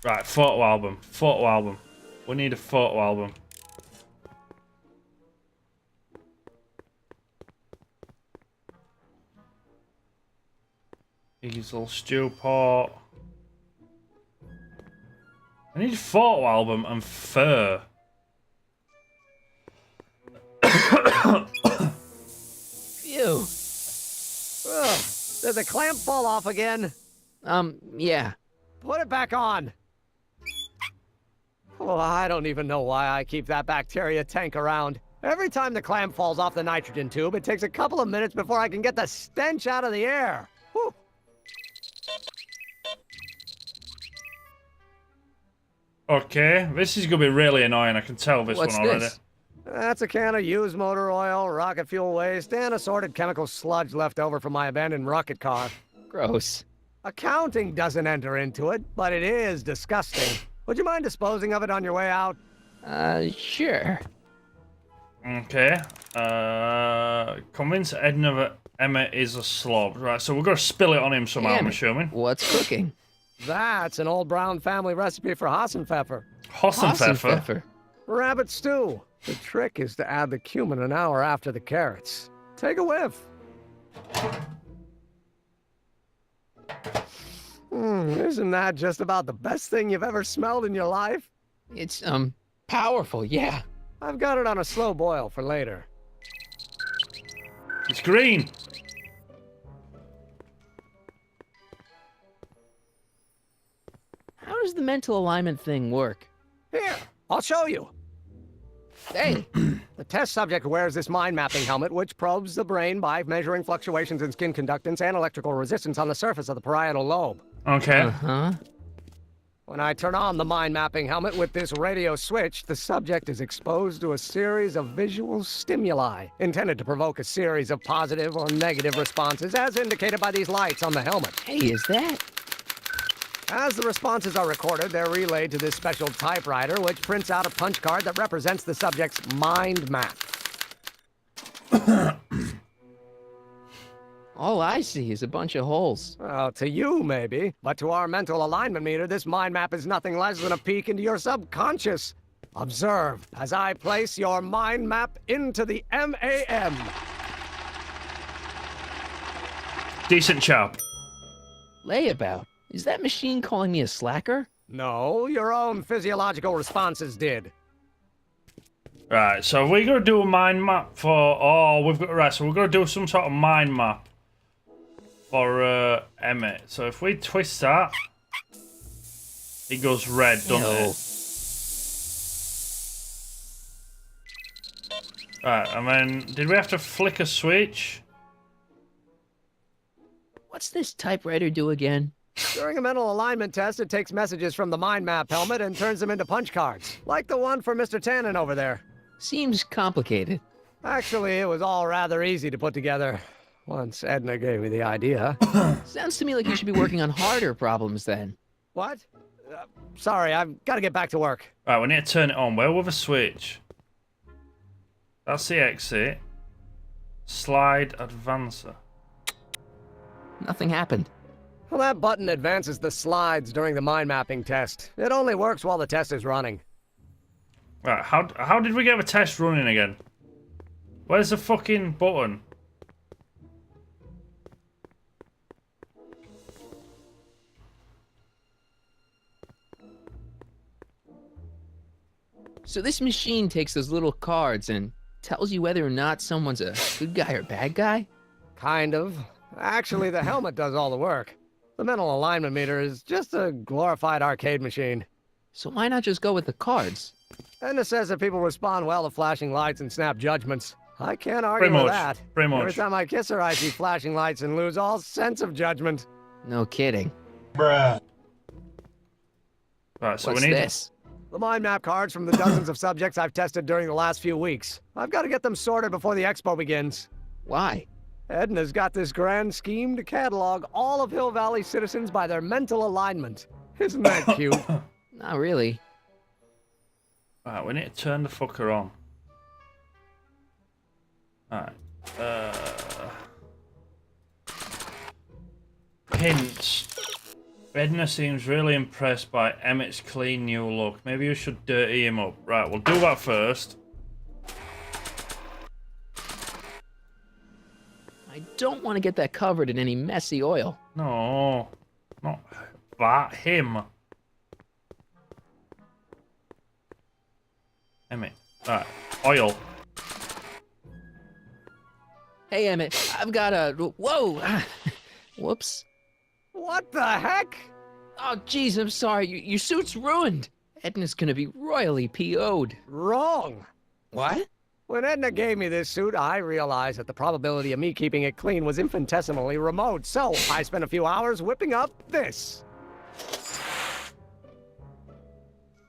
Right, photo album. Photo album. We need a photo album. Easel, stew pot. I need a photo album and fur. Phew. Ugh, did the clamp fall off again? Yeah. Put it back on. Well, I don't even know why I keep that bacteria tank around. Every time the clamp falls off the nitrogen tube, it takes a couple of minutes before I can get the stench out of the air. Whew. Okay, this is gonna be really annoying. I can tell this What's one already. this? That's a can of used motor oil, rocket fuel waste, and assorted chemical sludge left over from my abandoned rocket car. Gross. Accounting doesn't enter into it, but it is disgusting. Would you mind disposing of it on your way out? Sure. Okay. Convince Edna that Emmett is a slob. Right, so we're going to spill it on him somehow, I'm assuming. What's cooking? That's an old Brown family recipe for Hassenpfeffer. Hassenpfeffer? Rabbit stew. The trick is to add the cumin an hour after the carrots. Take a whiff. Isn't that just about the best thing you've ever smelled in your life? It's, powerful, yeah. I've got it on a slow boil for later. It's green. How does the mental alignment thing work? Here, I'll show you. Hey. The test subject wears this mind mapping helmet, which probes the brain by measuring fluctuations in skin conductance and electrical resistance on the surface of the parietal lobe. Okay. Uh-huh. When I turn on the mind mapping helmet with this radio switch, the subject is exposed to a series of visual stimuli intended to provoke a series of positive or negative responses, as indicated by these lights on the helmet. Hey, is that? As the responses are recorded, they're relayed to this special typewriter, which prints out a punch card that represents the subject's mind map. All I see is a bunch of holes. Well, to you, maybe. But to our mental alignment meter, this mind map is nothing less than a peek into your subconscious. Observe as I place your mind map into the MAM. Decent chap. Layabout. Is that machine calling me a slacker? No, your own physiological responses did. Right, so we're going to do a mind map for... Oh, we've got... Right, so we're going to do some sort of mind map for Emmett. So if we twist that, it goes red, doesn't it? Right, and then... Did we have to flick a switch? What's this typewriter do again? During a mental alignment test, it takes messages from the mind map helmet and turns them into punch cards, like the one for Mr. Tannen over there. Seems complicated. Actually, it was all rather easy to put together, once Edna gave me the idea. Sounds to me like you should be working on harder problems then. What? Sorry, I've got to get back to work. Right, we need to turn it on. Where with a switch? That's the exit. Slide advancer. Nothing happened. Well, that button advances the slides during the mind mapping test. It only works while the test is running. Right, how did we get the test running again? Where's the fucking button? So this machine takes those little cards and tells you whether or not someone's a good guy or bad guy? Kind of. Actually, the helmet does all the work. The mental alignment meter is just a glorified arcade machine. So why not just go with the cards? Edna says that people respond well to flashing lights and snap judgments. I can't argue with that. Pretty much. Every time I kiss her, I see flashing lights and lose all sense of judgment. No kidding. Bruh. Right, so What's we need this? The mind map cards from the dozens of subjects I've tested during the last few weeks. I've got to get them sorted before the expo begins. Why? Edna's got this grand scheme to catalog all of Hill Valley citizens by their mental alignment. Isn't that cute? Not really. Alright, we need to turn the fucker on. Alright. Hints. Edna seems really impressed by Emmett's clean new look. Maybe you should dirty him up. Right, we'll do that first. I don't want to get that covered in any messy oil. No, not that. Him. Emmett. Alright, oil. Hey, Emmett, I've got a... Whoa! Whoops. What the heck? Oh, jeez, I'm sorry. Your suit's ruined. Edna's gonna be royally PO'd. Wrong. What? When Edna gave me this suit, I realized that the probability of me keeping it clean was infinitesimally remote, so I spent a few hours whipping up this.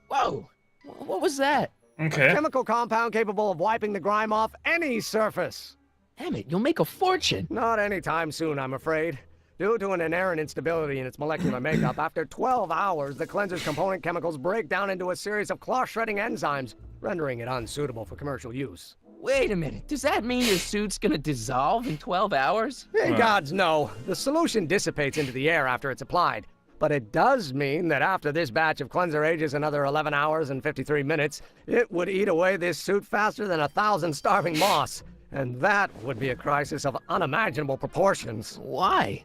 Whoa! What was that? Okay. A chemical compound capable of wiping the grime off any surface. Emmett, you'll make a fortune. Not anytime soon, I'm afraid. Due to an inherent instability in its molecular makeup, after 12 hours, the cleanser's component chemicals break down into a series of cloth-shredding enzymes, rendering it unsuitable for commercial use. Wait a minute. Does that mean your suit's gonna dissolve in 12 hours? Hey, gods, no. The solution dissipates into the air after it's applied. But it does mean that after this batch of cleanser ages another 11 hours and 53 minutes, it would eat away this suit faster than 1,000 starving moths. And that would be a crisis of unimaginable proportions. Why?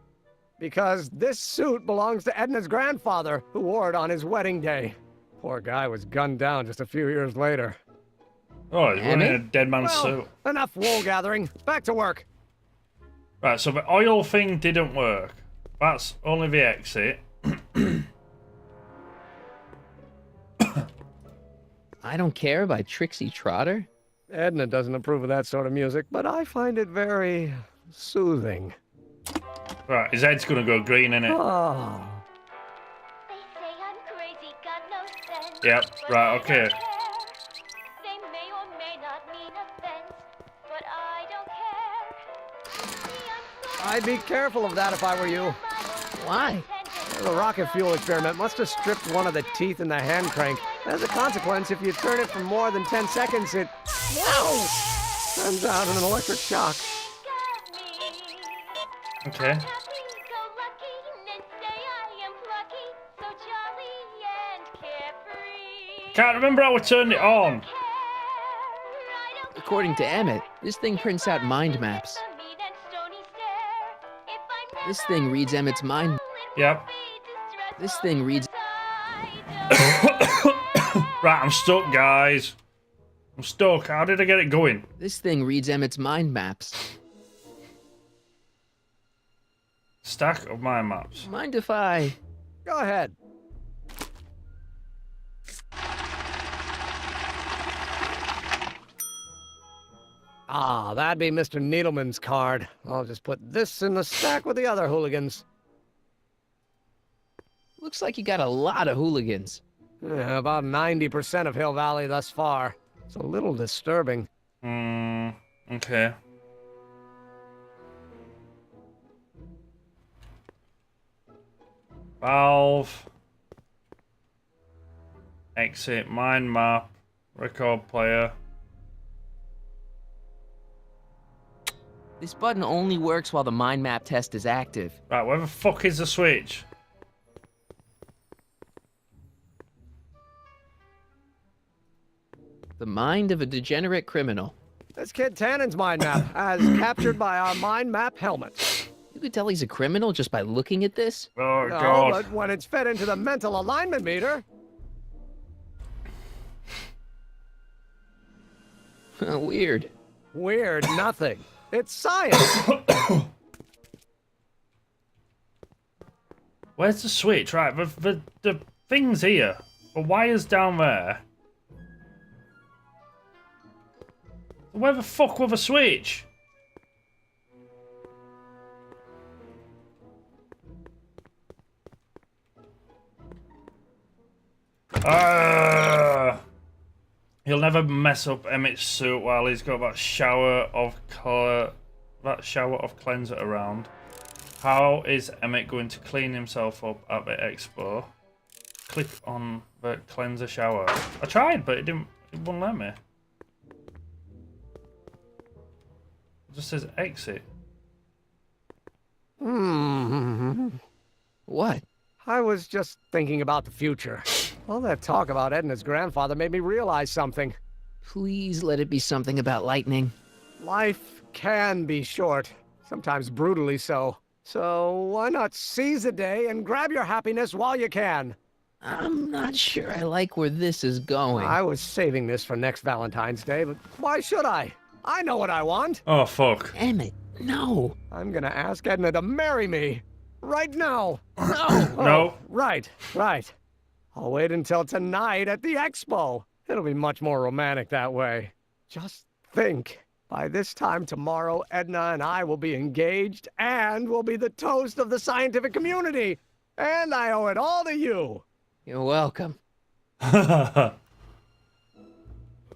Because this suit belongs to Edna's grandfather, who wore it on his wedding day. Poor guy was gunned down just a few years later. Oh, he's wearing a dead man's suit. Enough wool gathering. Back to work. Right, so the oil thing didn't work. That's only the exit. I Don't Care by Trixie Trotter? Edna doesn't approve of that sort of music, but I find it very soothing. Right, his head's gonna go green, innit? Oh. Yep, right, okay. I'd be careful of that if I were you. Why? The rocket fuel experiment must have stripped one of the teeth in the hand crank. As a consequence, if you turn it for more than 10 seconds, it... Whoa! Sends out an electric shock. Okay. Can't remember how we turned it on. According to Emmett, this thing prints out mind maps. This thing reads Emmett's mind. Yep. This thing reads... Right, I'm stuck, guys. I'm stuck. How did I get it going? This thing reads Emmett's mind maps. Stack of mind maps. Mind if I... Go ahead. Ah, that'd be Mr. Needleman's card. I'll just put this in the stack with the other hooligans. Looks like you got a lot of hooligans. Yeah, about 90% of Hill Valley thus far. It's a little disturbing. Okay. Valve. Exit, mind map, record player. This button only works while the mind map test is active. Right, where the fuck is the switch? The mind of a degenerate criminal. This kid Tannen's mind map, as captured by our mind map helmet. You could tell he's a criminal just by looking at this? Oh, no, God. But when it's fed into the mental alignment meter... Weird. Weird nothing. It's science. Where's the switch? Right, the thing's here. The wire's down there. Where the fuck were the switch? He'll never mess up Emmett's suit while he's got that shower of cleanser around. How is Emmett going to clean himself up at the expo? Click on the cleanser shower. I tried, but it wouldn't let me. It just says exit. What? I was just thinking about the future. All that talk about Edna's grandfather made me realize something. Please let it be something about lightning. Life can be short, sometimes brutally so. So why not seize the day and grab your happiness while you can? I'm not sure I like where this is going. I was saving this for next Valentine's Day, but why should I? I know what I want. Oh, fuck. Emmett, no. I'm gonna ask Edna to marry me. Right now. No. No. Right. I'll wait until tonight at the expo. It'll be much more romantic that way. Just think. By this time tomorrow, Edna and I will be engaged and will be the toast of the scientific community. And I owe it all to you. You're welcome.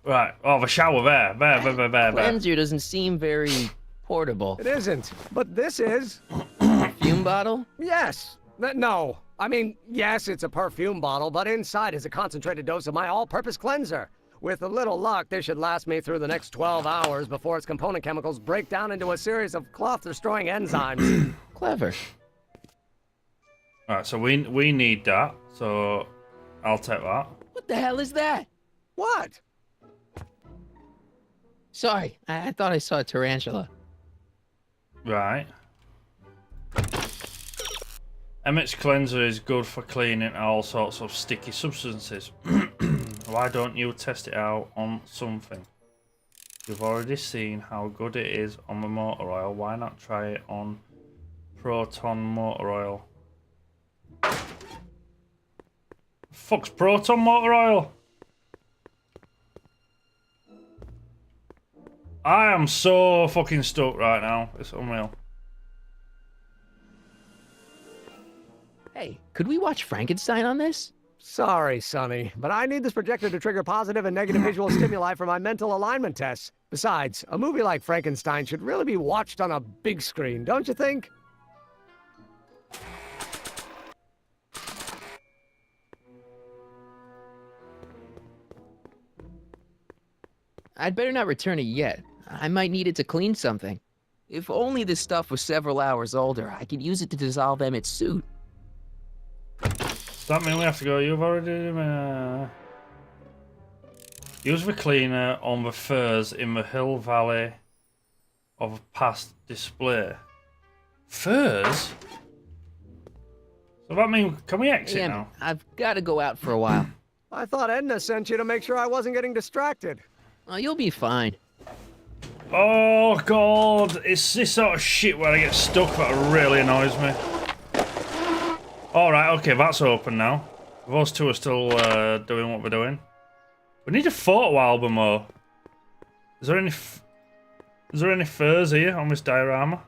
Right. Oh, the shower there. Cleanser doesn't seem very portable. It isn't, but this is. Perfume bottle? Yes. No. I mean, yes, it's a perfume bottle, but inside is a concentrated dose of my all-purpose cleanser. With a little luck, this should last me through the next 12 hours before its component chemicals break down into a series of cloth-destroying enzymes. Clever. Alright, so we need that. So I'll take that. What the hell is that? What? Sorry, I thought I saw a tarantula. Right. Emmett's cleanser is good for cleaning all sorts of sticky substances. Why don't you test it out on something? You've already seen how good it is on the motor oil. Why not try it on Proton motor oil? Fuck's Proton motor oil? I am so fucking stoked right now. It's unreal. Hey, could we watch Frankenstein on this? Sorry, Sonny, but I need this projector to trigger positive and negative visual stimuli for my mental alignment tests. Besides, a movie like Frankenstein should really be watched on a big screen, don't you think? I'd better not return it yet. I might need it to clean something. If only this stuff was several hours older, I could use it to dissolve Emmett's suit. Does that mean we have to go? You've already... Use the cleaner on the furs in the hill valley of past display. Furs? So that means, can we exit now? I've got to go out for a while. I thought Edna sent you to make sure I wasn't getting distracted. Oh, you'll be fine. Oh god, it's this sort of shit where I get stuck that really annoys me. Alright, okay, that's open now. Those two are still doing what we're doing. We need a photo album though. Is there any furs here on this diorama?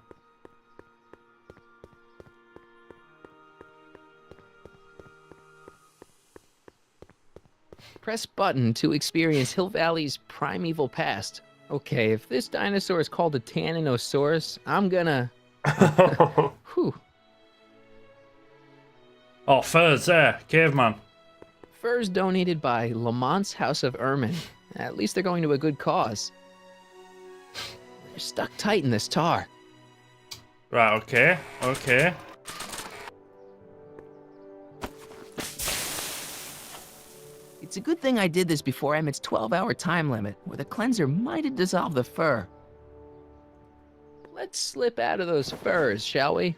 Press button to experience Hill Valley's primeval past. Okay, if this dinosaur is called a Tanninosaurus, I'm gonna... Whew. Oh, furs there. Caveman. Furs donated by Lamont's House of Ermine. At least they're going to a good cause. They're stuck tight in this tar. Right, okay. Okay. It's a good thing I did this before Emmett's 12-hour time limit, where the cleanser might have dissolved the fur. Let's slip out of those furs, shall we?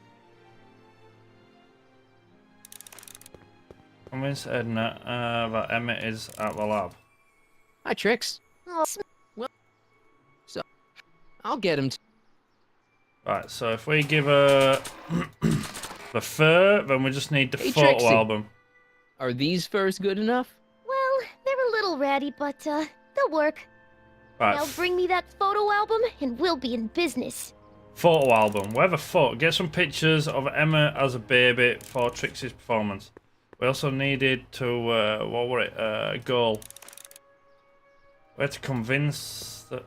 Convince Edna that Emmett is at the lab. Hi, Trix. Oh, well, so I'll get him. Right, so if we give her the fur, then we just need the photo Trixie. album. Are these furs good enough? well, they're a little ratty, but they'll work. Right, Now bring me that photo album, and we'll be in business. photo album. Where the fuck? Get some pictures of Emma as a baby for Trixie's performance. We also needed to, what were it? Goal. We had to convince that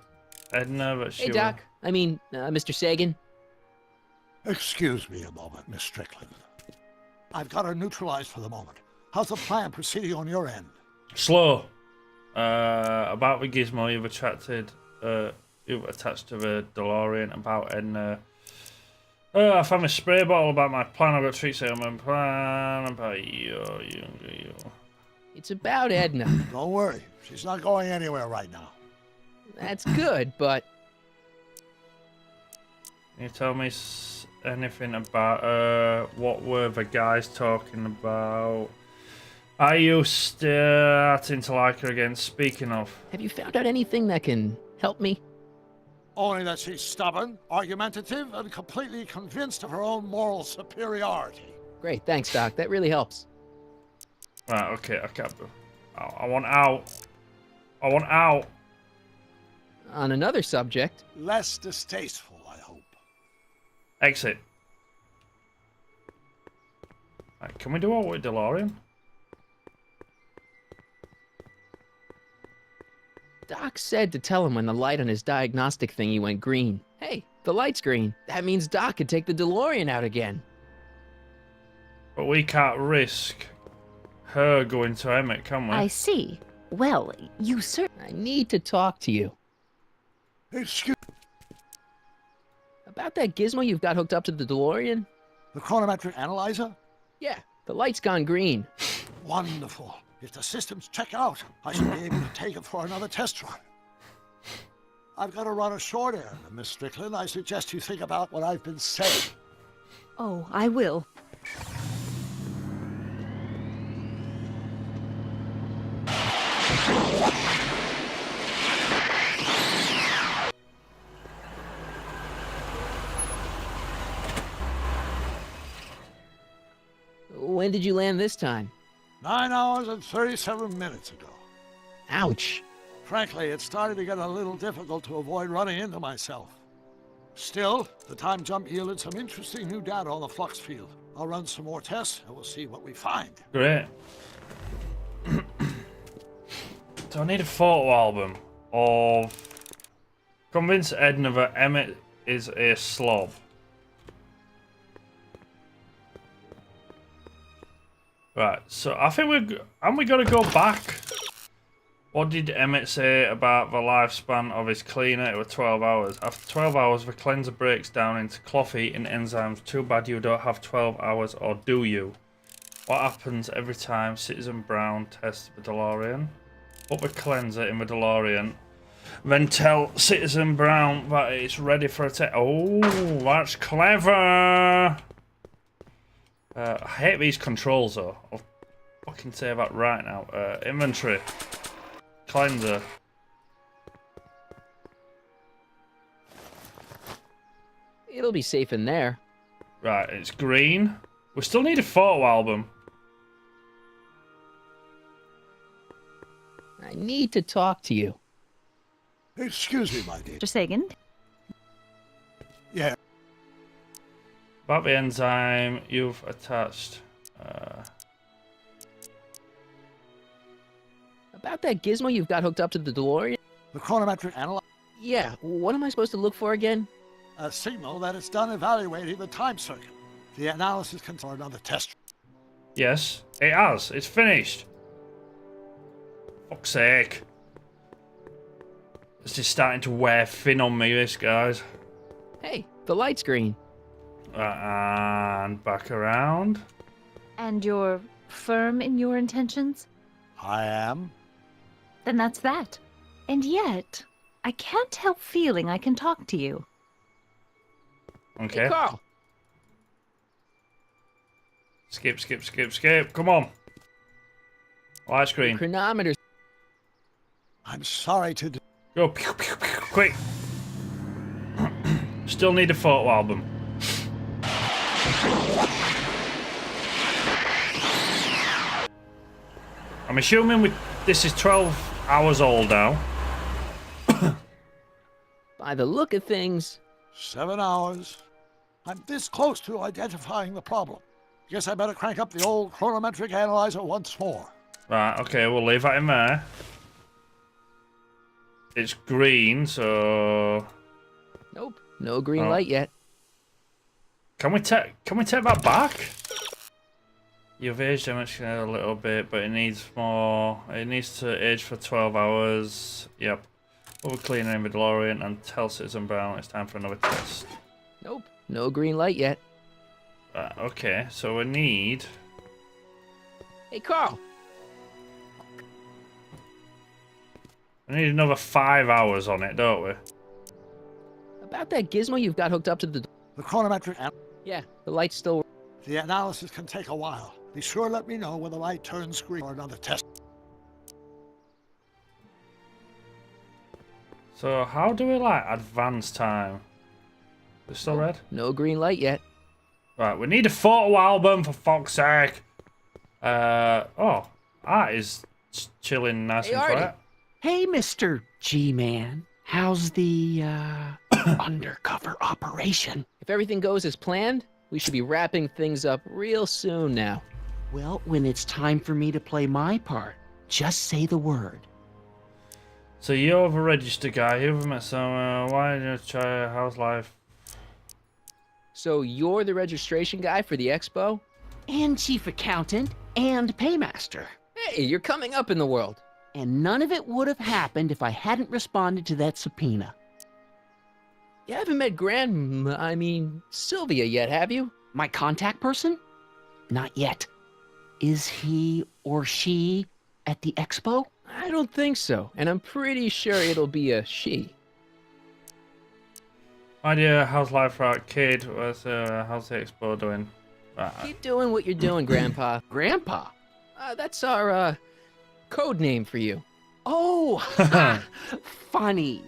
Edna that she Hey, Doc. I mean, Mr. Sagan. Excuse me a moment, Miss Strickland. I've got her neutralized for the moment. How's the plan proceeding on your end? Slow. About the gizmo you've attached to the DeLorean about Edna. I found a spray bottle about my plan. I've got Trixie on my plan about you. It's about Edna. Don't worry. She's not going anywhere right now. That's good, but... Can you tell me anything about what were the guys talking about? Are you starting to like her again? Speaking of, Have you found out anything that can help me? Only that she's stubborn, argumentative, and completely convinced of her own moral superiority. Great, thanks, Doc. That really helps. right? Okay, I can't. I want out. I want out. On another subject... Less distasteful, I hope. Exit. Right, can we do all with DeLorean? Doc, Doc said to tell him when the light on his diagnostic thingy went green. Hey, the light's green. That means Doc could take the DeLorean out again. But we can't risk her going to Emmett, can we? I see. Well, you I need to talk to you. Excuse About that gizmo you've got hooked up to the DeLorean? the chronometric analyzer? Yeah, the light's gone green. Wonderful. If the systems check out, I should be able to take it for another test run. I've got to run a short errand, Miss Strickland. I suggest you think about what I've been saying. Oh, I will. When did you land this time? 9 hours and 37 minutes ago. Ouch. Frankly, it started to get a little difficult to avoid running into myself. Still, the time jump yielded some interesting new data on the flux field. I'll run some more tests and we'll see what we find. Great. So I need a photo album of convince Edna that Emmett is a slob. Right, so I think we got to go back. What did Emmett say about the lifespan of his cleaner? It was 12 hours. After 12 hours, the cleanser breaks down into cloth-eating enzymes. Too bad you don't have 12 hours, or do you? What happens every time Citizen Brown tests the DeLorean? Put the cleanser in the DeLorean. Then tell Citizen Brown that it's ready for a test. Oh, that's clever! I hate these controls though. I'll fucking say that right now. Inventory. Cleanser. It'll be safe in there. Right, it's green. We still need a photo album. I need to talk to you. Excuse me, my dear. Just a second. Yeah. About the enzyme you've attached. About that gizmo you've got hooked up to the DeLorean? The chronometric analyzer? Yeah, what am I supposed to look for again? A signal that it's done evaluating the time circuit. The analysis can start another test. Yes, it has. It's finished. Fuck's sake. This is starting to wear thin on me, this, guys. Hey, the light's green. And back around. And you're firm in your intentions? I am. Then that's that. And yet, I can't help feeling I can talk to you. Okay. Hey, Carl. Skip, skip, skip, skip. Come on. Light screen. Chronometers. I'm sorry to... Go. Pew, pew, pew, quick. Still need a photo album. I'm assuming this is 12 hours old now. By the look of things... 7 hours. I'm this close to identifying the problem. Guess I better crank up the old chronometric analyzer once more. Right, okay, we'll leave that in there. It's green, so... Nope, no green light yet. Can we take that back? You've aged damage a little bit, but it needs more. It needs to age for 12 hours. Yep. We'll clean in the DeLorean and tell Citizen Brown it's time for another test. Nope, no green light yet. Okay, so we need... Hey, Carl. We need another 5 hours on it, don't we? About that gizmo you've got hooked up to the... The chronometric... Yeah, the light's still... The analysis can take a while. Be sure to let me know when the light turns green or another test. So how do we like advance time? It's still red? No green light yet. Right, we need a photo album for fuck's sake. Oh, that is chilling nice and quiet. Hey, Mr. G-Man. How's the, undercover operation? If everything goes as planned, we should be wrapping things up real soon now. Well, when it's time for me to play my part, just say the word. So you're the register guy. You've met someone. Why did you try house life? So you're the registration guy for the expo? And chief accountant and paymaster. Hey, you're coming up in the world. And none of it would have happened if I hadn't responded to that subpoena. You haven't met Sylvia yet, have you? My contact person? Not yet. Is he or she at the expo? I don't think so, and I'm pretty sure it'll be a she. Idea, how's life for our kid? How's the expo doing? Keep doing what you're doing, Grandpa. Grandpa? That's our, code name for you. Oh, funny.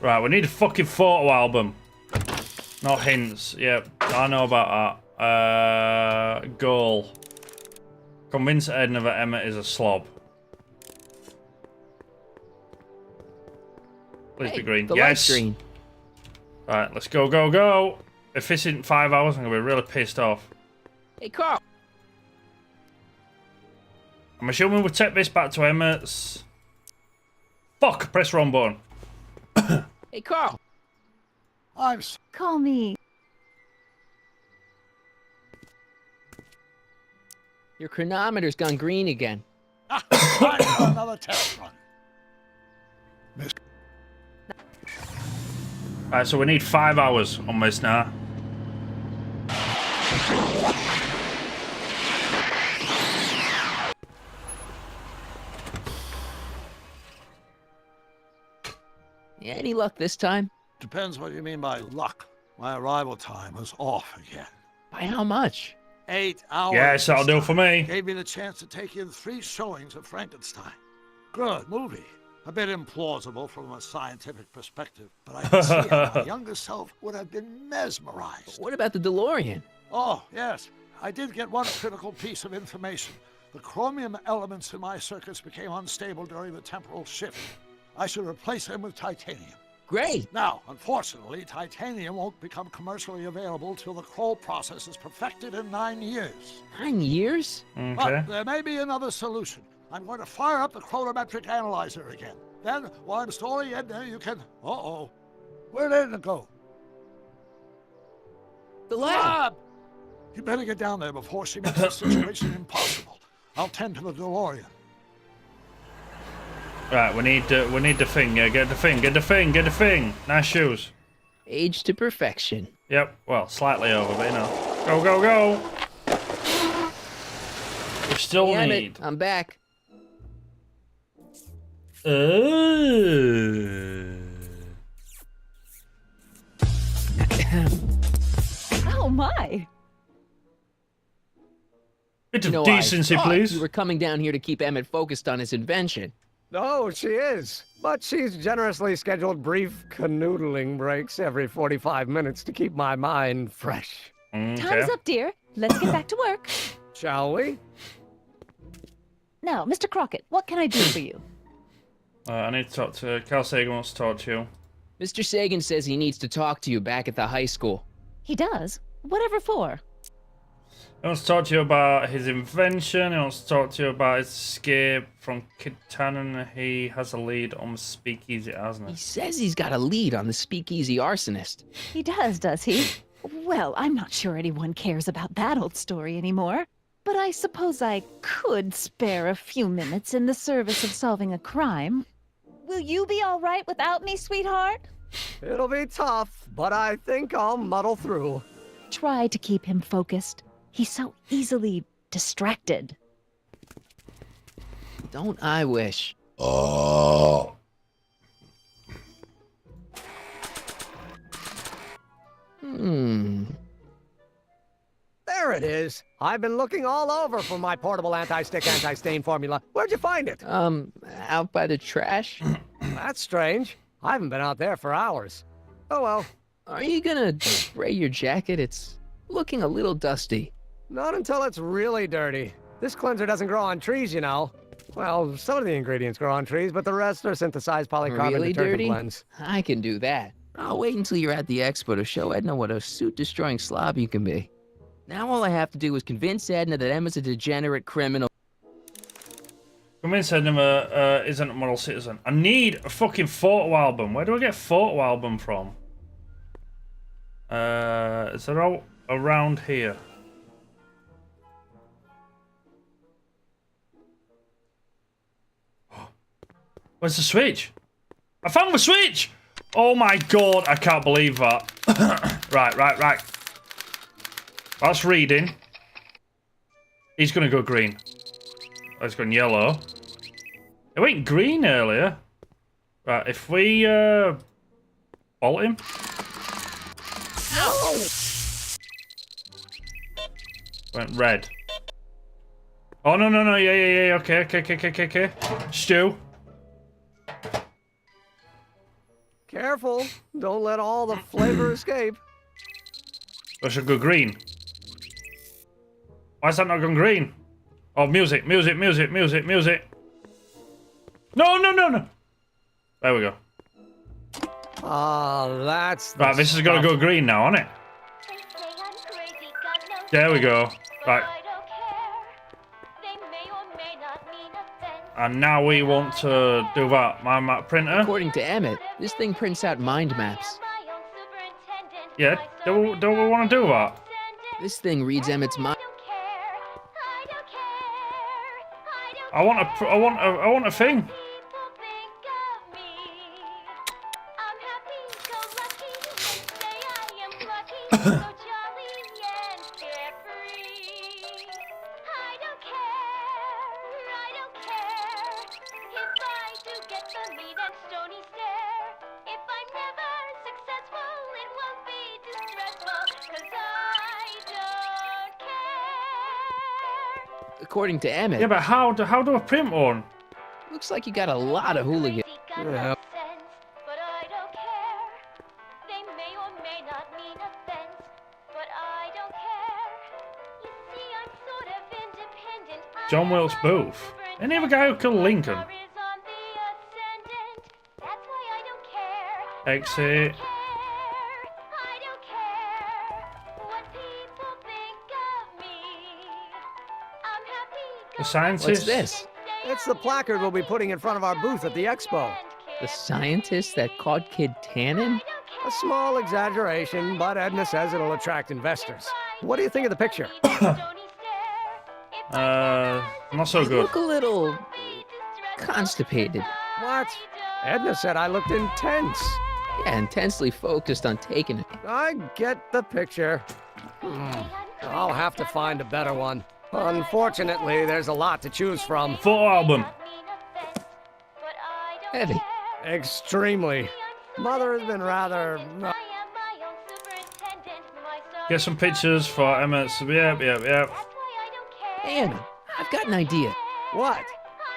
Right, we need a fucking photo album. Not hints. Yep, I know about that. Goal. Convince Edna that Emma is a slob. Please be green. Yes. Green. Right, let's go, go, go. If this isn't 5 hours, I'm gonna be really pissed off. Hey, Carl. I'm assuming we'll take this back to Emma's. Fuck! Press wrong button. Hey, Carl. Call me. Your chronometer's gone green again. Another test run. Right, so we need 5 hours on this now. Yeah, any luck this time? Depends what you mean by luck. My arrival time was off again. By how much? 8 hours. Yes, that'll do for me. Gave me the chance to take in 3 showings of Frankenstein. Good movie. A bit implausible from a scientific perspective, but I can see how my younger self would have been mesmerized. What about the DeLorean? Oh, yes. I did get one critical piece of information. The chromium elements in my circuits became unstable during the temporal shift. I should replace them with titanium. Great. Now, unfortunately, titanium won't become commercially available till the Kroll process is perfected in 9 years. 9 years? Okay. But there may be another solution. I'm going to fire up the chronometric analyzer again. Then, while I'm stalling Edna, you can... Uh-oh. Where'd Edna go? The lab! You better get down there before she makes the situation impossible. I'll tend to the DeLorean. Right, we need the thing. Yeah, get the thing. Get the thing. Get the thing. Nice shoes. Age to perfection. Yep. Well, slightly over, but you know. Go, go, go. We still Damn need. it, I'm back. Oh my! Bit of decency, please. You were coming down here to keep Emmett focused on his invention. Oh, she is. But she's generously scheduled brief canoodling breaks every 45 minutes to keep my mind fresh. Time's up, dear. Let's get back to work. Shall we? Now, Mr. Crockett, what can I do for you? I need to talk to... Carl Sagan wants to talk to you. Mr. Sagan says he needs to talk to you back at the high school. He does? Whatever for? He wants to talk to you about his invention. He wants to talk to you about his escape from Kid Tannen. He has a lead on the speakeasy, hasn't he? He says he's got a lead on the speakeasy arsonist. He does he? Well, I'm not sure anyone cares about that old story anymore. But I suppose I could spare a few minutes in the service of solving a crime. Will you be all right without me, sweetheart? It'll be tough, but I think I'll muddle through. Try to keep him focused. He's so easily distracted. Don't I wish? Oh. There it is. I've been looking all over for my portable anti-stick, anti-stain formula. Where'd you find it? Out by the trash. That's strange. I haven't been out there for hours. Oh well. Are you gonna spray your jacket? It's looking a little dusty. Not until it's really dirty. This cleanser doesn't grow on trees, you know. Well, some of the ingredients grow on trees, but the rest are synthesized polycarbonate Really detergent dirty? blends. I can do that. I'll wait until you're at the expo to show Edna what a suit-destroying slob you can be. Now all I have to do is convince Edna that Emma's a degenerate criminal. Come Convinced Enema isn't a model citizen. I need a fucking photo album. Where do I get a photo album from? Is it all around here? Where's the switch? I found the switch! Oh my god, I can't believe that. Right. That's reading. He's gonna go green. Oh, he's gone yellow. It went green earlier. Right, if we bolt him. No! Went red. Oh no, yeah, okay. Stu. Careful, don't let all the flavor escape. I should go green. Why is that not gone green? Oh, music. No. There we go. Ah, that's right. This is gonna go green now, isn't it? There we go. Right. And now we want to do that. My map printer. According to Emmett, this thing prints out mind maps. Yeah. Do we want to do that? This thing reads Emmett's mind. I want a thing. According to Emmett. Yeah, but how do I print one? Looks like you got a lot of hooligans. Yeah. John Wilkes Booth. Any other guy who killed Lincoln? Exit. The scientist? What's this? It's the placard we'll be putting in front of our booth at the expo. The scientist that caught Kid Tannen? A small exaggeration, but Edna says it'll attract investors. What do you think of the picture? Not so You good. look a little constipated. What? Edna said I looked intense. Yeah, intensely focused on taking it. I get the picture. I'll have to find a better one. Unfortunately, there's a lot to choose from. Photo album. Heavy. Extremely. Mother has been rather... Get some pictures for Emmett's. Yep. Hey, Emma, I've got an idea. What?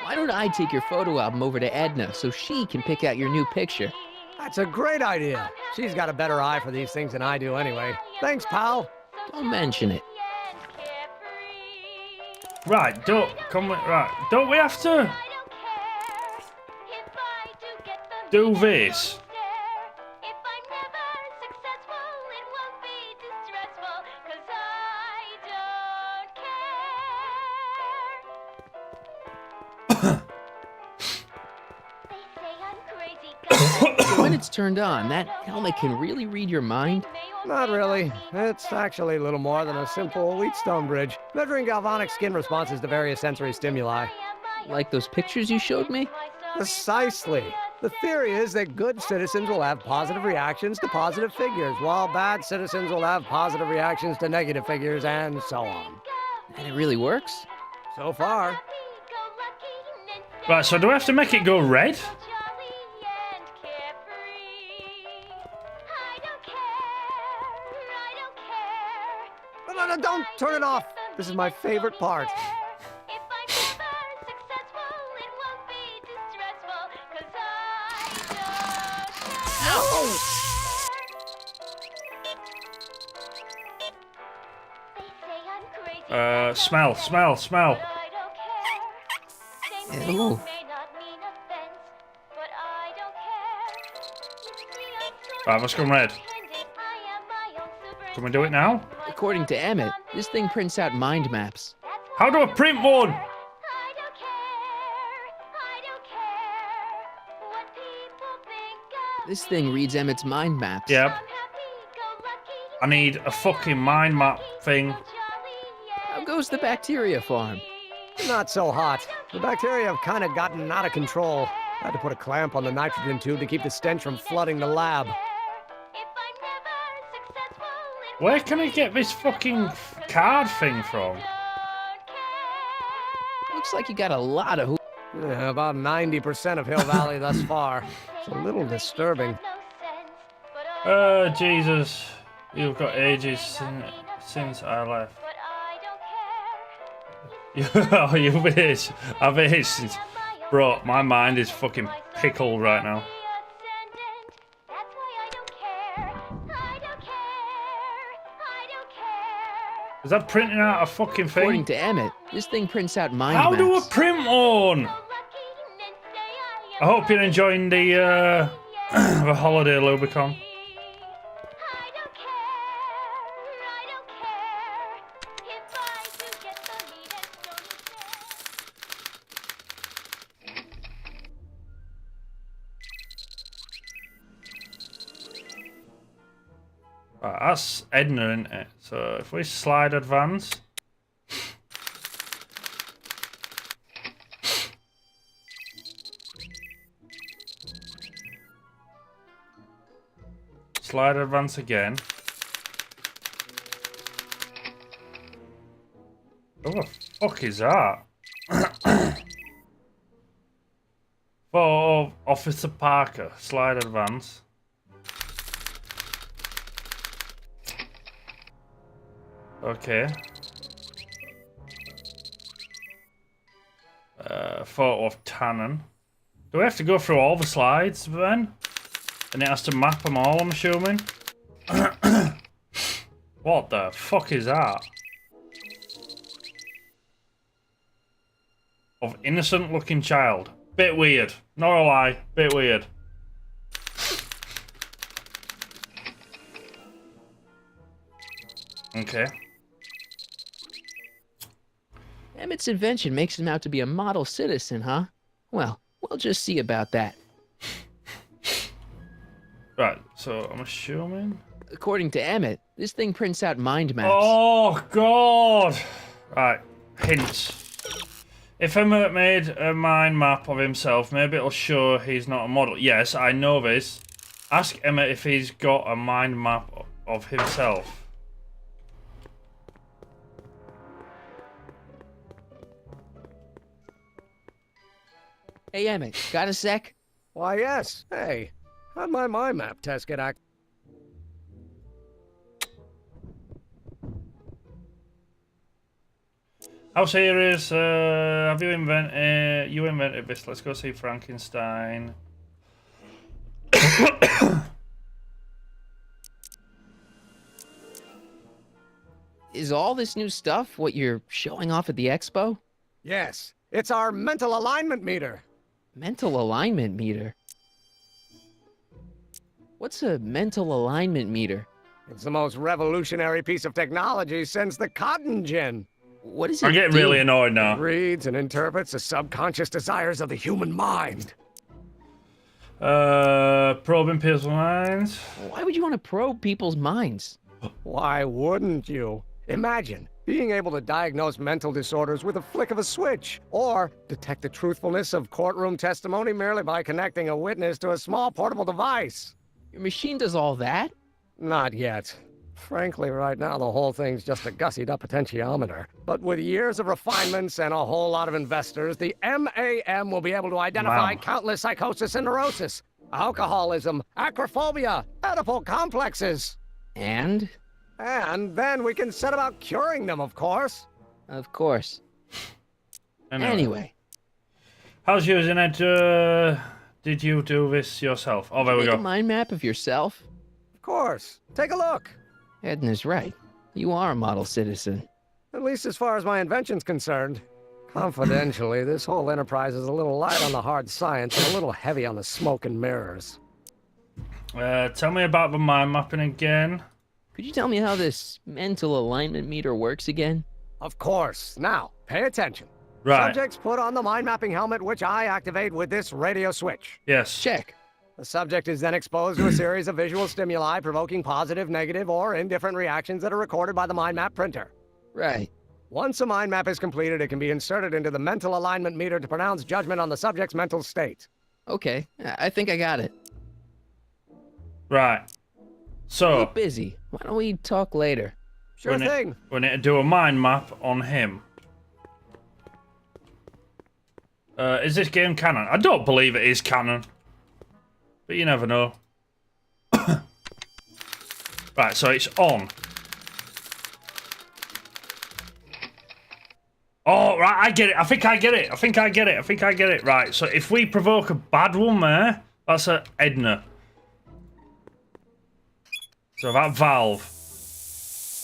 Why don't I take your photo album over to Edna so she can pick out your new picture? That's a great idea. She's got a better eye for these things than I do anyway. Thanks, pal. Don't mention it. Right, don't we have to do this? When it's turned on, that helmet can really read your mind? Not really. It's actually a little more than a simple Wheatstone bridge, measuring galvanic skin responses to various sensory stimuli. Like those pictures you showed me? Precisely. The theory is that good citizens will have positive reactions to positive figures, while bad citizens will have positive reactions to negative figures, and so on. And it really works? So far. Right, so do I have to make it go red? No, don't turn it off. This is my favorite part. Smell. Ew. Right, let's go red. Can we do it now? According to Emmett, this thing prints out mind maps. How do I print one? This thing reads Emmett's mind maps. Yep. I need a fucking mind map thing. How goes the bacteria farm? Not so hot. The bacteria have kind of gotten out of control. I had to put a clamp on the nitrogen tube to keep the stench from flooding the lab. Where can I get this fucking card thing from? Looks like you got a lot of... Yeah, about 90% of Hill Valley thus far. It's a little disturbing. Jesus. You've got ages since I left. Oh, you've aged. I've aged since... Bro, my mind is fucking pickled right now. Is that printing out a fucking thing? According to Emmett, this thing prints out mind How maps. do I print one? I hope you're enjoying the the holiday, Lubicon. Right, that's Edna, isn't it? So if we slide advance. Slide advance again. What the fuck is that? For Officer Parker, slide advance. Okay. Photo of Tannen. Do we have to go through all the slides then? And it has to map them all, I'm assuming? What the fuck is that? Of innocent looking child. Bit weird. Not a lie. Bit weird. Okay. Emmett's invention makes him out to be a model citizen, huh? Well, we'll just see about that. Right, so I'm assuming... According to Emmett, this thing prints out mind maps. Oh, God! Right, hint. If Emmett made a mind map of himself, maybe it'll show he's not a model. Yes, I know this. Ask Emmett if he's got a mind map of himself. Hey, Emmett, got a sec? Why, yes. Hey, how'd my mind map test get act? How serious? Have you invented? You invented this. Let's go see Frankenstein. Is all this new stuff what you're showing off at the expo? Yes, it's our mental alignment meter. Mental alignment meter? What's a mental alignment meter? It's the most revolutionary piece of technology since the cotton gin. What does it I'm getting really annoyed now. It reads and interprets the subconscious desires of the human mind. Probing people's minds. Why would you want to probe people's minds? Why wouldn't you? Imagine being able to diagnose mental disorders with a flick of a switch, or detect the truthfulness of courtroom testimony merely by connecting a witness to a small portable device. Your machine does all that? Not yet. Frankly, right now, the whole thing's just a gussied-up potentiometer. But with years of refinements and a whole lot of investors, the MAM will be able to identify countless psychosis and neurosis, alcoholism, acrophobia, Oedipal complexes. And? And then we can set about curing them, of course. Of course. Anyway. How's using it? Did you do this yourself? Oh, there we go. Make a mind map of yourself? Of course. Take a look. Edna's right. You are a model citizen. At least as far as my invention's concerned. Confidentially, this whole enterprise is a little light on the hard science and a little heavy on the smoke and mirrors. Tell me about the mind mapping again. Could you tell me how this mental alignment meter works again? Of course. Now, pay attention. Right. Subjects put on the mind mapping helmet, which I activate with this radio switch. Yes. Check. The subject is then exposed to a series of visual stimuli provoking positive, negative, or indifferent reactions that are recorded by the mind map printer. Right. Once a mind map is completed, it can be inserted into the mental alignment meter to pronounce judgment on the subject's mental state. Okay, I think I got it. Right. So... I'm busy. Why don't we talk later? Sure thing. We need to do a mind map on him. Is this game canon? I don't believe it is canon. But you never know. Right, so it's on. Oh, right, I get it. I think I get it. I think I get it. I think I get it. Right, so if we provoke a bad one there, that's a Edna. So that valve.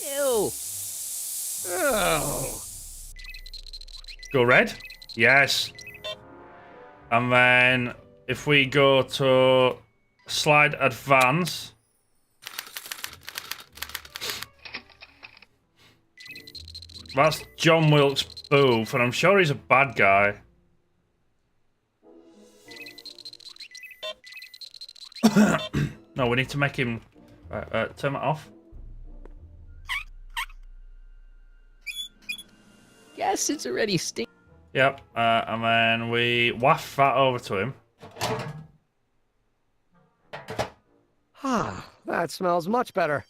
Ew. Oh. Go red? Yes. And then if we go to slide advance. That's John Wilkes Booth, and I'm sure he's a bad guy. No, we need to make him... turn it off. Yes, it's already stinking. Yep, and then we waft that over to him. Ah, that smells much better.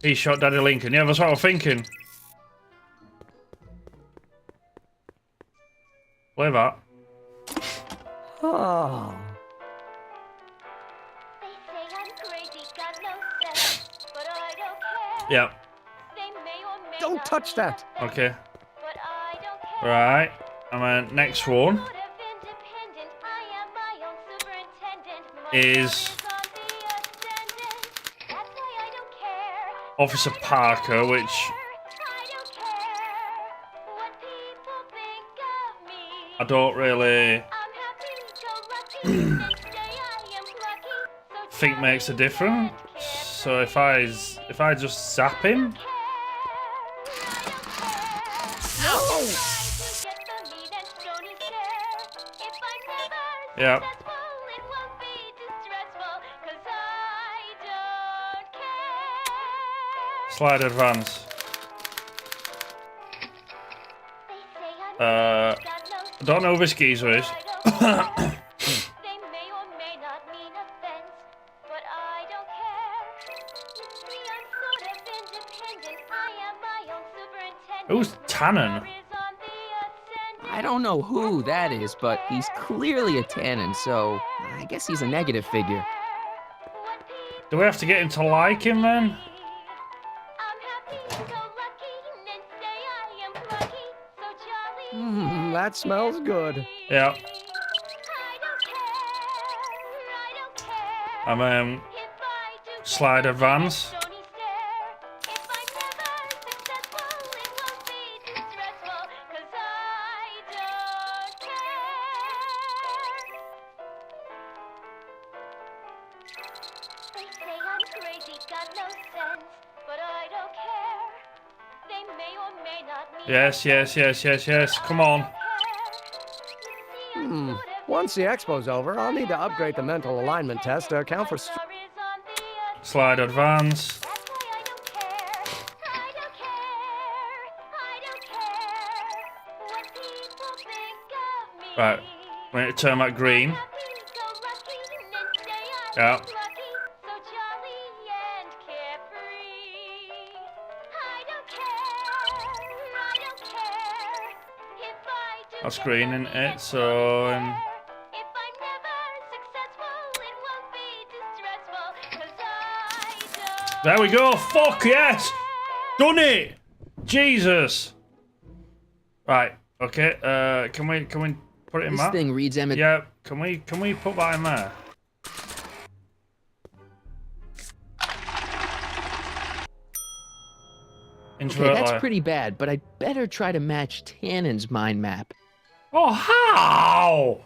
He shot Daddy Lincoln. Yeah, that's what I was thinking. Play that. Oh. Yeah. Don't touch that. Okay. Right. And then next one is Officer Parker, which I don't really think makes a difference. So if I just zap him. Yeah. Slide advance. I don't know who this geezer is. Who's Tannen? I don't know who that is, but he's clearly a Tannen, so I guess he's a negative figure. Do we have to get him to like him then? That smells good. Yeah. And then slide advance. Yes, yes, yes, yes, yes. Come on. Once the expo's over, I'll need to upgrade the mental alignment test to account for... Slide advance. Right. We need to turn that green. Yeah. That's green, isn't it? So... there we go. Fuck yes! Done it! Jesus! Right. Okay. Can we put it in this that? This thing reads Emmett. Yeah. Can we put that in there? Okay, that's pretty bad, but I'd better try to match Tannen's mind map. Oh, how?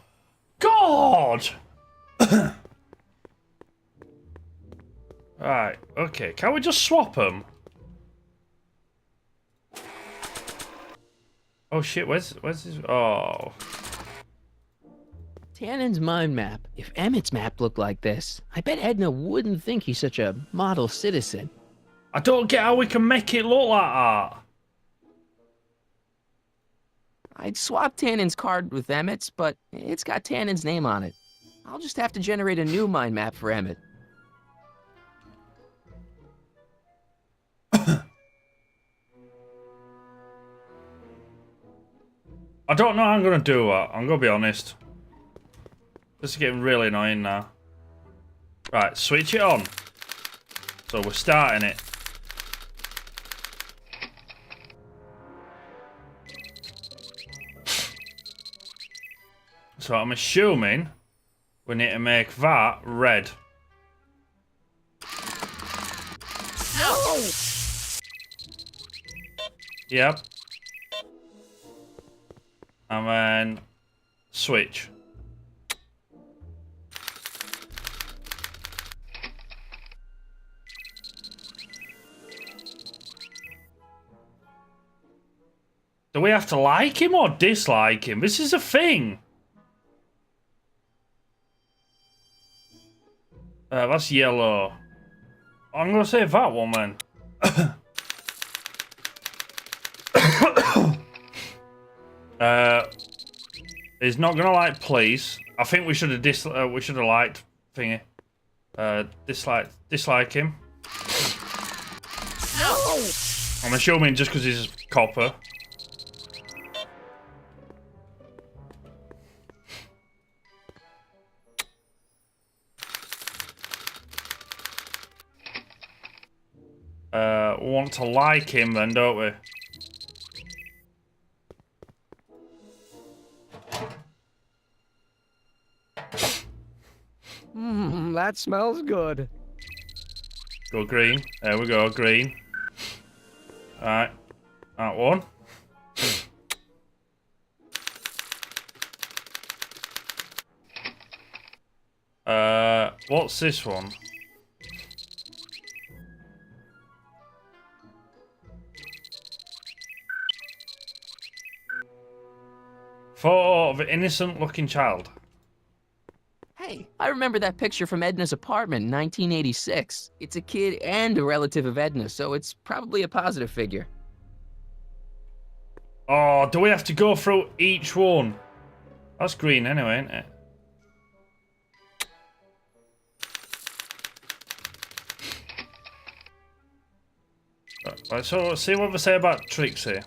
God! Right, okay. Can we just swap them? Oh shit, where's his... Oh. Tannen's mind map. If Emmett's map looked like this, I bet Edna wouldn't think he's such a model citizen. I don't get how we can make it look like that. I'd swap Tannen's card with Emmett's, but it's got Tannen's name on it. I'll just have to generate a new mind map for Emmett. I don't know how I'm going to do that. I'm going to be honest. This is getting really annoying now. Right, switch it on. So we're starting it. So I'm assuming we need to make that red. No! Yep. And then switch. Do we have to like him or dislike him? This is a thing. That's yellow. I'm gonna say that one then. He's not gonna like please. I think we should have liked thingy. Dislike him. No! I'm assuming just because he's copper. We want to like him then, don't we? That smells good. Go green. There we go, green. Alright. That one. What's this one? Photo of an innocent looking child. Hey, I remember that picture from Edna's apartment in 1986. It's a kid and a relative of Edna, so it's probably a positive figure. Oh, do we have to go through each one? That's green anyway, isn't it? Right, so let's see what they say about Trixie.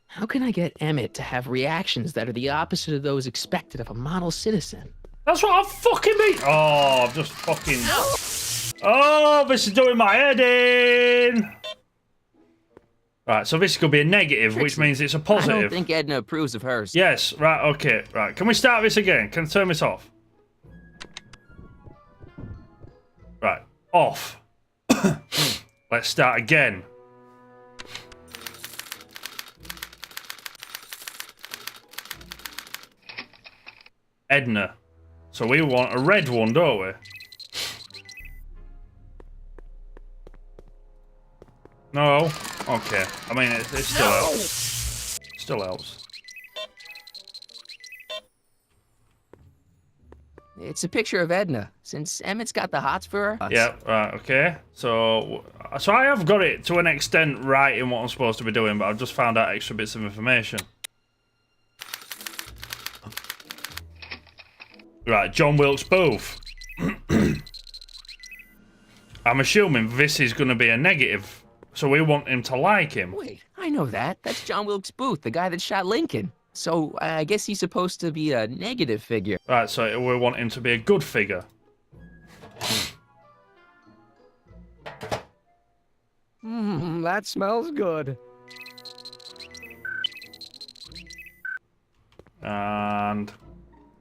How can I get Emmett to have reactions that are the opposite of those expected of a model citizen? That's what I fucking mean. Oh, I've just fucking... Oh, this is doing my head in. Right, so this could be a negative, which means it's a positive. I don't think Edna approves of hers. Yes, right, okay, right. Can we start this again? Can I turn this off? Right, off. Let's start again. Edna. So we want a red one, don't we? No. Okay. I mean, it still helps. Still helps. It's a picture of Edna, since Emmett's got the hots for her. Yeah, right, okay. So I have got it to an extent right in what I'm supposed to be doing, but I've just found out extra bits of information. Right, John Wilkes Booth. I'm assuming this is going to be a negative, so we want him to like him. Wait, I know that. That's John Wilkes Booth, the guy that shot Lincoln. So I guess he's supposed to be a negative figure. Right, so we want him to be a good figure. That smells good. And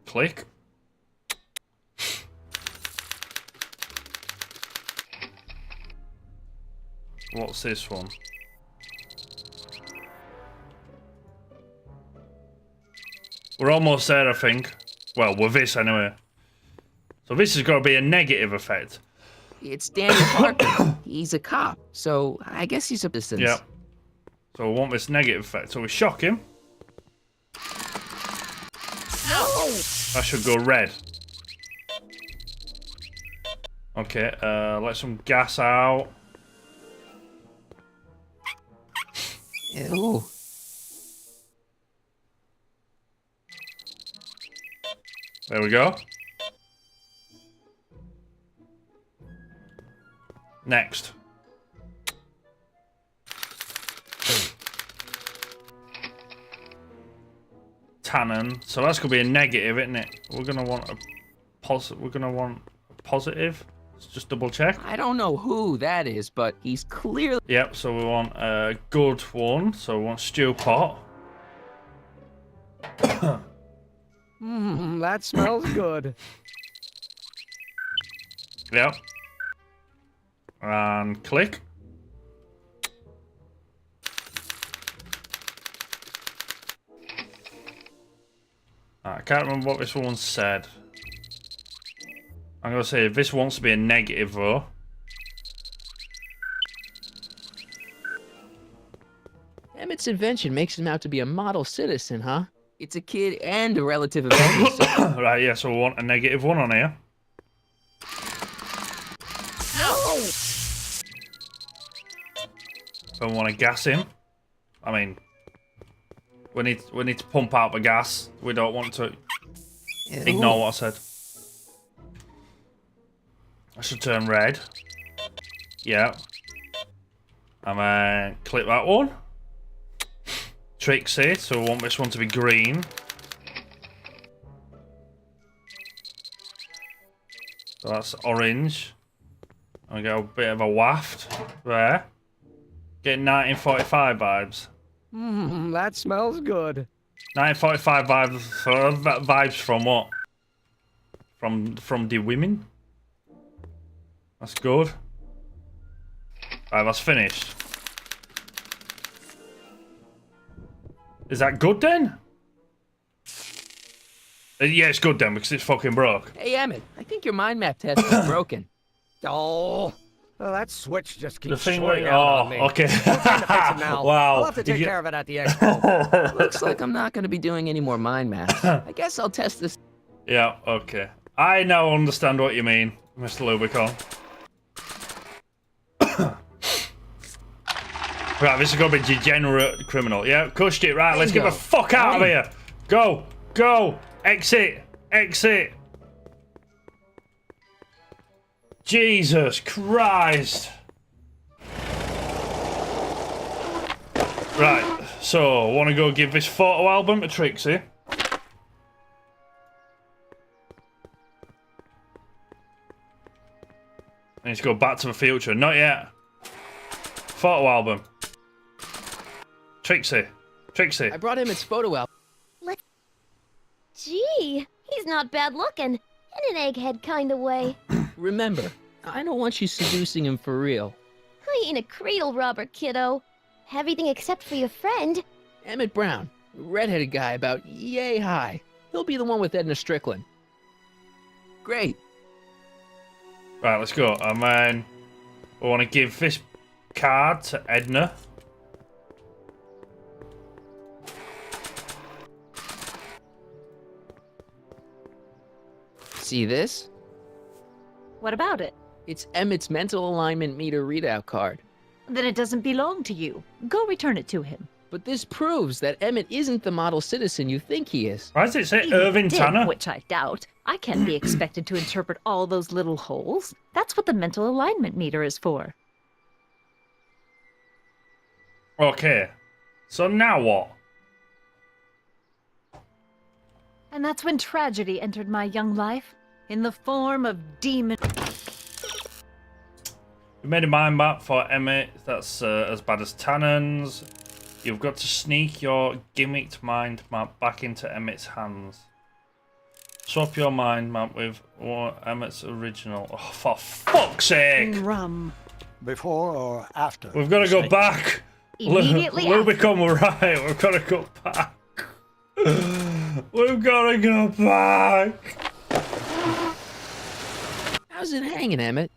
click. What's this one? We're almost there, I think. Well, with this anyway. So this is going to be a negative effect. It's Daniel Parker. He's a cop, so I guess he's a distance. Yep. So we want this negative effect. So we shock him. That should go red. Okay, let some gas out. Ew. There we go. Next. Tannin. So that's gonna be a negative, isn't it? We're gonna want a positive. We're gonna want a positive. Let's just double check. I don't know who that is, but he's clearly. Yep. So we want a good one. So we want stew pot. That smells good. Yep. And click. I can't remember what this one said. I'm going to say this wants to be a negative though. Emmett's invention makes him out to be a model citizen, huh? It's a kid and a relative of Emmett's. Right, yeah, so we want a negative one on here. Don't want to gas him. I mean, we need to pump out the gas. We don't want to ignore what I said. I should turn red. Yeah. And then click that one. Trixie, so we want this one to be green. So that's orange. And we get a bit of a waft there. Getting 1945 vibes. That smells good. 1945 vibes from what? From the women? That's good. Right, that's finished. Is that good then? Yeah, it's good then because it's fucking broke. Hey, Emmett, I think your mind map test is broken. Oh, well, that switch just keeps The thing swinging where, out on me. okay. I'm trying to fix it now. Wow. I'll have to take care of it at the expo. Looks like I'm not going to be doing any more mind maps. I guess I'll test this. Yeah, okay. I now understand what you mean, Mr. Lubicon. Right, this is going to be degenerate criminal. Yeah, cushed it. Right, let's get the fuck out of here. Go, go, exit, exit. Jesus Christ. Right, so I want to go give this photo album to Trixie. I need to go back to the future. Not yet. Photo album. Trixie. Trixie. I brought him its photo album. Gee, he's not bad looking. In an egghead kind of way. Remember, I don't want you seducing him for real. I ain't a cradle robber, kiddo. Everything except for your friend. Emmett Brown, redheaded guy about yay high. He'll be the one with Edna Strickland. Great. Right, let's go. And then I want to give this card to Edna. See this? What about it? It's Emmett's mental alignment meter readout card. Then it doesn't belong to you. Go return it to him. But this proves that Emmett isn't the model citizen you think he is. Why does it say Even Irving did, Tanner? which I doubt. I can't be expected to interpret all those little holes. That's what the mental alignment meter is for. Okay. So now what? And that's when tragedy entered my young life, in the form of demon... We made a mind map for Emmett that's as bad as Tannen's. You've got to sneak your gimmicked mind map back into Emmett's hands. Swap your mind map with Emmett's original. Oh, for fuck's sake! Rum. Before or after? We've got to go back. Immediately We'll after. become right. We've got to go back. We've got to go back. How's it hanging, Emmett?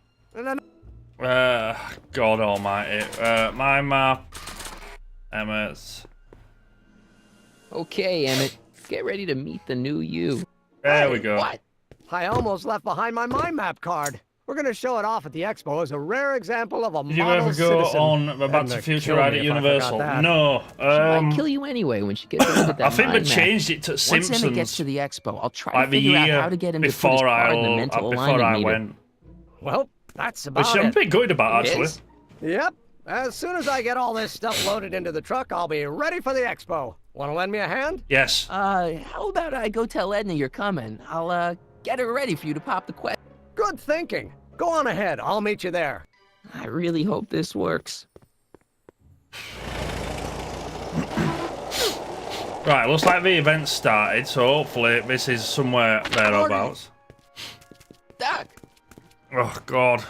God almighty. Mind map. Emmett. Okay, Emmett. Get ready to meet the new you. There we go. What? I almost left behind my mind map card. We're going to show it off at the expo as a rare example of a Did you model ever go citizen. on the Back to the Future ride at Universal? that. No. She might kill you anyway when she gets rid of that I think they mind map. changed it to Once Simpsons. Emmett gets to the expo, I'll try like to the figure out year how to get him to put his before card in the mental before alignment I meter. went. Well, that's about Which it. I'm pretty good about, It actually. is? Yep. As soon as I get all this stuff loaded into the truck, I'll be ready for the expo. Want to lend me a hand? Yes. How about I go tell Edna you're coming? I'll, get her ready for you to pop the quest. Good thinking. Go on ahead. I'll meet you there. I really hope this works. Right, looks like the event started, so hopefully this is somewhere thereabouts. Doc! Oh, God.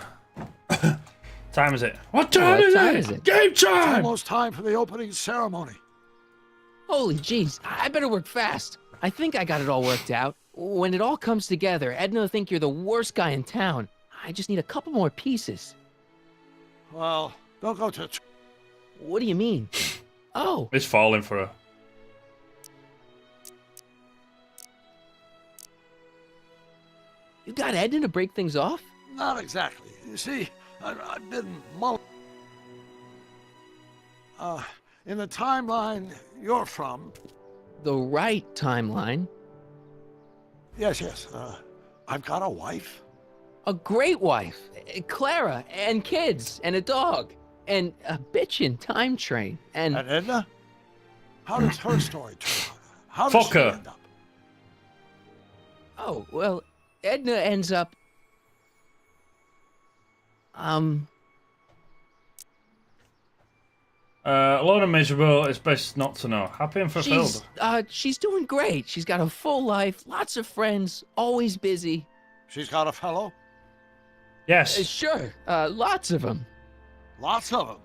Time is it? What time, is it? Game It's time! almost time for the opening ceremony. Holy jeez, I better work fast. I think I got it all worked out. When it all comes together, Edna will think you're the worst guy in town. I just need a couple more pieces. Well, don't go to... What do you mean? Oh. It's falling for her. You got Edna to break things off? Not exactly. You see, I've been mulling... in the timeline you're from... The right timeline? Yes. I've got a wife. A great wife. Clara, and kids, and a dog, and a bitchin' time train, and... And Edna? How does her story turn out? How does she end up? Oh, well, Edna ends up... Alone and miserable, it's best not to know. Happy and fulfilled. She's doing great. She's got a full life, lots of friends, always busy. She's got a fellow? Yes. Sure, lots of them. Lots of them?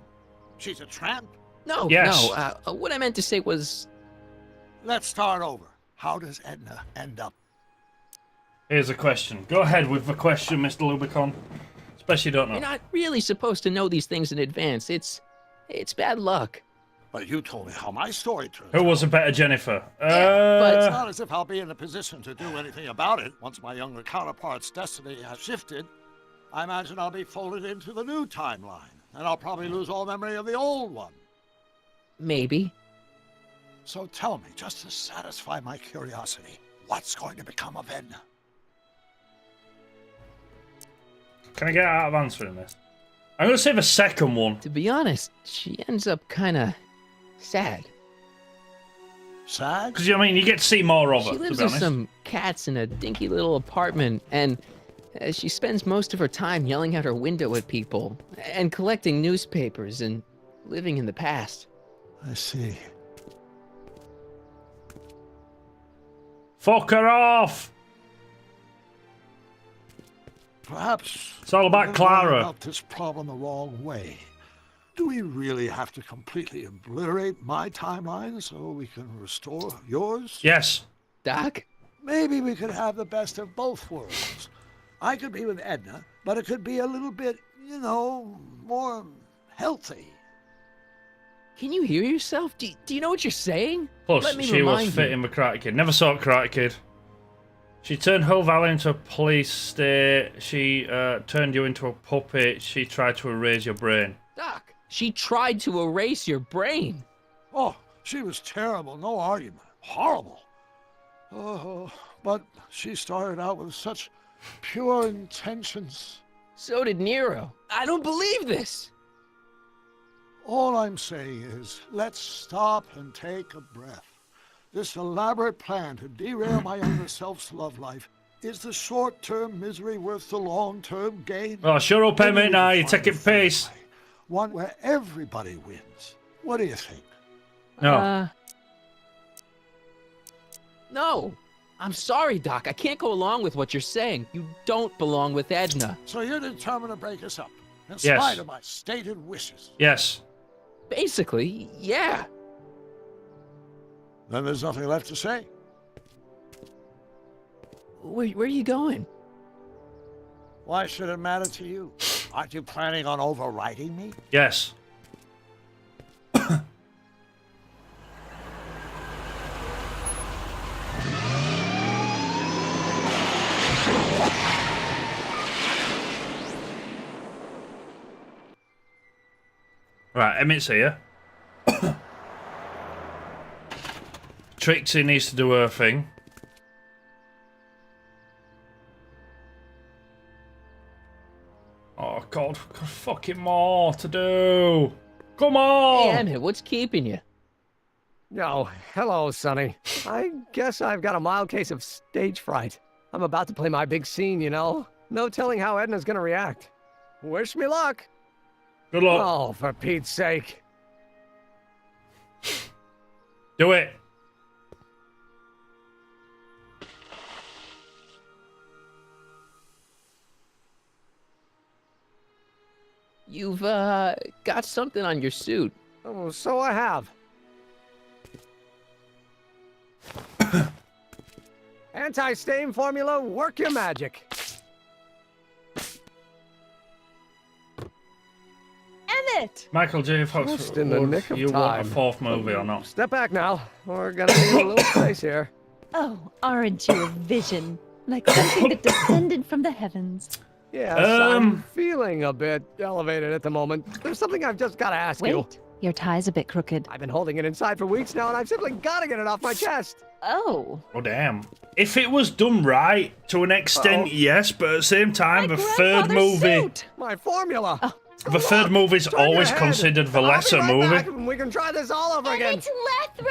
She's a tramp? No, Yes. no, what I meant to say was... Let's start over. How does Edna end up? Here's a question. Go ahead with the question, Mr. Lubicon. Especially don't know. You're not really supposed to know these things in advance. It's bad luck. But you told me how my story turned Who was a better Jennifer? but it's not as if I'll be in a position to do anything about it once my younger counterpart's destiny has shifted. I imagine I'll be folded into the new timeline, and I'll probably lose all memory of the old one. Maybe. So tell me, just to satisfy my curiosity, what's going to become of Edna? Can I get out of answering this? I'm going to say the second one. To be honest, she ends up kind of sad. Sad? Because, I mean, you get to see more of her, She to lives be with honest. some cats in a dinky little apartment, and she spends most of her time yelling out her window at people, and collecting newspapers, and living in the past. I see. Fuck her off! Perhaps It's all about we're Clara. going about this problem the wrong way. Do we really have to completely obliterate my timeline so we can restore yours? Yes. Doc? Maybe we could have the best of both worlds. I could be with Edna, but it could be a little bit, you know, more healthy. Can you hear yourself? Do you know what you're saying? Plus, Let me she was remind fit you. in the Karate Kid. Never saw Karate Kid. She turned Hull Valley into a police state. She turned you into a puppet. She tried to erase your brain. Doc, she tried to erase your brain. Oh, she was terrible, no argument. Horrible. Oh, but she started out with such pure intentions. So did Nero. I don't believe this. All I'm saying is, let's stop and take a breath. This elaborate plan to derail my younger self's love life, is the short-term misery worth the long-term gain? Oh, shut up, Maybe Emmett, now. we'll You find take a it third peace. way, one where everybody wins. What do you think? No. No. I'm sorry, Doc. I can't go along with what you're saying. You don't belong with Edna. So you're determined to break us up, in Yes. spite of my stated wishes. Yes. Basically, yeah. Then there's nothing left to say. Where are you going? Why should it matter to you? Aren't you planning on overriding me? Yes. Right, Emmett's here. Trixie needs to do her thing. Oh God, we've got fucking more to do. Come on! Hey, Emmett, what's keeping you? Oh, hello, Sonny. I guess I've got a mild case of stage fright. I'm about to play my big scene, you know? No telling how Edna's gonna react. Wish me luck. Good luck. Oh, for Pete's sake. Do it. You've, got something on your suit. Oh, so I have. Anti-stain formula, work your magic. Emmett! Michael J. Fox, Just in the nick of you want a time. 4th movie or not? Step back now. We're gonna need a little space here. Oh, aren't you a vision? Like something that descended from the heavens. Yes, I'm feeling a bit elevated at the moment. There's something I've just got to ask you. Wait, your tie's a bit crooked. I've been holding it inside for weeks now, and I've simply got to get it off my chest. Oh. Oh, damn. If it was done right, to an extent, yes, but at the same time, the third movie... Suit. My formula. Oh. The third movie's always considered the lesser movie. We can try this all over again.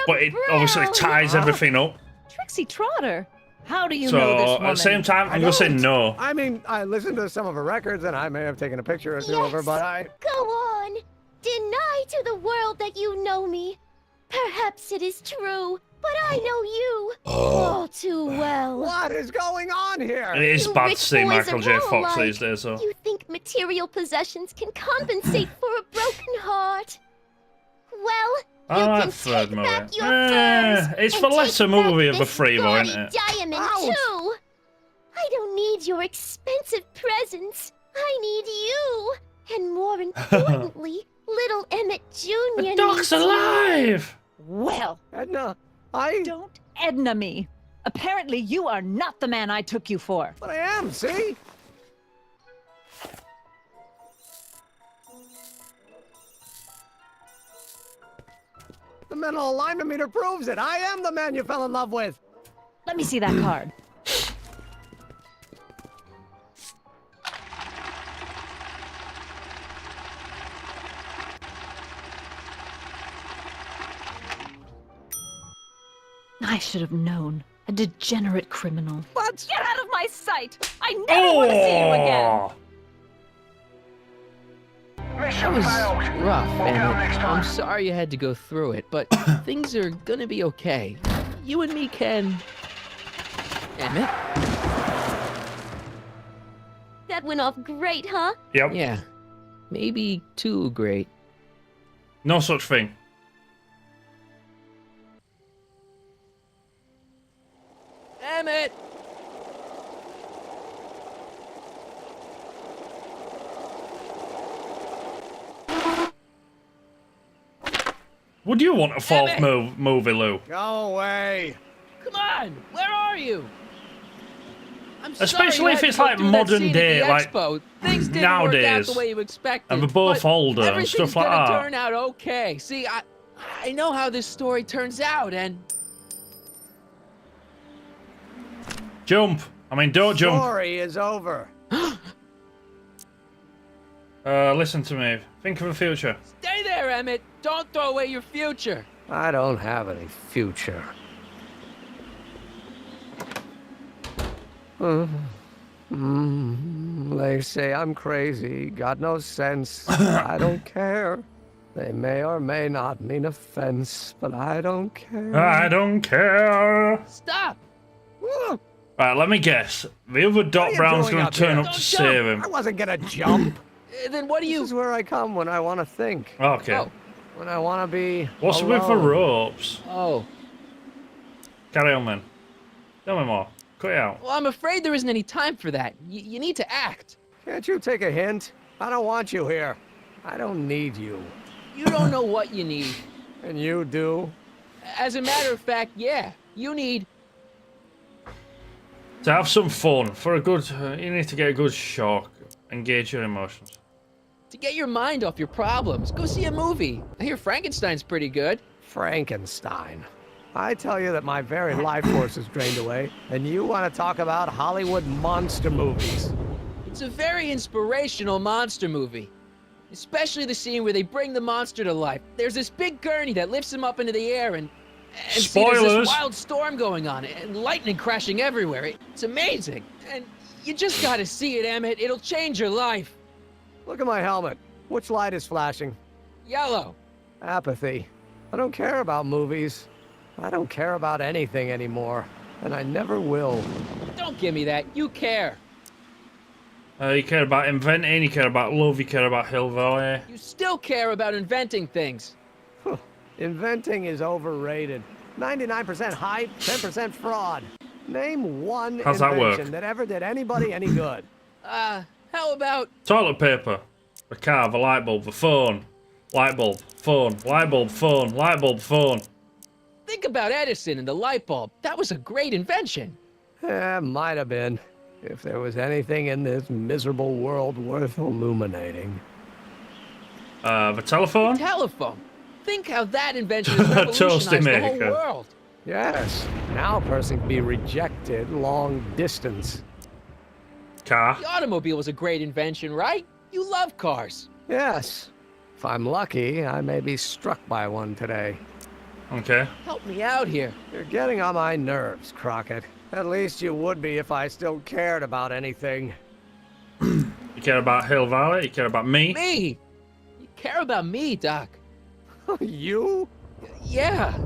But it obviously ties everything up. Trixie Trotter. How do you So, know this woman? at the same time, I'm going to say no. I mean, I listened to some of her records, and I may have taken a picture or two of her, but I... Go on. Deny to the world that you know me. Perhaps it is true, but I know you all too well. What is going on here? It is You bad to rich see boys Michael are J. all Fox alike. these days, though. You think material possessions can compensate for a broken heart? Well, you Oh, can that third take movie. back your furs It's and the take lesser back movie of the this three, though, gaudy isn't it? diamond too. I don't need your expensive presents. I need you. And more importantly, little Emmett Jr. The dog's needs you. alive! Well, Edna, don't Edna me. Apparently, you are not the man I took you for. But I am, see? The mental alignment meter proves it. I am the man you fell in love with. Let me see that card. I should have known. A degenerate criminal. What? Get out of my sight! I never want to see you again! That was rough, Emmett. I'm sorry you had to go through it, but things are gonna be okay. You and me can... Emmett? That went off great, huh? Yep. Yeah. Maybe too great. No such thing. Emmett! Would you want a 4th movie, Lou? Go away. Come on! Where are you? I'm Especially sorry you if had it's to go like through that modern scene at day, the like expo. Things didn't work out nowadays. the way you expected. And we're both but older and everything's stuff like gonna that. turn out okay. See, I know how this story turns out, and Jump. I mean, don't jump. Story is over. Listen to me. Think of the future. stay there, Emmett. Don't throw away your future. I don't have any future. They say I'm crazy, got no sense. I don't care. They may or may not mean offense, but I don't care. I don't care. Stop. Right, let me guess. The other Doc Brown's doing going up to turn here? up to Don't save him. I wasn't gonna jump. Then what do you... This is where I come when I want to think. Okay. Oh. When I want to be What's with the alone. ropes? Oh. Carry on, man. Tell me more. Cut it out. Well, I'm afraid there isn't any time for that. You need to act. Can't you take a hint? I don't want you here. I don't need you. You don't know what you need. And you do? As a matter of fact, yeah. You need... To have some fun, for a good... you need to get a good shock. Engage your emotions. To get your mind off your problems, go see a movie. I hear Frankenstein's pretty good. Frankenstein. I tell you that my very life force is drained away, and you want to talk about Hollywood monster movies. It's a very inspirational monster movie. Especially the scene where they bring the monster to life. There's this big gurney that lifts him up into the air and see, there's this wild storm going on and lightning crashing everywhere. It's amazing. And you just gotta see it, Emmett. It'll change your life. Look at my helmet. Which light is flashing? Yellow. Apathy. I don't care about movies. I don't care about anything anymore. And I never will. Don't give me that. You care. You care about inventing, you care about love, you care about Hill Valley. You still care about inventing things. Inventing is overrated. 99% hype, 10% fraud. Name one How's that work? invention that ever did anybody any good. How about... Toilet paper, a car, a light bulb, a phone, light bulb, phone, light bulb, phone, light bulb, phone. Think about Edison and the light bulb. That was a great invention. Might have been. If there was anything in this miserable world worth illuminating. The telephone? Telephone. Think how that invention has revolutionized the whole world. Yes. Now a person can be rejected long distance. Car. The automobile was a great invention, right? You love cars. Yes. If I'm lucky, I may be struck by one today. Okay. Help me out here. You're getting on my nerves, Crockett. At least you would be if I still cared about anything. You care about Hill Valley? You care about me? Me? You care about me, Doc. You? Yeah.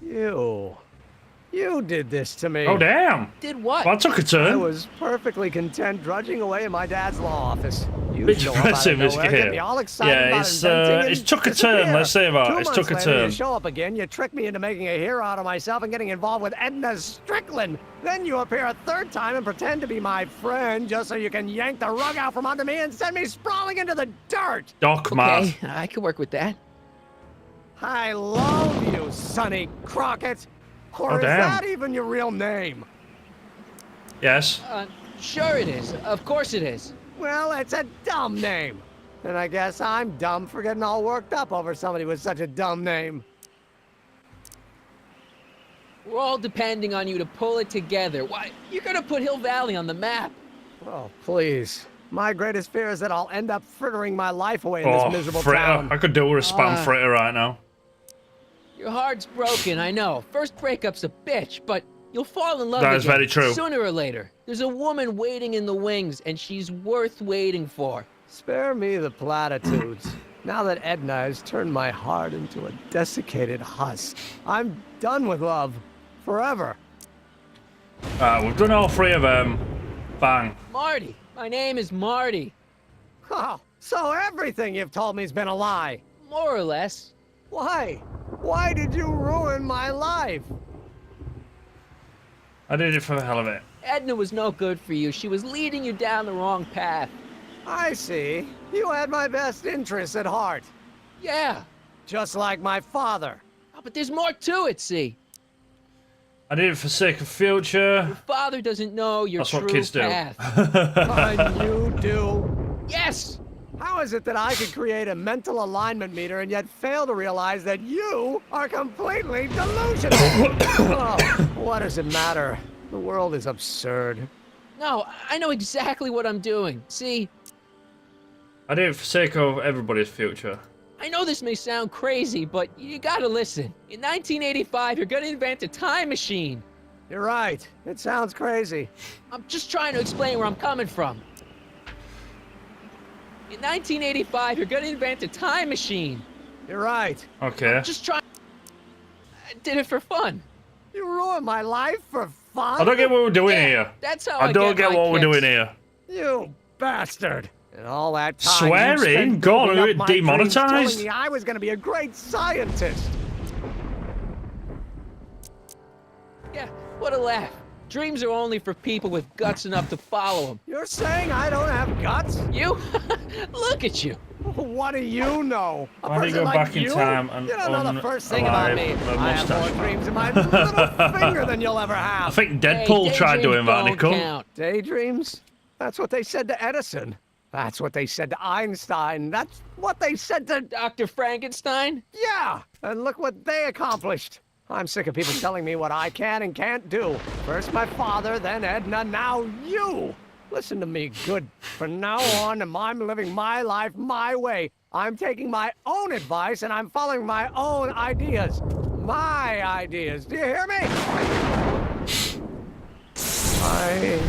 You did this to me. Oh, damn. Did what? Well, I took a turn. I was perfectly content drudging away in my dad's law office. You Bit show depressive, up out this of nowhere, get me game. all excited Yeah, about inventing it's and took a turn. disappear. Let's say that. 2 It's months took a later, turn. You show up again, you trick me into making a hero out of myself and getting involved with Edna Strickland. Then you appear a third time and pretend to be my friend just so you can yank the rug out from under me and send me sprawling into the dirt. Doc, man. Okay, I can work with that. I love you, Sonny Crockett. Or Oh, is damn. that even your real name? Yes. Sure it is. Of course it is. Well, it's a dumb name. And I guess I'm dumb for getting all worked up over somebody with such a dumb name. We're all depending on you to pull it together. Why, you're gonna put Hill Valley on the map. Oh, please. My greatest fear is that I'll end up frittering my life away in this miserable fritter. town. I could do with a spam fritter right now. Your heart's broken, I know. First breakup's a bitch, but you'll fall in love again. That is very true. Sooner or later. There's a woman waiting in the wings, and she's worth waiting for. Spare me the platitudes. Now that Edna has turned my heart into a desiccated husk, I'm done with love. Forever. We've done all three of them. Bang. Marty. My name is Marty. Oh, so everything you've told me's been a lie. More or less. Why? Why did you ruin my life? I did it for the hell of it. Edna was no good for you. She was leading you down the wrong path. I see. You had my best interests at heart. Yeah. Just like my father. Oh, but there's more to it, see. I did it for sake of future. Your father doesn't know your That's true what kids do. path. And you do? Yes! How is it that I could create a mental alignment meter and yet fail to realize that you are completely delusional? Oh, what does it matter? The world is absurd. No, I know exactly what I'm doing. See, I did it for sake of everybody's future. I know this may sound crazy, but you gotta listen. In 1985, you're gonna invent a time machine. You're right. It sounds crazy. I'm just trying to explain where I'm coming from. In 1985, you're gonna invent a time machine. You're right. Okay. Just try. I did it for fun. You ruined my life for fun? I don't get what we're doing here. That's how I don't get my what we're kicks. doing here. You bastard. And all that time Swearing? you spent God, building are up you my dreams, demonetized? telling me I was going to be a great scientist. Yeah, what a laugh. Dreams are only for people with guts enough to follow them. You're saying I don't have guts? You? Look at you. What do you know? A Why don't you person go like back in you? time and You don't know the first thing about me. unalive a I have mustache more man? dreams in my little finger than you'll ever have. I think Deadpool tried doing that, daydreams Nicole. don't count. Daydreams? That's what they said to Edison. That's what they said to Einstein. That's what they said to Dr. Frankenstein? Yeah, and look what they accomplished. I'm sick of people telling me what I can and can't do. First my father, then Edna, now you. Listen to me, good. From now on, I'm living my life my way. I'm taking my own advice and I'm following my own ideas. My ideas. Do you hear me?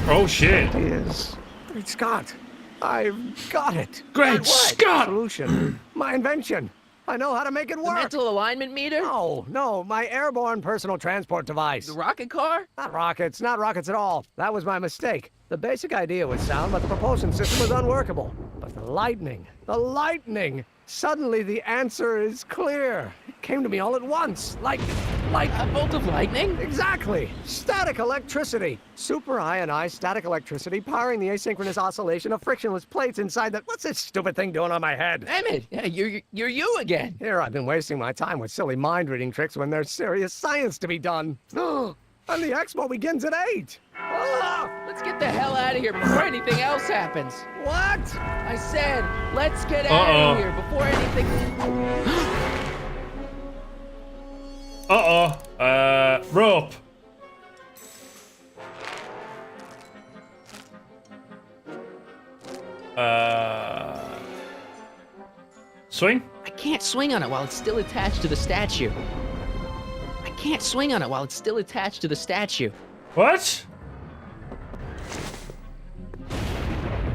Oh shit. Ideas. Great Scott. I've got it. Great Scott! Solution. My invention. I know how to make it work. The mental alignment meter? No, my airborne personal transport device. The rocket car? Not rockets at all. That was my mistake. The basic idea was sound, but the propulsion system was unworkable. But the lightning. Suddenly the answer is clear. It came to me all at once, like a bolt of lightning? Exactly. Static electricity. Super ionized static electricity powering the asynchronous oscillation of frictionless plates inside the... What's this stupid thing doing on my head? Emmett, you're you again. Here I've been wasting my time with silly mind-reading tricks when there's serious science to be done. And the expo begins at 8. Let's get the hell out of here before anything else happens. What? I said, let's get out of here before anything... Rope. Swing? I can't swing on it while it's still attached to the statue. What?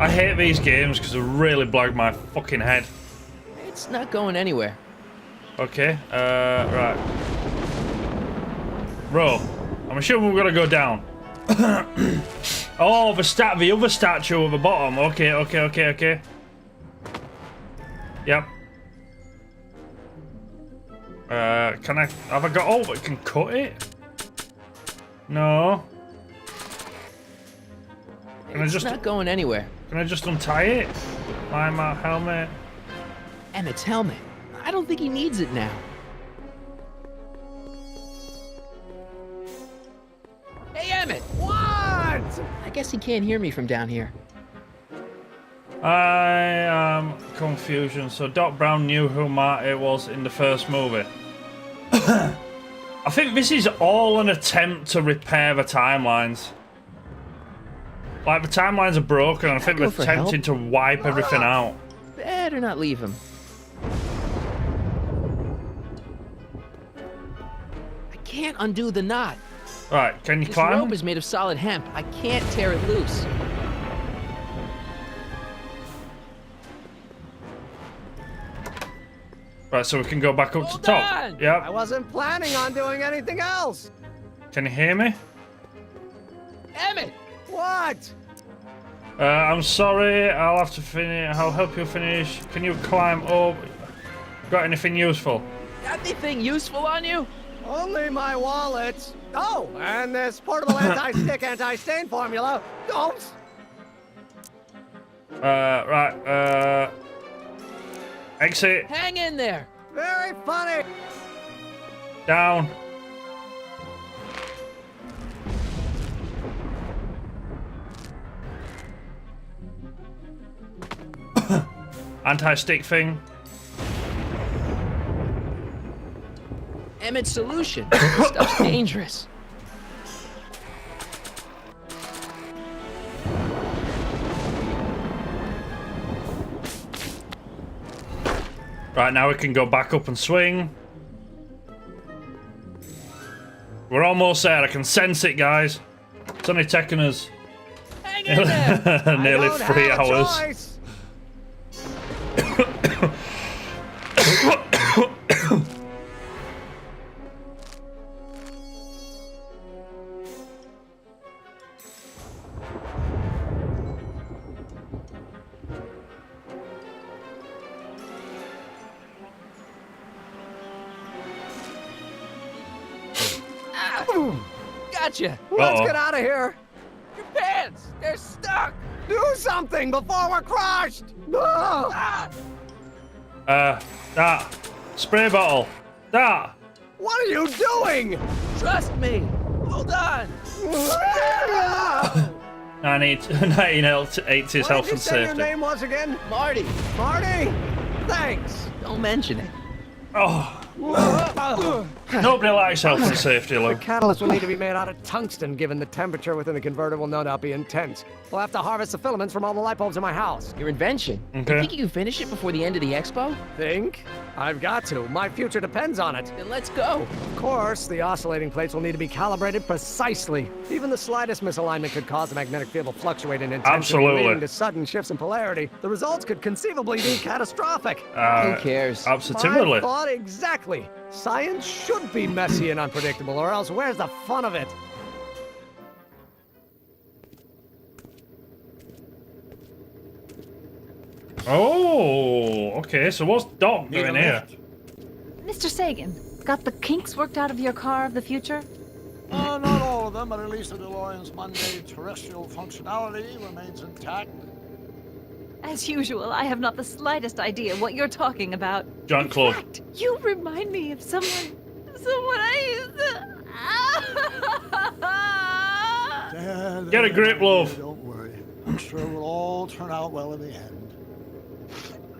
I hate these games because they really blow my fucking head. It's not going anywhere. Okay, right. Row. I'm assuming we're gonna go down. Oh, the other statue at the bottom. Okay. Yep. Have I got... Oh, it can cut it? No. It's not going anywhere. Can I just untie it? My helmet. Emmett's helmet. I don't think he needs it now. Hey, Emmett! What? I guess he can't hear me from down here. I am confusion. So Doc Brown knew who Marty was in the first movie. I think this is all an attempt to repair the timelines. Like, the timelines are broken, and I think they're attempting to wipe everything out. Better not leave him. I can't undo the knot. Right, can you This climb? This rope is made of solid hemp. I can't tear it loose. Right, so we can go back up to top. Yep. I wasn't planning on doing anything else. Can you hear me? Emmett! What? I'm sorry. I'll have to finish. I'll help you finish. Can you climb up? Got anything useful? Got anything useful on you? Only my wallet. Oh, and this portable anti-stick, anti-stain formula. Oops. Right. Exit. Hang in there. Very funny. Down. Anti-stick thing. Emmett's solution. This stuff's dangerous. Right, now we can go back up and swing. We're almost there. I can sense it, guys. It's only taken us Hang in there. nearly 3 hours. Gotcha. Let's get out of here. Your pants, they're stuck. Do something before we're crushed. Spray bottle. That. What are you doing? Trust me. Hold on. What 1980s health did you and say safety. your name was again? Marty. Marty! Thanks. Don't mention it. Oh. Nobody likes health and safety, The Lou. catalyst will need to be made out of tungsten, given the temperature within the converter will no doubt be intense. We'll have to harvest the filaments from all the light bulbs in my house. Your invention. Okay. You think you can finish it before the end of the expo? Think? I've got to. My future depends on it. Then let's go. Of course, the oscillating plates will need to be calibrated precisely. Even the slightest misalignment could cause the magnetic field to fluctuate in intensity, Absolutely. leading to sudden shifts in polarity. The results could conceivably be catastrophic. Who cares? Absolutely. I thought exactly. Science should be messy and unpredictable, or else where's the fun of it? Oh, okay. So what's Doc doing here? Mr. Sagan, got the kinks worked out of your car of the future? Not all of them, but at least the DeLorean's Monday terrestrial functionality remains intact. As usual, I have not the slightest idea what you're talking about. Giant Claude. In fact, you remind me of someone I used to... Get a grip, love. Don't worry. I'm sure we'll all turn out well in the end.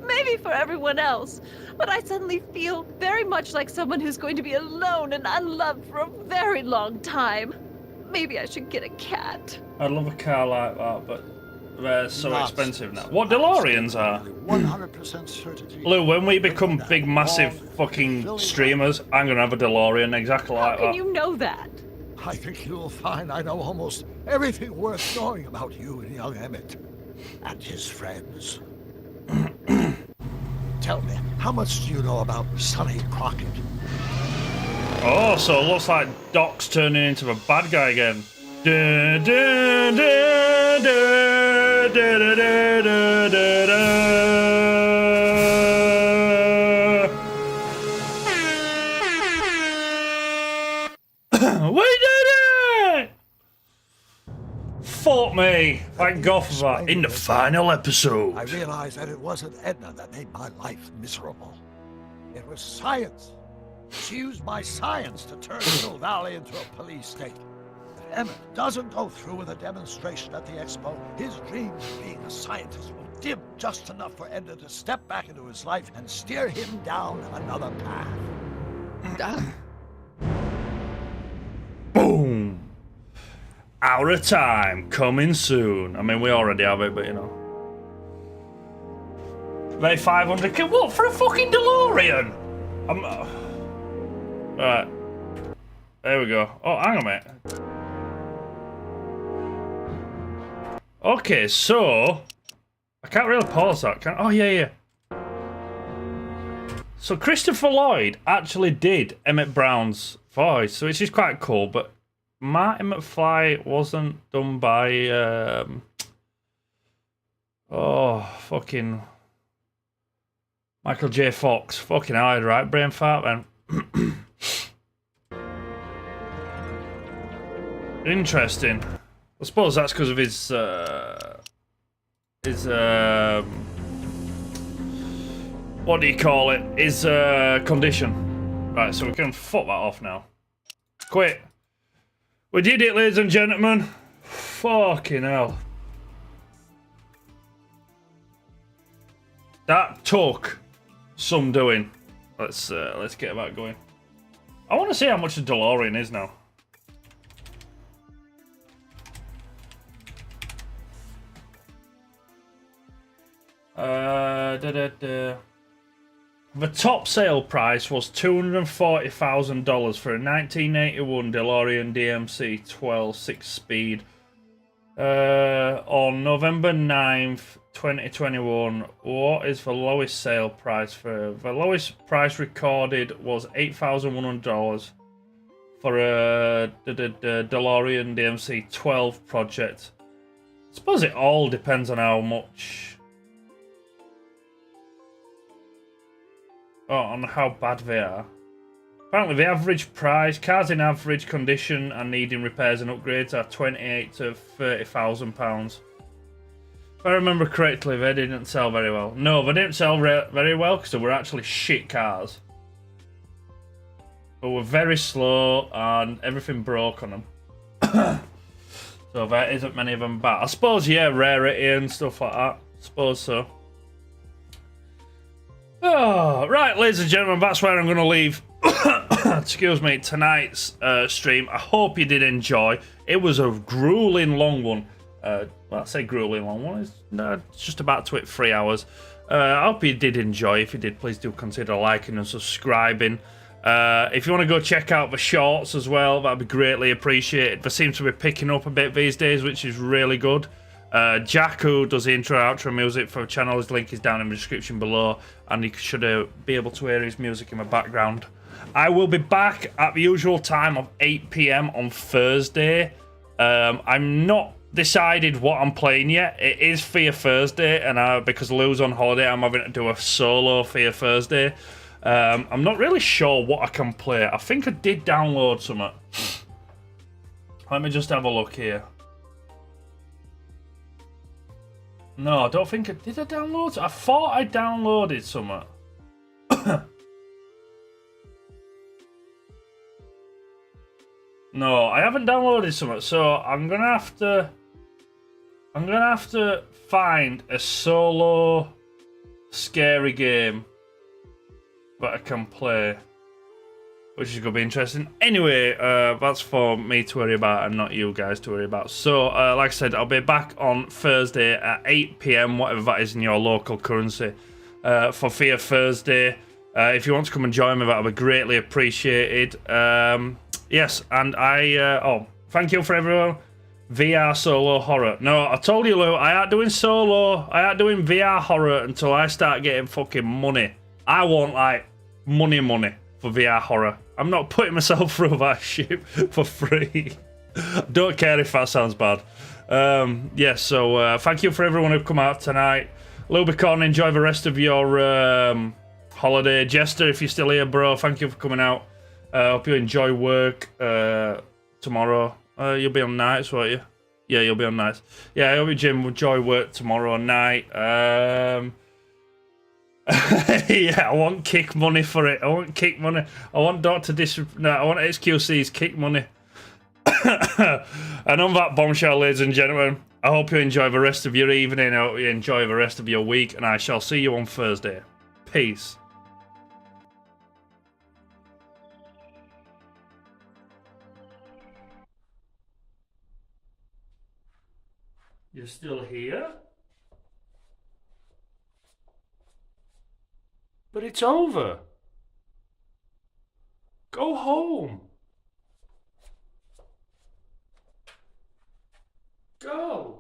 Maybe for everyone else, but I suddenly feel very much like someone who's going to be alone and unloved for a very long time. Maybe I should get a cat. I'd love a car like that, but they're so Nonsense. expensive now. What DeLoreans are? 100% certainty. Lou, when we become big, massive fucking streamers, I'm gonna have a DeLorean exactly How like can that. you know that? I think you'll find I know almost everything worth knowing about you and young Emmett and his friends. Tell me, how much do you know about Sonny Crockett? Oh, so it looks like Doc's turning into the bad guy again. Da, da, da, da, da, da, da, da, da. We did it! Fuck me. Thank God for that. In the final episode. I realized that it wasn't Edna that made my life miserable. It was science. She used my science to turn Hill Valley into a police state. If Emmett doesn't go through with a demonstration at the expo, his dreams of being a scientist will dim just enough for Edna to step back into his life and steer him down another path. Boom. Out of time. Coming soon. I mean, we already have it, but you know. They 500k. What? For a fucking DeLorean? Right. There we go. Oh, hang on a minute. Okay, so I can't really pause that, can I? Oh, yeah. So Christopher Lloyd actually did Emmett Brown's voice, so which is quite cool, but Marty McFly wasn't done by fucking Michael J. Fox. Fucking hell, right? Brain fart, man. Interesting. I suppose that's because of his what do you call it? His condition. Right, so we can fuck that off now. Quit. We did it, ladies and gentlemen. Fucking hell. That took some doing. Let's get that going. I want to see how much a DeLorean is now. The top sale price was $240,000 for a 1981 DeLorean DMC 12 6-speed. On November 9th, 2021, what is the lowest sale price for? The lowest price recorded was $8,100 for a DeLorean DMC 12 project. I suppose it all depends on how much... on how bad they are. Apparently the average price, cars in average condition and needing repairs and upgrades are £28,000 to £30,000. If I remember correctly, they didn't sell very well. No, they didn't sell very well because they were actually shit cars. They were very slow and everything broke on them. So there isn't many of them back. I suppose, yeah, rarity and stuff like that. I suppose so. Oh, right, ladies and gentlemen, that's where I'm going to leave, excuse me, tonight's stream. I hope you did enjoy. It was a grueling long one. Well, I say grueling long one. It's just about to hit 3 hours. I hope you did enjoy. If you did, please do consider liking and subscribing. If you want to go check out the shorts as well, that'd be greatly appreciated. They seem to be picking up a bit these days, which is really good. Jack, who does the intro outro music for the channel, his link is down in the description below, and you should be able to hear his music in the background. I will be back at the usual time of 8 PM on Thursday. I'm not decided what I'm playing yet. It is Fear Thursday, and because Lou's on holiday, I'm having to do a solo Fear Thursday. I'm not really sure what I can play. I think I did download something. Let me just have a look here. No, I don't think I did. I download? I thought I downloaded something. No, I haven't downloaded something, so I'm gonna have to find a solo scary game that I can play, which is gonna be interesting. Anyway, that's for me to worry about and not you guys to worry about. So, like I said, I'll be back on Thursday at 8 PM, whatever that is in your local currency, for Fear Thursday. If you want to come and join me, that would be greatly appreciated. Yes, and thank you for everyone. VR solo horror. No, I told you, Lou, I ain't doing solo. I ain't doing VR horror until I start getting fucking money. I want, like, money for VR horror. I'm not putting myself through that shit for free. Don't care if that sounds bad. Yes, so thank you for everyone who come out tonight. Lubicon, enjoy the rest of your holiday. Jester, if you're still here, bro, thank you for coming out. Hope you enjoy work tomorrow. You'll be on nights, won't you? Yeah, you'll be on nights. Yeah, I hope you, Jim, enjoy work tomorrow night. Yeah, I want kick money for it. I want kick money. I want Dr. No, I want XQC's kick money. And on that bombshell, ladies and gentlemen, I hope you enjoy the rest of your evening. I hope you enjoy the rest of your week, and I shall see you on Thursday. Peace. You're still here? But it's over. Go home. Go.